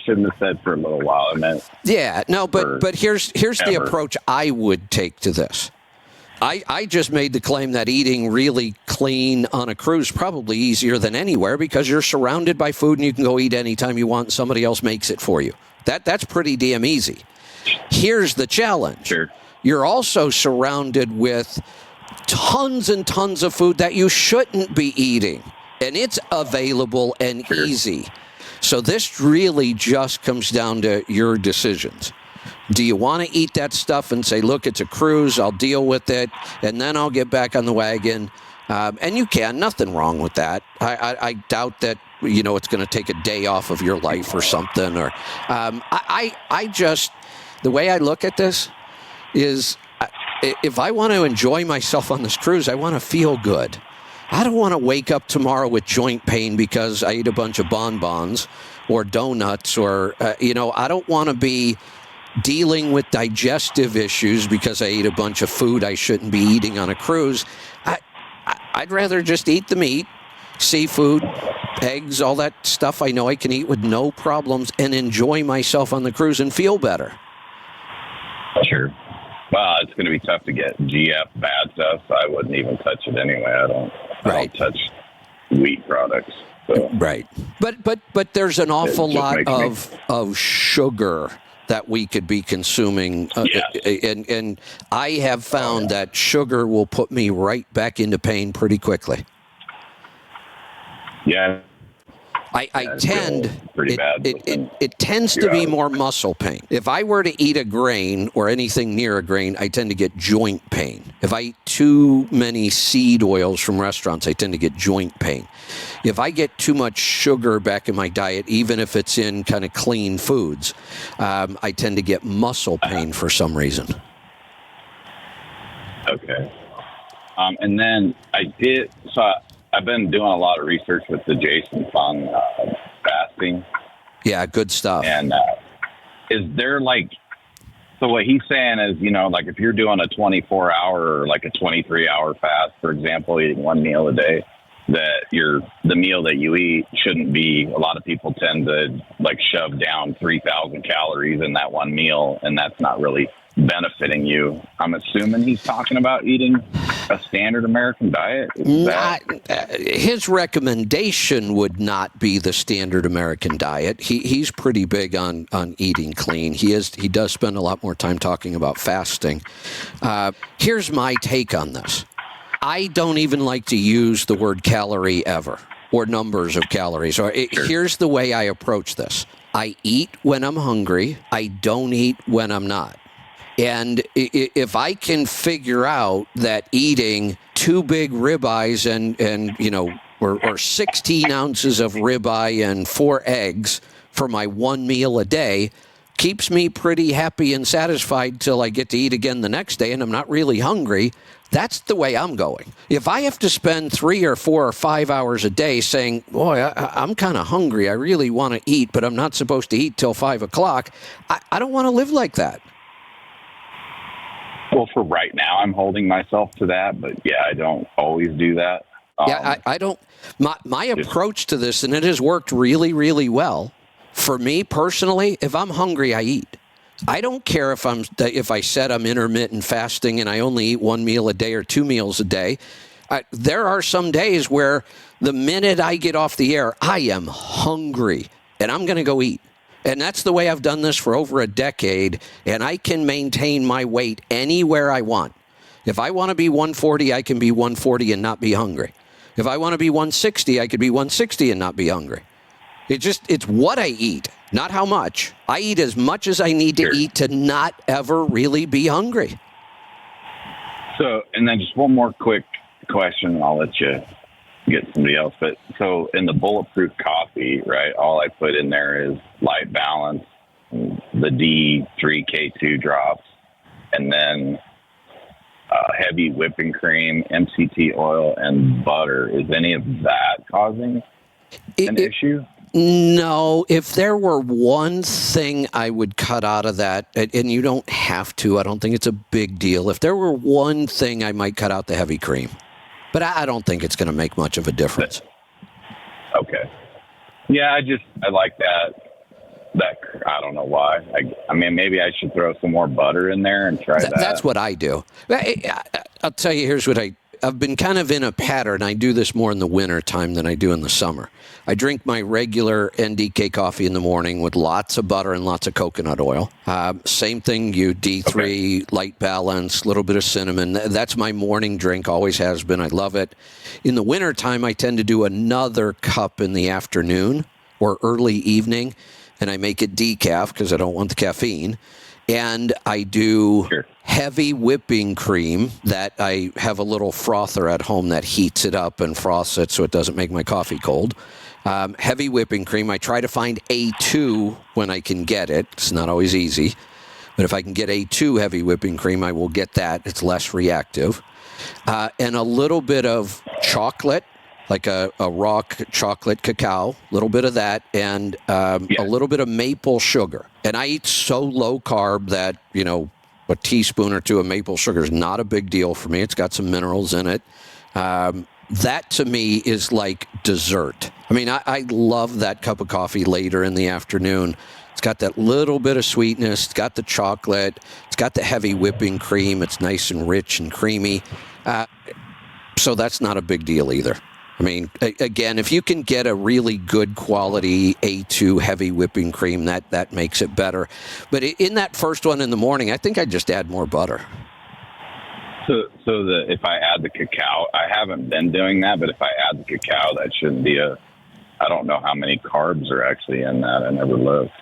shouldn't have said for a little while. I meant but here's the approach I would take to this. I just made the claim that eating really clean on a cruise is probably easier than anywhere, because you're surrounded by food and you can go eat anytime you want and somebody else makes it for you. That's pretty damn easy. Here's the challenge. Sure. You're also surrounded with tons and tons of food that you shouldn't be eating, and it's available and easy. So this really just comes down to your decisions. Do you want to eat that stuff and say, look, it's a cruise, I'll deal with it, and then I'll get back on the wagon? And you can. Nothing wrong with that. I doubt that, it's going to take a day off of your life or something. Or I just, the way I look at this is, if I want to enjoy myself on this cruise, I want to feel good. I don't want to wake up tomorrow with joint pain because I ate a bunch of bonbons or donuts or, I don't want to be dealing with digestive issues because I ate a bunch of food I shouldn't be eating on a cruise. I'd rather just eat the meat, seafood, eggs, all that stuff I know I can eat with no problems and enjoy myself on the cruise and feel better. Sure. Well, it's going to be tough to get GF bad stuff, so I wouldn't even touch it anyway. I don't touch wheat products. So. Right. But there's an awful lot of sugar that we could be consuming. And I have found that sugar will put me right back into pain pretty quickly. Yeah. I tend, pretty bad it tends to be more muscle pain. If I were to eat a grain or anything near a grain, I tend to get joint pain. If I eat too many seed oils from restaurants, I tend to get joint pain. If I get too much sugar back in my diet, even if it's in kind of clean foods, I tend to get muscle pain for some reason. Okay. And then I've been doing a lot of research with the Jason Fung fasting. Yeah, good stuff. And is there so what he's saying is, if you're doing a 24-hour or like a 23-hour fast, for example, eating one meal a day, that the meal that you eat shouldn't be, a lot of people tend to shove down 3,000 calories in that one meal, and that's not really benefiting you. I'm assuming he's talking about eating a standard American diet. His recommendation would not be the standard American diet. He's pretty big on eating clean. He does spend a lot more time talking about fasting. Here's my take on this. I don't even like to use the word calorie ever, or numbers of calories. Here's the way I approach this. I eat when I'm hungry. I don't eat when I'm not. And if I can figure out that eating 2 big ribeyes or 16 ounces of ribeye and 4 eggs for my one meal a day keeps me pretty happy and satisfied till I get to eat again the next day and I'm not really hungry, that's the way I'm going. If I have to spend 3 or 4 or 5 hours a day saying, boy, I'm kind of hungry, I really want to eat, but I'm not supposed to eat till 5 o'clock, I don't want to live like that. Well, for right now, I'm holding myself to that, but yeah, I don't always do that. I don't. My approach to this, and it has worked really, really well for me personally. If I'm hungry, I eat. I don't care if I said I'm intermittent fasting and I only eat 1 meal a day or 2 meals a day. There are some days where the minute I get off the air, I am hungry and I'm going to go eat. And that's the way I've done this for over a decade, and I can maintain my weight anywhere I want. If I want to be 140, I can be 140 and not be hungry. If I want to be 160, I could be 160 and not be hungry. It's what I eat, not how much. I eat as much as I need to eat to not ever really be hungry. So, and then just one more quick question, and I'll let you get somebody else. But so in the Bulletproof coffee, right, all I put in there is Light Balance, the D3K2 drops, and then heavy whipping cream, MCT oil, and butter. Is any of that causing an issue? No. If there were one thing I would cut out of that, and you don't have to, I don't think it's a big deal. If there were one thing, I might cut out the heavy cream. But I don't think it's going to make much of a difference. Okay. Yeah, I like that. I don't know why. I mean, maybe I should throw some more butter in there and try that. That's what I do. I'll tell you, here's what I've been kind of in a pattern. I do this more in the winter time than I do in the summer. I drink my regular NDK coffee in the morning with lots of butter and lots of coconut oil. Same thing, D3, okay. Light Balance, a little bit of cinnamon. That's my morning drink, always has been. I love it. In the winter time, I tend to do another cup in the afternoon or early evening, and I make it decaf because I don't want the caffeine. and I do Sure. heavy whipping cream that I have a little frother at home that heats it up and froths it so it doesn't make my coffee cold. Heavy whipping cream. I try to find A2 when I can get it. It's not always easy. But if I can get A2 heavy whipping cream, I will get that. It's less reactive. And a little bit of chocolate, like a raw chocolate cacao, a little bit of that, and a little bit of maple sugar. And I eat so low carb that, a teaspoon or two of maple sugar is not a big deal for me. It's got some minerals in it. That to me is like dessert. I mean, I love that cup of coffee later in the afternoon. It's got that little bit of sweetness. It's got the chocolate. It's got the heavy whipping cream. It's nice and rich and creamy. So that's not a big deal either. I mean, again, if you can get a really good quality A2 heavy whipping cream, that makes it better. But in that first one in the morning, I think I just add more butter. So if I add the cacao, I haven't been doing that, but if I add the cacao, that shouldn't be I don't know how many carbs are actually in that. I never looked.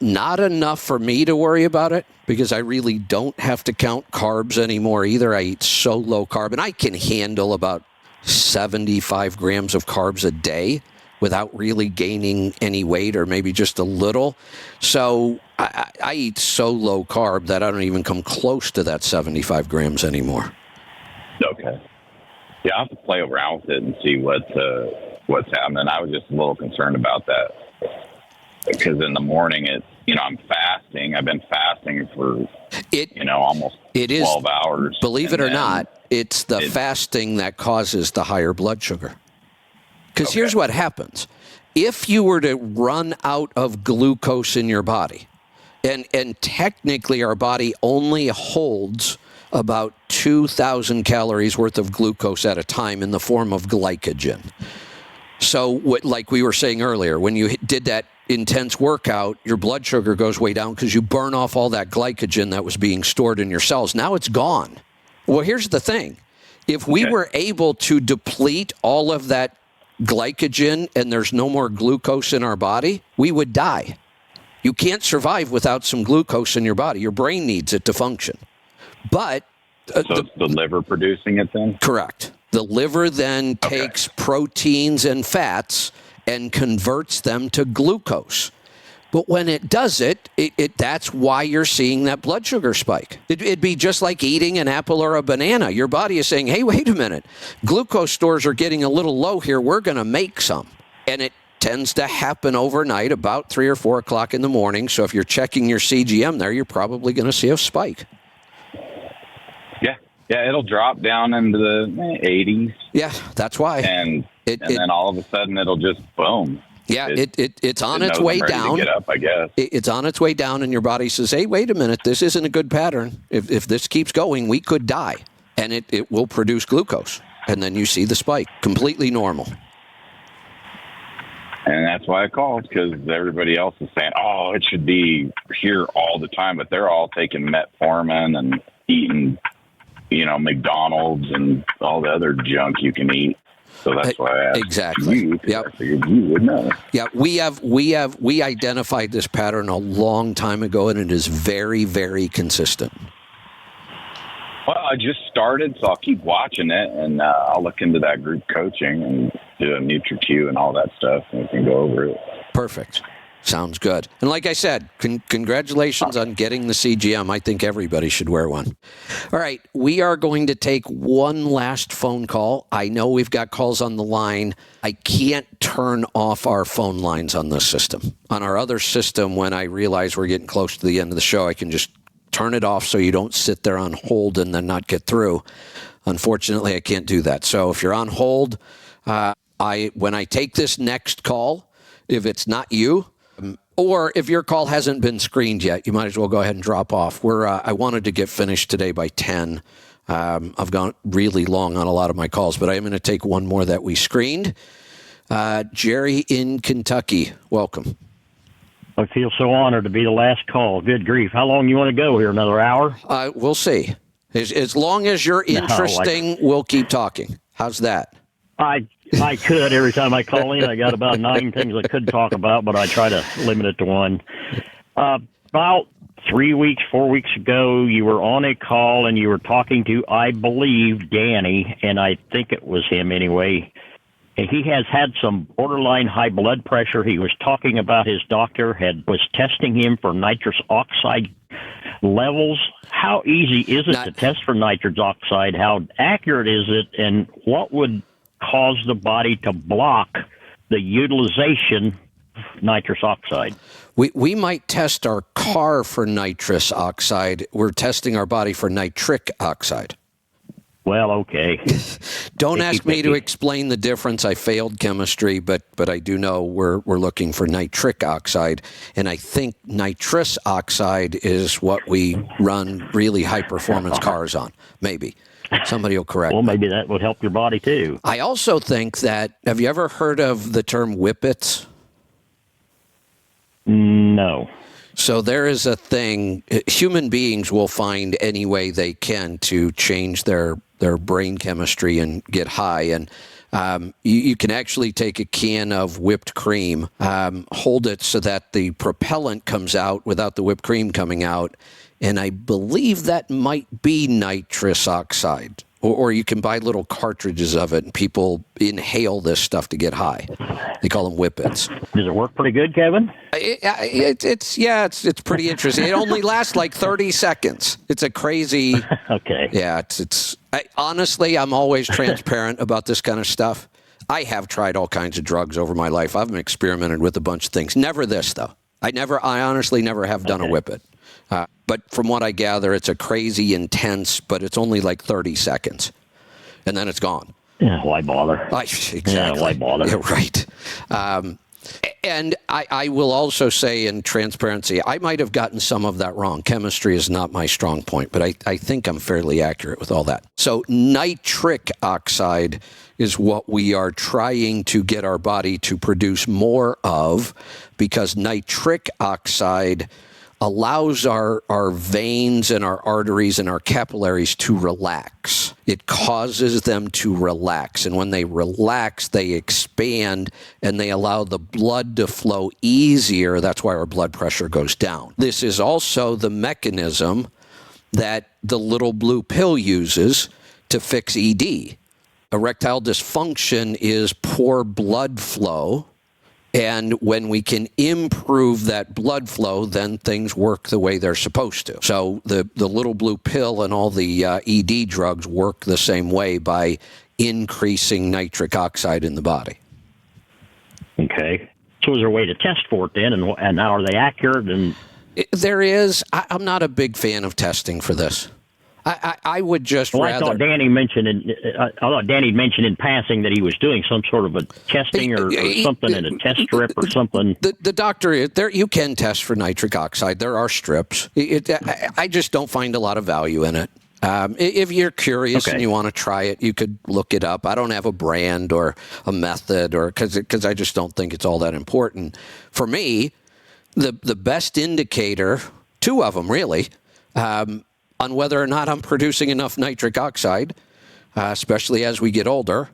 Not enough for me to worry about it because I really don't have to count carbs anymore either. I eat so low carb, and I can handle about 75 grams of carbs a day without really gaining any weight or maybe just a little. So I eat so low carb that I don't even come close to that 75 grams anymore. Okay. Yeah, I'll have to play around with it and see what's happening. I was just a little concerned about that because in the morning I'm fasting. I've been fasting for almost 12 hours. Believe it or not, it's the fasting that causes the higher blood sugar. Because here's what happens. If you were to run out of glucose in your body, and technically our body only holds about 2,000 calories worth of glucose at a time in the form of glycogen. So like we were saying earlier, when you did that intense workout, your blood sugar goes way down because you burn off all that glycogen that was being stored in your cells. Now it's gone. Well, here's the thing. If we were able to deplete all of that glycogen and there's no more glucose in our body, we would die. You can't survive without some glucose in your body. Your brain needs it to function. But so it's the liver producing it then? Correct. The liver then takes proteins and fats and converts them to glucose. But when it does it, that's why you're seeing that blood sugar spike. It'd be just like eating an apple or a banana. Your body is saying, hey, wait a minute. Glucose stores are getting a little low here. We're going to make some. And it tends to happen overnight about 3 or 4 o'clock in the morning. So if you're checking your CGM there, you're probably going to see a spike. Yeah, it'll drop down into the 80s. Yeah, that's why. And then all of a sudden it'll just boom. Yeah, it's on its way down. To get up, I guess. It's on its way down, and your body says, hey, wait a minute, this isn't a good pattern. If this keeps going, we could die. And it will produce glucose. And then you see the spike. Completely normal. And that's why I called, because everybody else is saying, oh, it should be here all the time. But they're all taking metformin and eating, McDonald's and all the other junk you can eat. So that's why I asked you. Yep. I figured you would know. Yeah, we identified this pattern a long time ago, and it is very, very consistent. Well, I just started, so I'll keep watching it, and I'll look into that group coaching and do a NutriQ and all that stuff, and we can go over it. Perfect. Sounds good. And like I said, congratulations on getting the CGM. I think everybody should wear one. All right, we are going to take one last phone call. I know we've got calls on the line. I can't turn off our phone lines on this system. On our other system, when I realize we're getting close to the end of the show, I can just turn it off so you don't sit there on hold and then not get through. Unfortunately, I can't do that. So if you're on hold, when I take this next call, if it's not you, or if your call hasn't been screened yet, you might as well go ahead and drop off. I wanted to get finished today by 10. I've gone really long on a lot of my calls, but I am going to take one more that we screened. Jerry in Kentucky, welcome. I feel so honored to be the last call. Good grief. How long you want to go here? Another hour? We'll see. As long as you're interesting, we'll keep talking. How's that? I could every time I call in. I got about 9 things I could talk about, but I try to limit it to one. About 3 weeks, 4 weeks ago, you were on a call and you were talking to, I believe, Danny, and I think it was him anyway. And he has had some borderline high blood pressure. He was talking about his doctor was testing him for nitrous oxide levels. How easy is it to test for nitrous oxide? How accurate is it? And what would cause the body to block the utilization of nitrous oxide? We might test our car for nitrous oxide. We're testing our body for nitric oxide. Well, okay. Don't ask me to explain the difference. I failed chemistry, but I do know we're looking for nitric oxide, and I think nitrous oxide is what we run really high-performance cars on. Maybe. Somebody will correct me. Well, maybe that would help your body, too. I also think that, have you ever heard of the term whippets? No. So there is a thing, human beings will find any way they can to change their brain chemistry and get high. And you can actually take a can of whipped cream, hold it so that the propellant comes out without the whipped cream coming out. And I believe that might be nitrous oxide. Or you can buy little cartridges of it, and people inhale this stuff to get high. They call them whippets. Does it work pretty good, Kevin? It's pretty interesting. It only lasts like 30 seconds. It's a crazy. Okay. Yeah, honestly, I'm always transparent about this kind of stuff. I have tried all kinds of drugs over my life. I've experimented with a bunch of things. Never this though. I honestly never have done a whippet. But from what I gather, it's a crazy intense, but it's only like 30 seconds. And then it's gone. Yeah, why bother? Exactly. Yeah, why bother? Yeah, right. And I will also say in transparency, I might have gotten some of that wrong. Chemistry is not my strong point, but I think I'm fairly accurate with all that. So nitric oxide is what we are trying to get our body to produce more of, because nitric oxide allows our veins and our arteries and our capillaries to relax. It causes them to relax. And when they relax, they expand and they allow the blood to flow easier. That's why our blood pressure goes down. This is also the mechanism that the little blue pill uses to fix ED. Erectile dysfunction is poor blood flow. And when we can improve that blood flow, then things work the way they're supposed to. So the little blue pill and all the ED drugs work the same way by increasing nitric oxide in the body. Okay. So is there a way to test for it then? And how are they accurate? And there is. I'm not a big fan of testing for this. I would just rather. I thought Danny mentioned in passing that he was doing some sort of a testing or something in a test strip or something. The doctor, you can test for nitric oxide. There are strips. I just don't find a lot of value in it. If you're curious and you want to try it, you could look it up. I don't have a brand or a method, or because I just don't think it's all that important. For me, the best indicator, two of them really, on whether or not I'm producing enough nitric oxide, especially as we get older.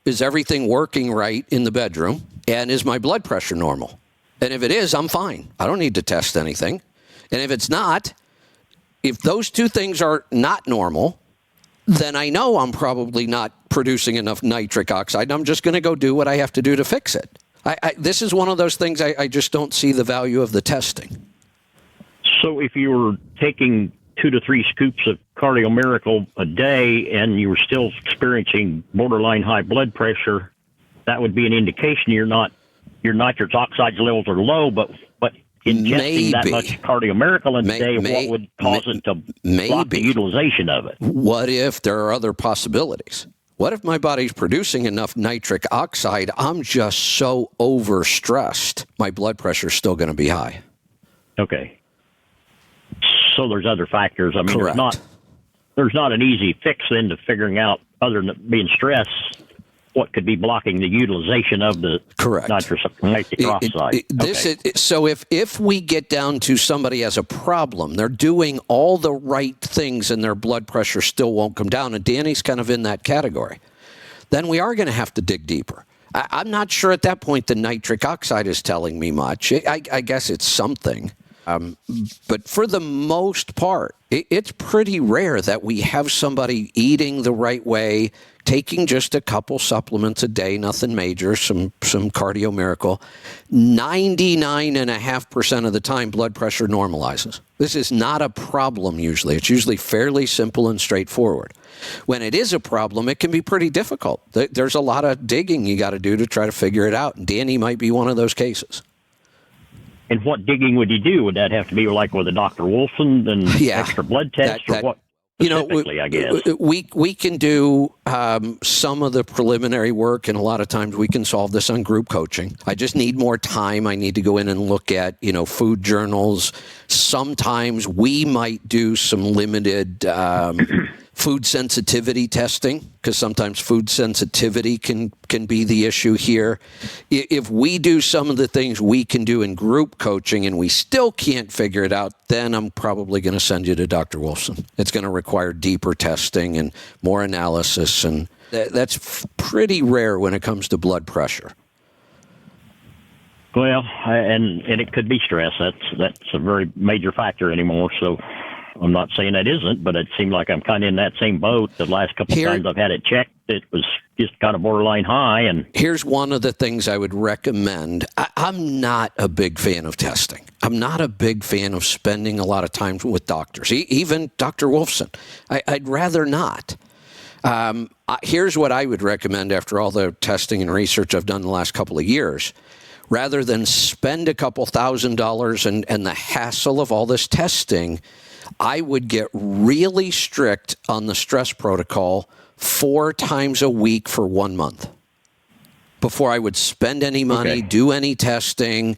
Is everything working right in the bedroom? And is my blood pressure normal? And if it is, I'm fine. I don't need to test anything. And if it's not, if those two things are not normal, then I know I'm probably not producing enough nitric oxide. And I'm just going to go do what I have to do to fix it. This is one of those things I just don't see the value of the testing. So if you were taking 2 to 3 scoops of Cardio Miracle a day and you were still experiencing borderline high blood pressure, that would be an indication your nitrous oxide levels are low, but ingesting that much Cardio Miracle in a day, what would cause it to block the utilization of it? What if there are other possibilities? What if my body's producing enough nitric oxide, I'm just so overstressed, my blood pressure's still going to be high? Okay. So there's other factors. I mean, Correct. There's not an easy fix then to figuring out, other than being stressed, what could be blocking the utilization of the nitric oxide. So if we get down to somebody has a problem, they're doing all the right things and their blood pressure still won't come down, and Danny's kind of in that category, then we are going to have to dig deeper. I'm not sure at that point the nitric oxide is telling me much. I guess it's something. But for the most part, it's pretty rare that we have somebody eating the right way, taking just a couple supplements a day, nothing major, some Cardio Miracle. 99.5% of the time, blood pressure normalizes. This is not a problem usually. It's usually fairly simple and straightforward. When it is a problem, it can be pretty difficult. There's a lot of digging you got to do to try to figure it out. And Danny might be one of those cases. And what digging would you do? Would that have to be like with a Dr. Wolfson and extra blood tests, or what? Specifically, I guess we can do some of the preliminary work, and a lot of times we can solve this on group coaching. I just need more time. I need to go in and look at food journals. Sometimes we might do some limited food sensitivity testing, because sometimes food sensitivity can be the issue here. If we do some of the things we can do in group coaching and we still can't figure it out, then I'm probably going to send you to Dr. Wolfson. It's going to require deeper testing and more analysis, and that's pretty rare when it comes to blood pressure. Well, and it could be stress. That's a very major factor anymore. So I'm not saying that isn't, but it seemed like I'm kind of in that same boat. The last couple of times I've had it checked, it was just kind of borderline high. And here's one of the things I would recommend. I'm not a big fan of testing. I'm not a big fan of spending a lot of time with doctors, even Dr. Wolfson. I'd rather not. Here's what I would recommend after all the testing and research I've done the last couple of years. Rather than spend a couple $1,000s and the hassle of all this testing, I would get really strict on the stress protocol 4 times a week for 1 month before I would spend any money, do any testing.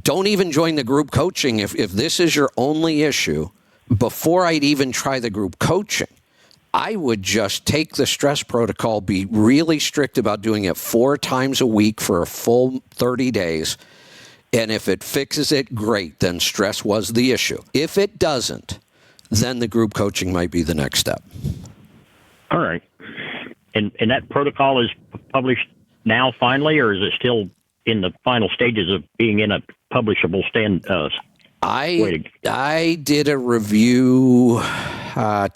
Don't even join the group coaching if this is your only issue. Before I'd even try the group coaching, I would just take the stress protocol, be really strict about doing it 4 times a week for a full 30 days. And if it fixes it, great, then stress was the issue. If it doesn't, then the group coaching might be the next step. All right. And that protocol is published now finally, or is it still in the final stages of being in a publishable stand? I did a review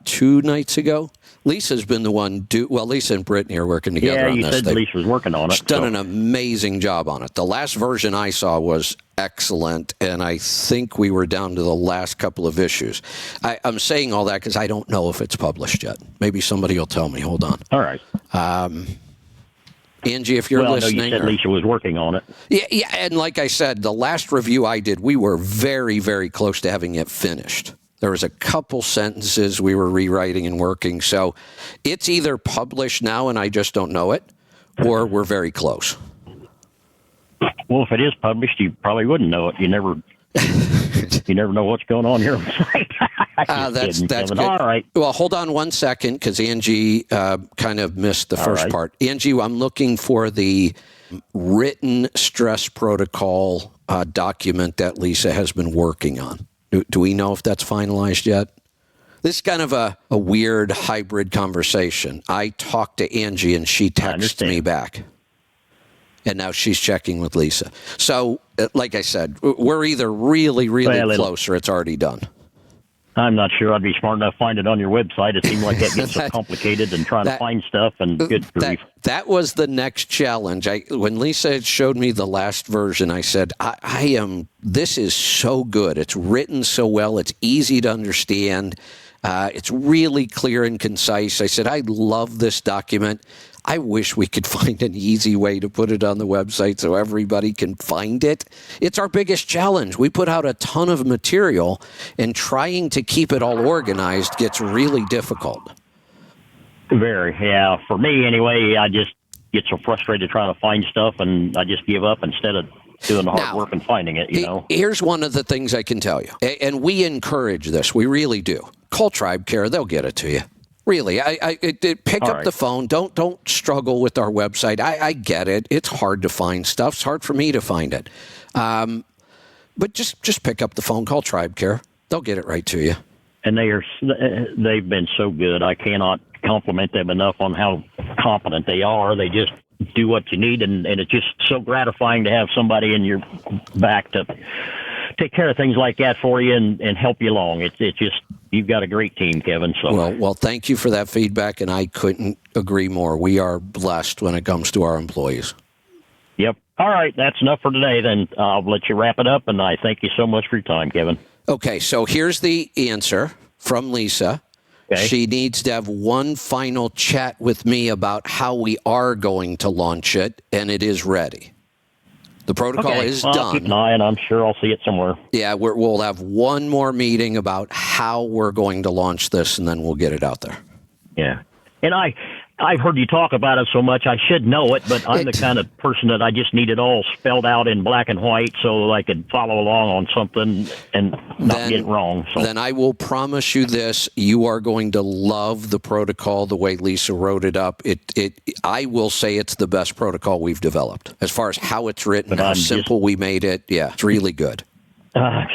2 nights ago. Lisa's been the one Lisa and Brittany are working together on this. Yeah, you said Lisa was working on it. She's done an amazing job on it. The last version I saw was excellent, and I think we were down to the last couple of issues. I'm saying all that because I don't know if it's published yet. Maybe somebody will tell me. Hold on. All right. Angie, if you're listening. No, you said Lisa was working on it. Yeah, and like I said, the last review I did, we were very, very close to having it finished. There was a couple sentences we were rewriting and working. So it's either published now and I just don't know it, or we're very close. Well, if it is published, you probably wouldn't know it. You never know what's going on here. That's good. All right. Well, hold on 1 second, because Angie kind of missed the first part. Angie, I'm looking for the written stress protocol document that Lisa has been working on. Do we know if that's finalized yet? This is kind of a weird hybrid conversation. I talked to Angie and she texted me back. And now she's checking with Lisa. So, like I said, we're either really, really close or it's already done. I'm not sure I'd be smart enough to find it on your website. It seemed like that gets so complicated and trying to find stuff and good grief. That was the next challenge. When Lisa showed me the last version, I said, this is so good. It's written so well. It's easy to understand. It's really clear and concise. I said, I love this document. I wish we could find an easy way to put it on the website so everybody can find it. It's our biggest challenge. We put out a ton of material, and trying to keep it all organized gets really difficult. Very, yeah. For me, anyway, I just get so frustrated trying to find stuff, and I just give up instead of doing the hard work and finding it, Here's one of the things I can tell you, and we encourage this. We really do. Call Tribe Care. They'll get it to you. Really, pick up the phone. Don't struggle with our website. I get it. It's hard to find stuff. It's hard for me to find it. But just pick up the phone. Call Tribe Care. They'll get it right to you. And they've been so good. I cannot compliment them enough on how competent they are. They just do what you need, and it's just so gratifying to have somebody in your back to take care of things like that for you and help you along. It's just, you've got a great team, Kevin. So Well, thank you for that feedback, and I couldn't agree more. We are blessed when it comes to our employees. Yep. All right, that's enough for today. Then I'll let you wrap it up, and I thank you so much for your time, Kevin. Okay, so here's the answer from Lisa. Okay. She needs to have one final chat with me about how we are going to launch it, and it is ready. The protocol is I'll done. keep an eye, and I'm sure I'll see it somewhere. Yeah, we'll have one more meeting about how we're going to launch this, and then we'll get it out there. Yeah. And I've heard you talk about it so much, I should know it, but I'm the kind of person that I just need it all spelled out in black and white so I could follow along on something and not get it wrong. So. Then I will promise you this: you are going to love the protocol the way Lisa wrote it up. I will say it's the best protocol we've developed as far as how it's written, But how I'm simple we made it. Yeah, it's really good.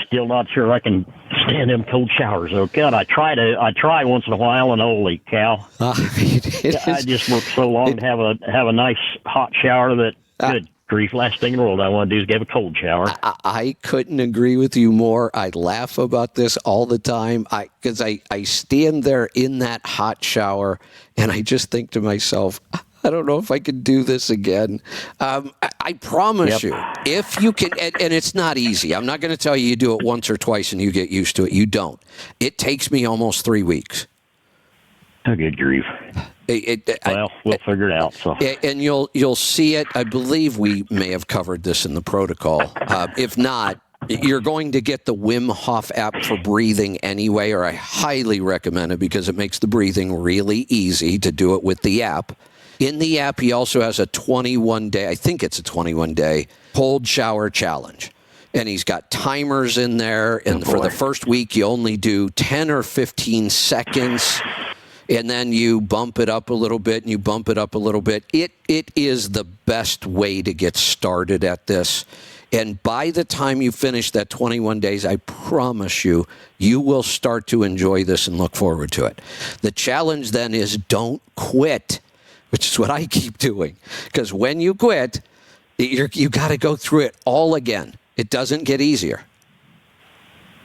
Still not sure I can stand them cold showers. Oh God, I try once in a while, and holy cow, I just work so long to have a nice hot shower that good grief, last thing in the world I want to do is give a cold shower. I couldn't agree with you more. I laugh about this all the time because I stand there in that hot shower and I just think to myself, I don't know if I could do this again. I promise you, if you can, and it's not easy. I'm not going to tell you do it once or twice and you get used to it. You don't. It takes me almost 3 weeks. Oh, good grief. Well, we'll figure it out. So, and you'll see it. I believe we may have covered this in the protocol. If not, you're going to get the Wim Hof app for breathing anyway, or I highly recommend it because it makes the breathing really easy to do it with the app. In the app, he also has a 21-day, I think it's a 21-day, cold shower challenge. And he's got timers in there. And for the first week, you only do 10 or 15 seconds. And then you bump it up a little bit, and you bump it up a little bit. It is the best way to get started at this. And by the time you finish that 21 days, I promise you, you will start to enjoy this and look forward to it. The challenge then is don't quit, which is what I keep doing. Because when you quit, you got to go through it all again. It doesn't get easier.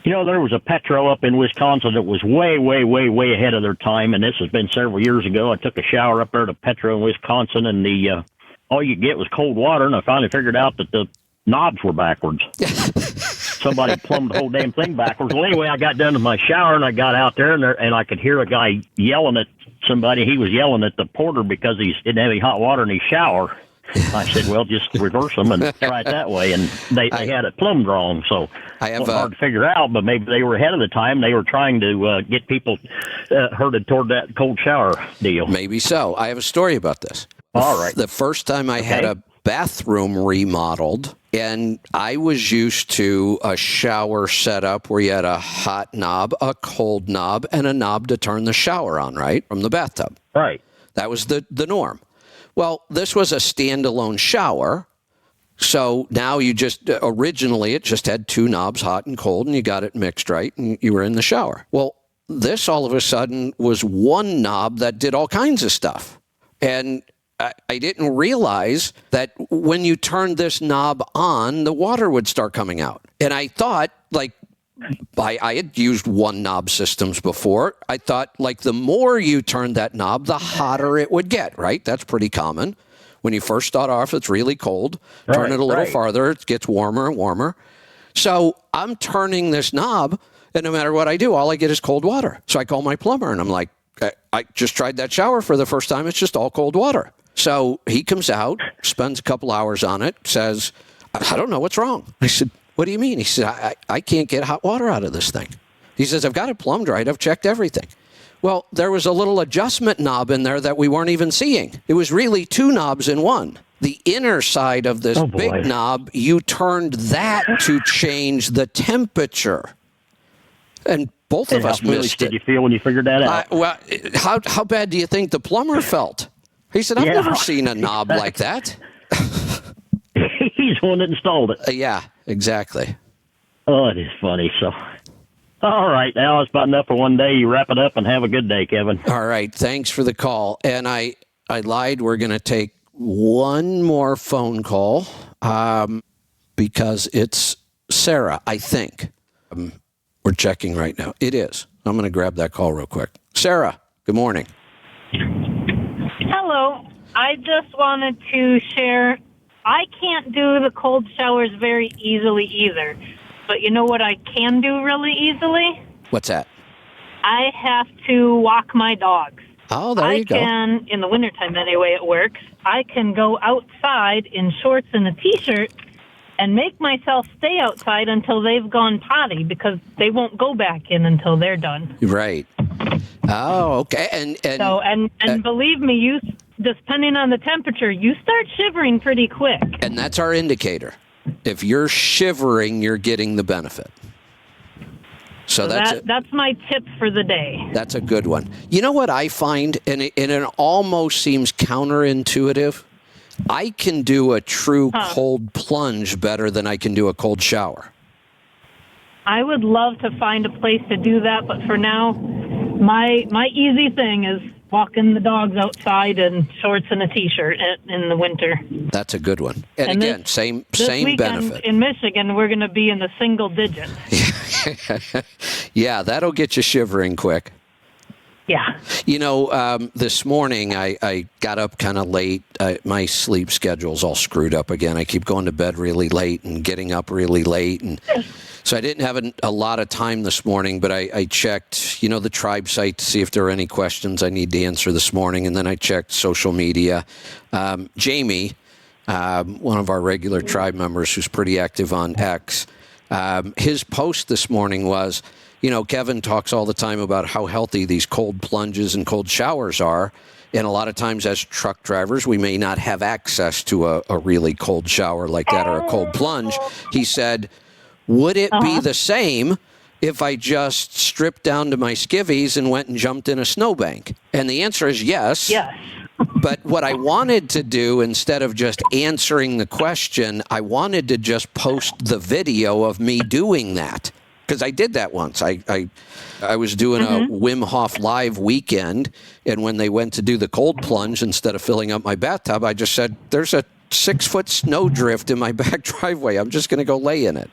You know, there was a Petro up in Wisconsin that was way, way, way, way ahead of their time, and this has been several years ago. I took a shower up there at Petro in Wisconsin, and all you get was cold water, and I finally figured out that the knobs were backwards. Somebody plumbed the whole damn thing backwards. Well, anyway, I got done with my shower, and I got out there, and I could hear a guy yelling at somebody. He was yelling at the porter because he didn't have any hot water in his shower. I said, well, just reverse them and try it that way. And they had it plumbed wrong, so it was hard to figure out, but maybe they were ahead of the time. They were trying to get people herded toward that cold shower deal. Maybe so. I have a story about this. All right. The first time I had a bathroom remodeled, and I was used to a shower setup where you had a hot knob, a cold knob, and a knob to turn the shower on, right, from the bathtub. Right. That was the norm. Well, this was a standalone shower, so now you just, originally it just had two knobs, hot and cold, and you got it mixed right, and you were in the shower. Well, this all of a sudden was one knob that did all kinds of stuff. And I didn't realize that when you turned this knob on, the water would start coming out. And I thought, like, I had used one knob systems before. I thought, like, the more you turned that knob, the hotter it would get, right? That's pretty common. When you first start off, it's really cold. Turn it a little farther, it gets warmer and warmer. So I'm turning this knob, and no matter what I do, all I get is cold water. So I call my plumber, and I'm like, I just tried that shower for the first time. It's just all cold water. So he comes out, spends a couple hours on it, says, I don't know what's wrong. I said, what do you mean? He said, I can't get hot water out of this thing. He says, I've got it plumbed right. I've checked everything. Well, there was a little adjustment knob in there that we weren't even seeing. It was really two knobs in one. The inner side of this big knob, you turned that to change the temperature. And both of us missed it. How did you feel when you figured that out? Well, how bad do you think the plumber felt? He said, I've never seen a knob like that. He's the one that installed it. Yeah, exactly. Oh, it is funny. So, all right. Now it's about enough for one day. You wrap it up and have a good day, Kevin. All right. Thanks for the call. And I lied. We're going to take one more phone call because it's Sarah, I think. We're checking right now. It is. I'm going to grab that call real quick. Sarah, good morning. Hello. I just wanted to share, I can't do the cold showers very easily either. But you know what I can do really easily? What's that? I have to walk my dogs. Oh, there you go. I can, in the wintertime anyway, it works. I can go outside in shorts and a T-shirt and make myself stay outside until they've gone potty because they won't go back in until they're done. Right. Oh, okay. And believe me, you, depending on the temperature, you start shivering pretty quick. And that's our indicator. If you're shivering, you're getting the benefit. So that's my tip for the day. That's a good one. You know what I find, and it almost seems counterintuitive? I can do a true cold plunge better than I can do a cold shower. I would love to find a place to do that, but for now, my easy thing is walking the dogs outside in shorts and a T-shirt in the winter. That's a good one. And again, same weekend benefit. In Michigan, we're going to be in the single digits. Yeah, that'll get you shivering quick. Yeah. You know, this morning I got up kind of late. My sleep schedule's all screwed up again. I keep going to bed really late and getting up really late. And so I didn't have a lot of time this morning, but I checked, the tribe site to see if there are any questions I need to answer this morning. And then I checked social media. Jamie, one of our regular tribe members who's pretty active on X, his post this morning was, Kevin talks all the time about how healthy these cold plunges and cold showers are. And a lot of times as truck drivers, we may not have access to a really cold shower like that or a cold plunge. He said, would it be the same if I just stripped down to my skivvies and went and jumped in a snowbank? And the answer is yes. Yes. But what I wanted to do, instead of just answering the question, I wanted to just post the video of me doing that. Because I did that once. I was doing a Wim Hof live weekend, and when they went to do the cold plunge, instead of filling up my bathtub, I just said, there's a 6-foot snowdrift in my back driveway. I'm just going to go lay in it.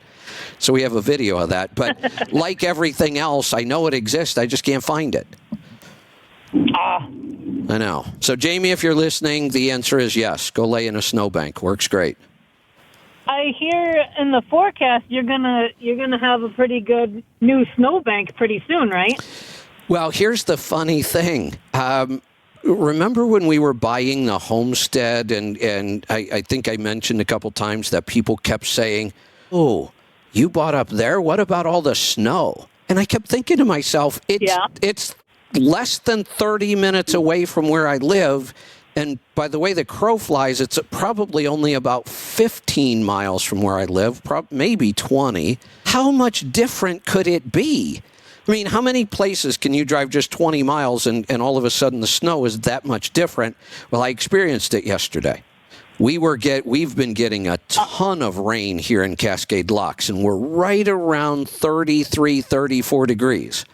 So we have a video of that. But like everything else, I know it exists. I just can't find it. I know. So, Jamie, if you're listening, the answer is yes. Go lay in a snowbank. Works great. I hear in the forecast you're gonna have a pretty good new snowbank pretty soon, right? Well, here's the funny thing. Remember when we were buying the homestead, and I think I mentioned a couple times that people kept saying, "Oh, you bought up there? What about all the snow?" And I kept thinking to myself, it's less than 30 minutes away from where I live. And by the way the crow flies, it's probably only about 15 miles from where I live, maybe 20. How much different could it be? I mean, how many places can you drive just 20 miles and all of a sudden the snow is that much different? Well, I experienced it yesterday. We've been getting a ton of rain here in Cascade Locks, and we're right around 33, 34 degrees.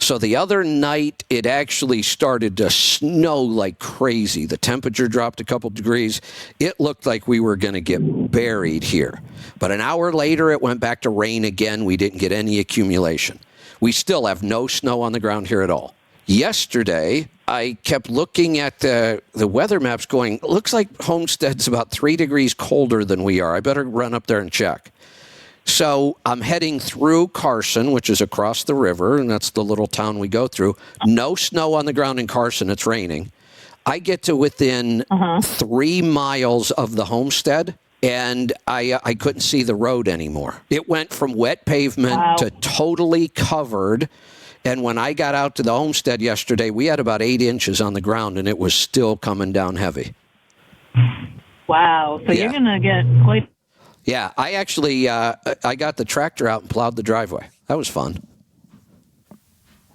So the other night, it actually started to snow like crazy. The temperature dropped a couple degrees. It looked like we were going to get buried here. But an hour later, it went back to rain again. We didn't get any accumulation. We still have no snow on the ground here at all. Yesterday, I kept looking at the weather maps going, looks like Homestead's about 3 degrees colder than we are. I better run up there and check. So I'm heading through Carson, which is across the river, and that's the little town we go through. No snow on the ground in Carson. It's raining. I get to within 3 miles of the homestead, and I couldn't see the road anymore. It went from wet pavement to totally covered. And when I got out to the homestead yesterday, we had about 8 inches on the ground, and it was still coming down heavy. Wow. So you're going to get quite... Yeah, I actually, I got the tractor out and plowed the driveway. That was fun.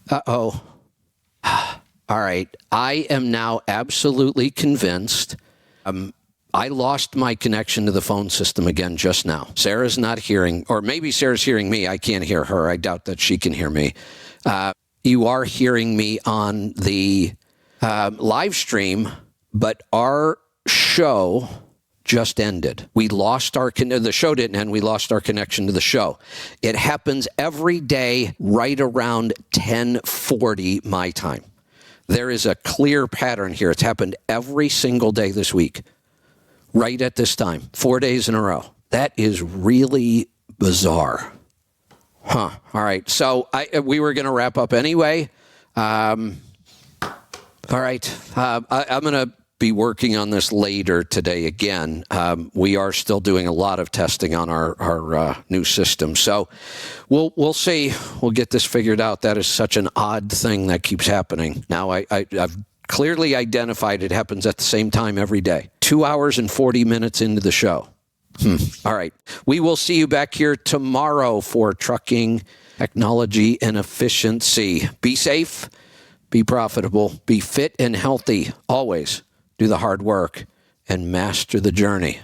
Uh-oh. All right. I am now absolutely convinced. I lost my connection to the phone system again just now. Sarah's not hearing, or maybe Sarah's hearing me. I can't hear her. I doubt that she can hear me. You are hearing me on the live stream, but our show just ended. We lost the show didn't end. We lost our connection to the show. It happens every day right around 10:40 my time. There is a clear pattern here. It's happened every single day this week, right at this time, 4 days in a row. That is really bizarre. All right. So we were going to wrap up anyway. All right. I'm going to be working on this later today again. We are still doing a lot of testing on our new system. So we'll see. We'll get this figured out. That is such an odd thing that keeps happening. Now I've clearly identified it happens at the same time every day. 2 hours and 40 minutes into the show. All right. We will see you back here tomorrow for Trucking, Technology, and Efficiency. Be safe, be profitable, be fit and healthy always. Do the hard work and master the journey.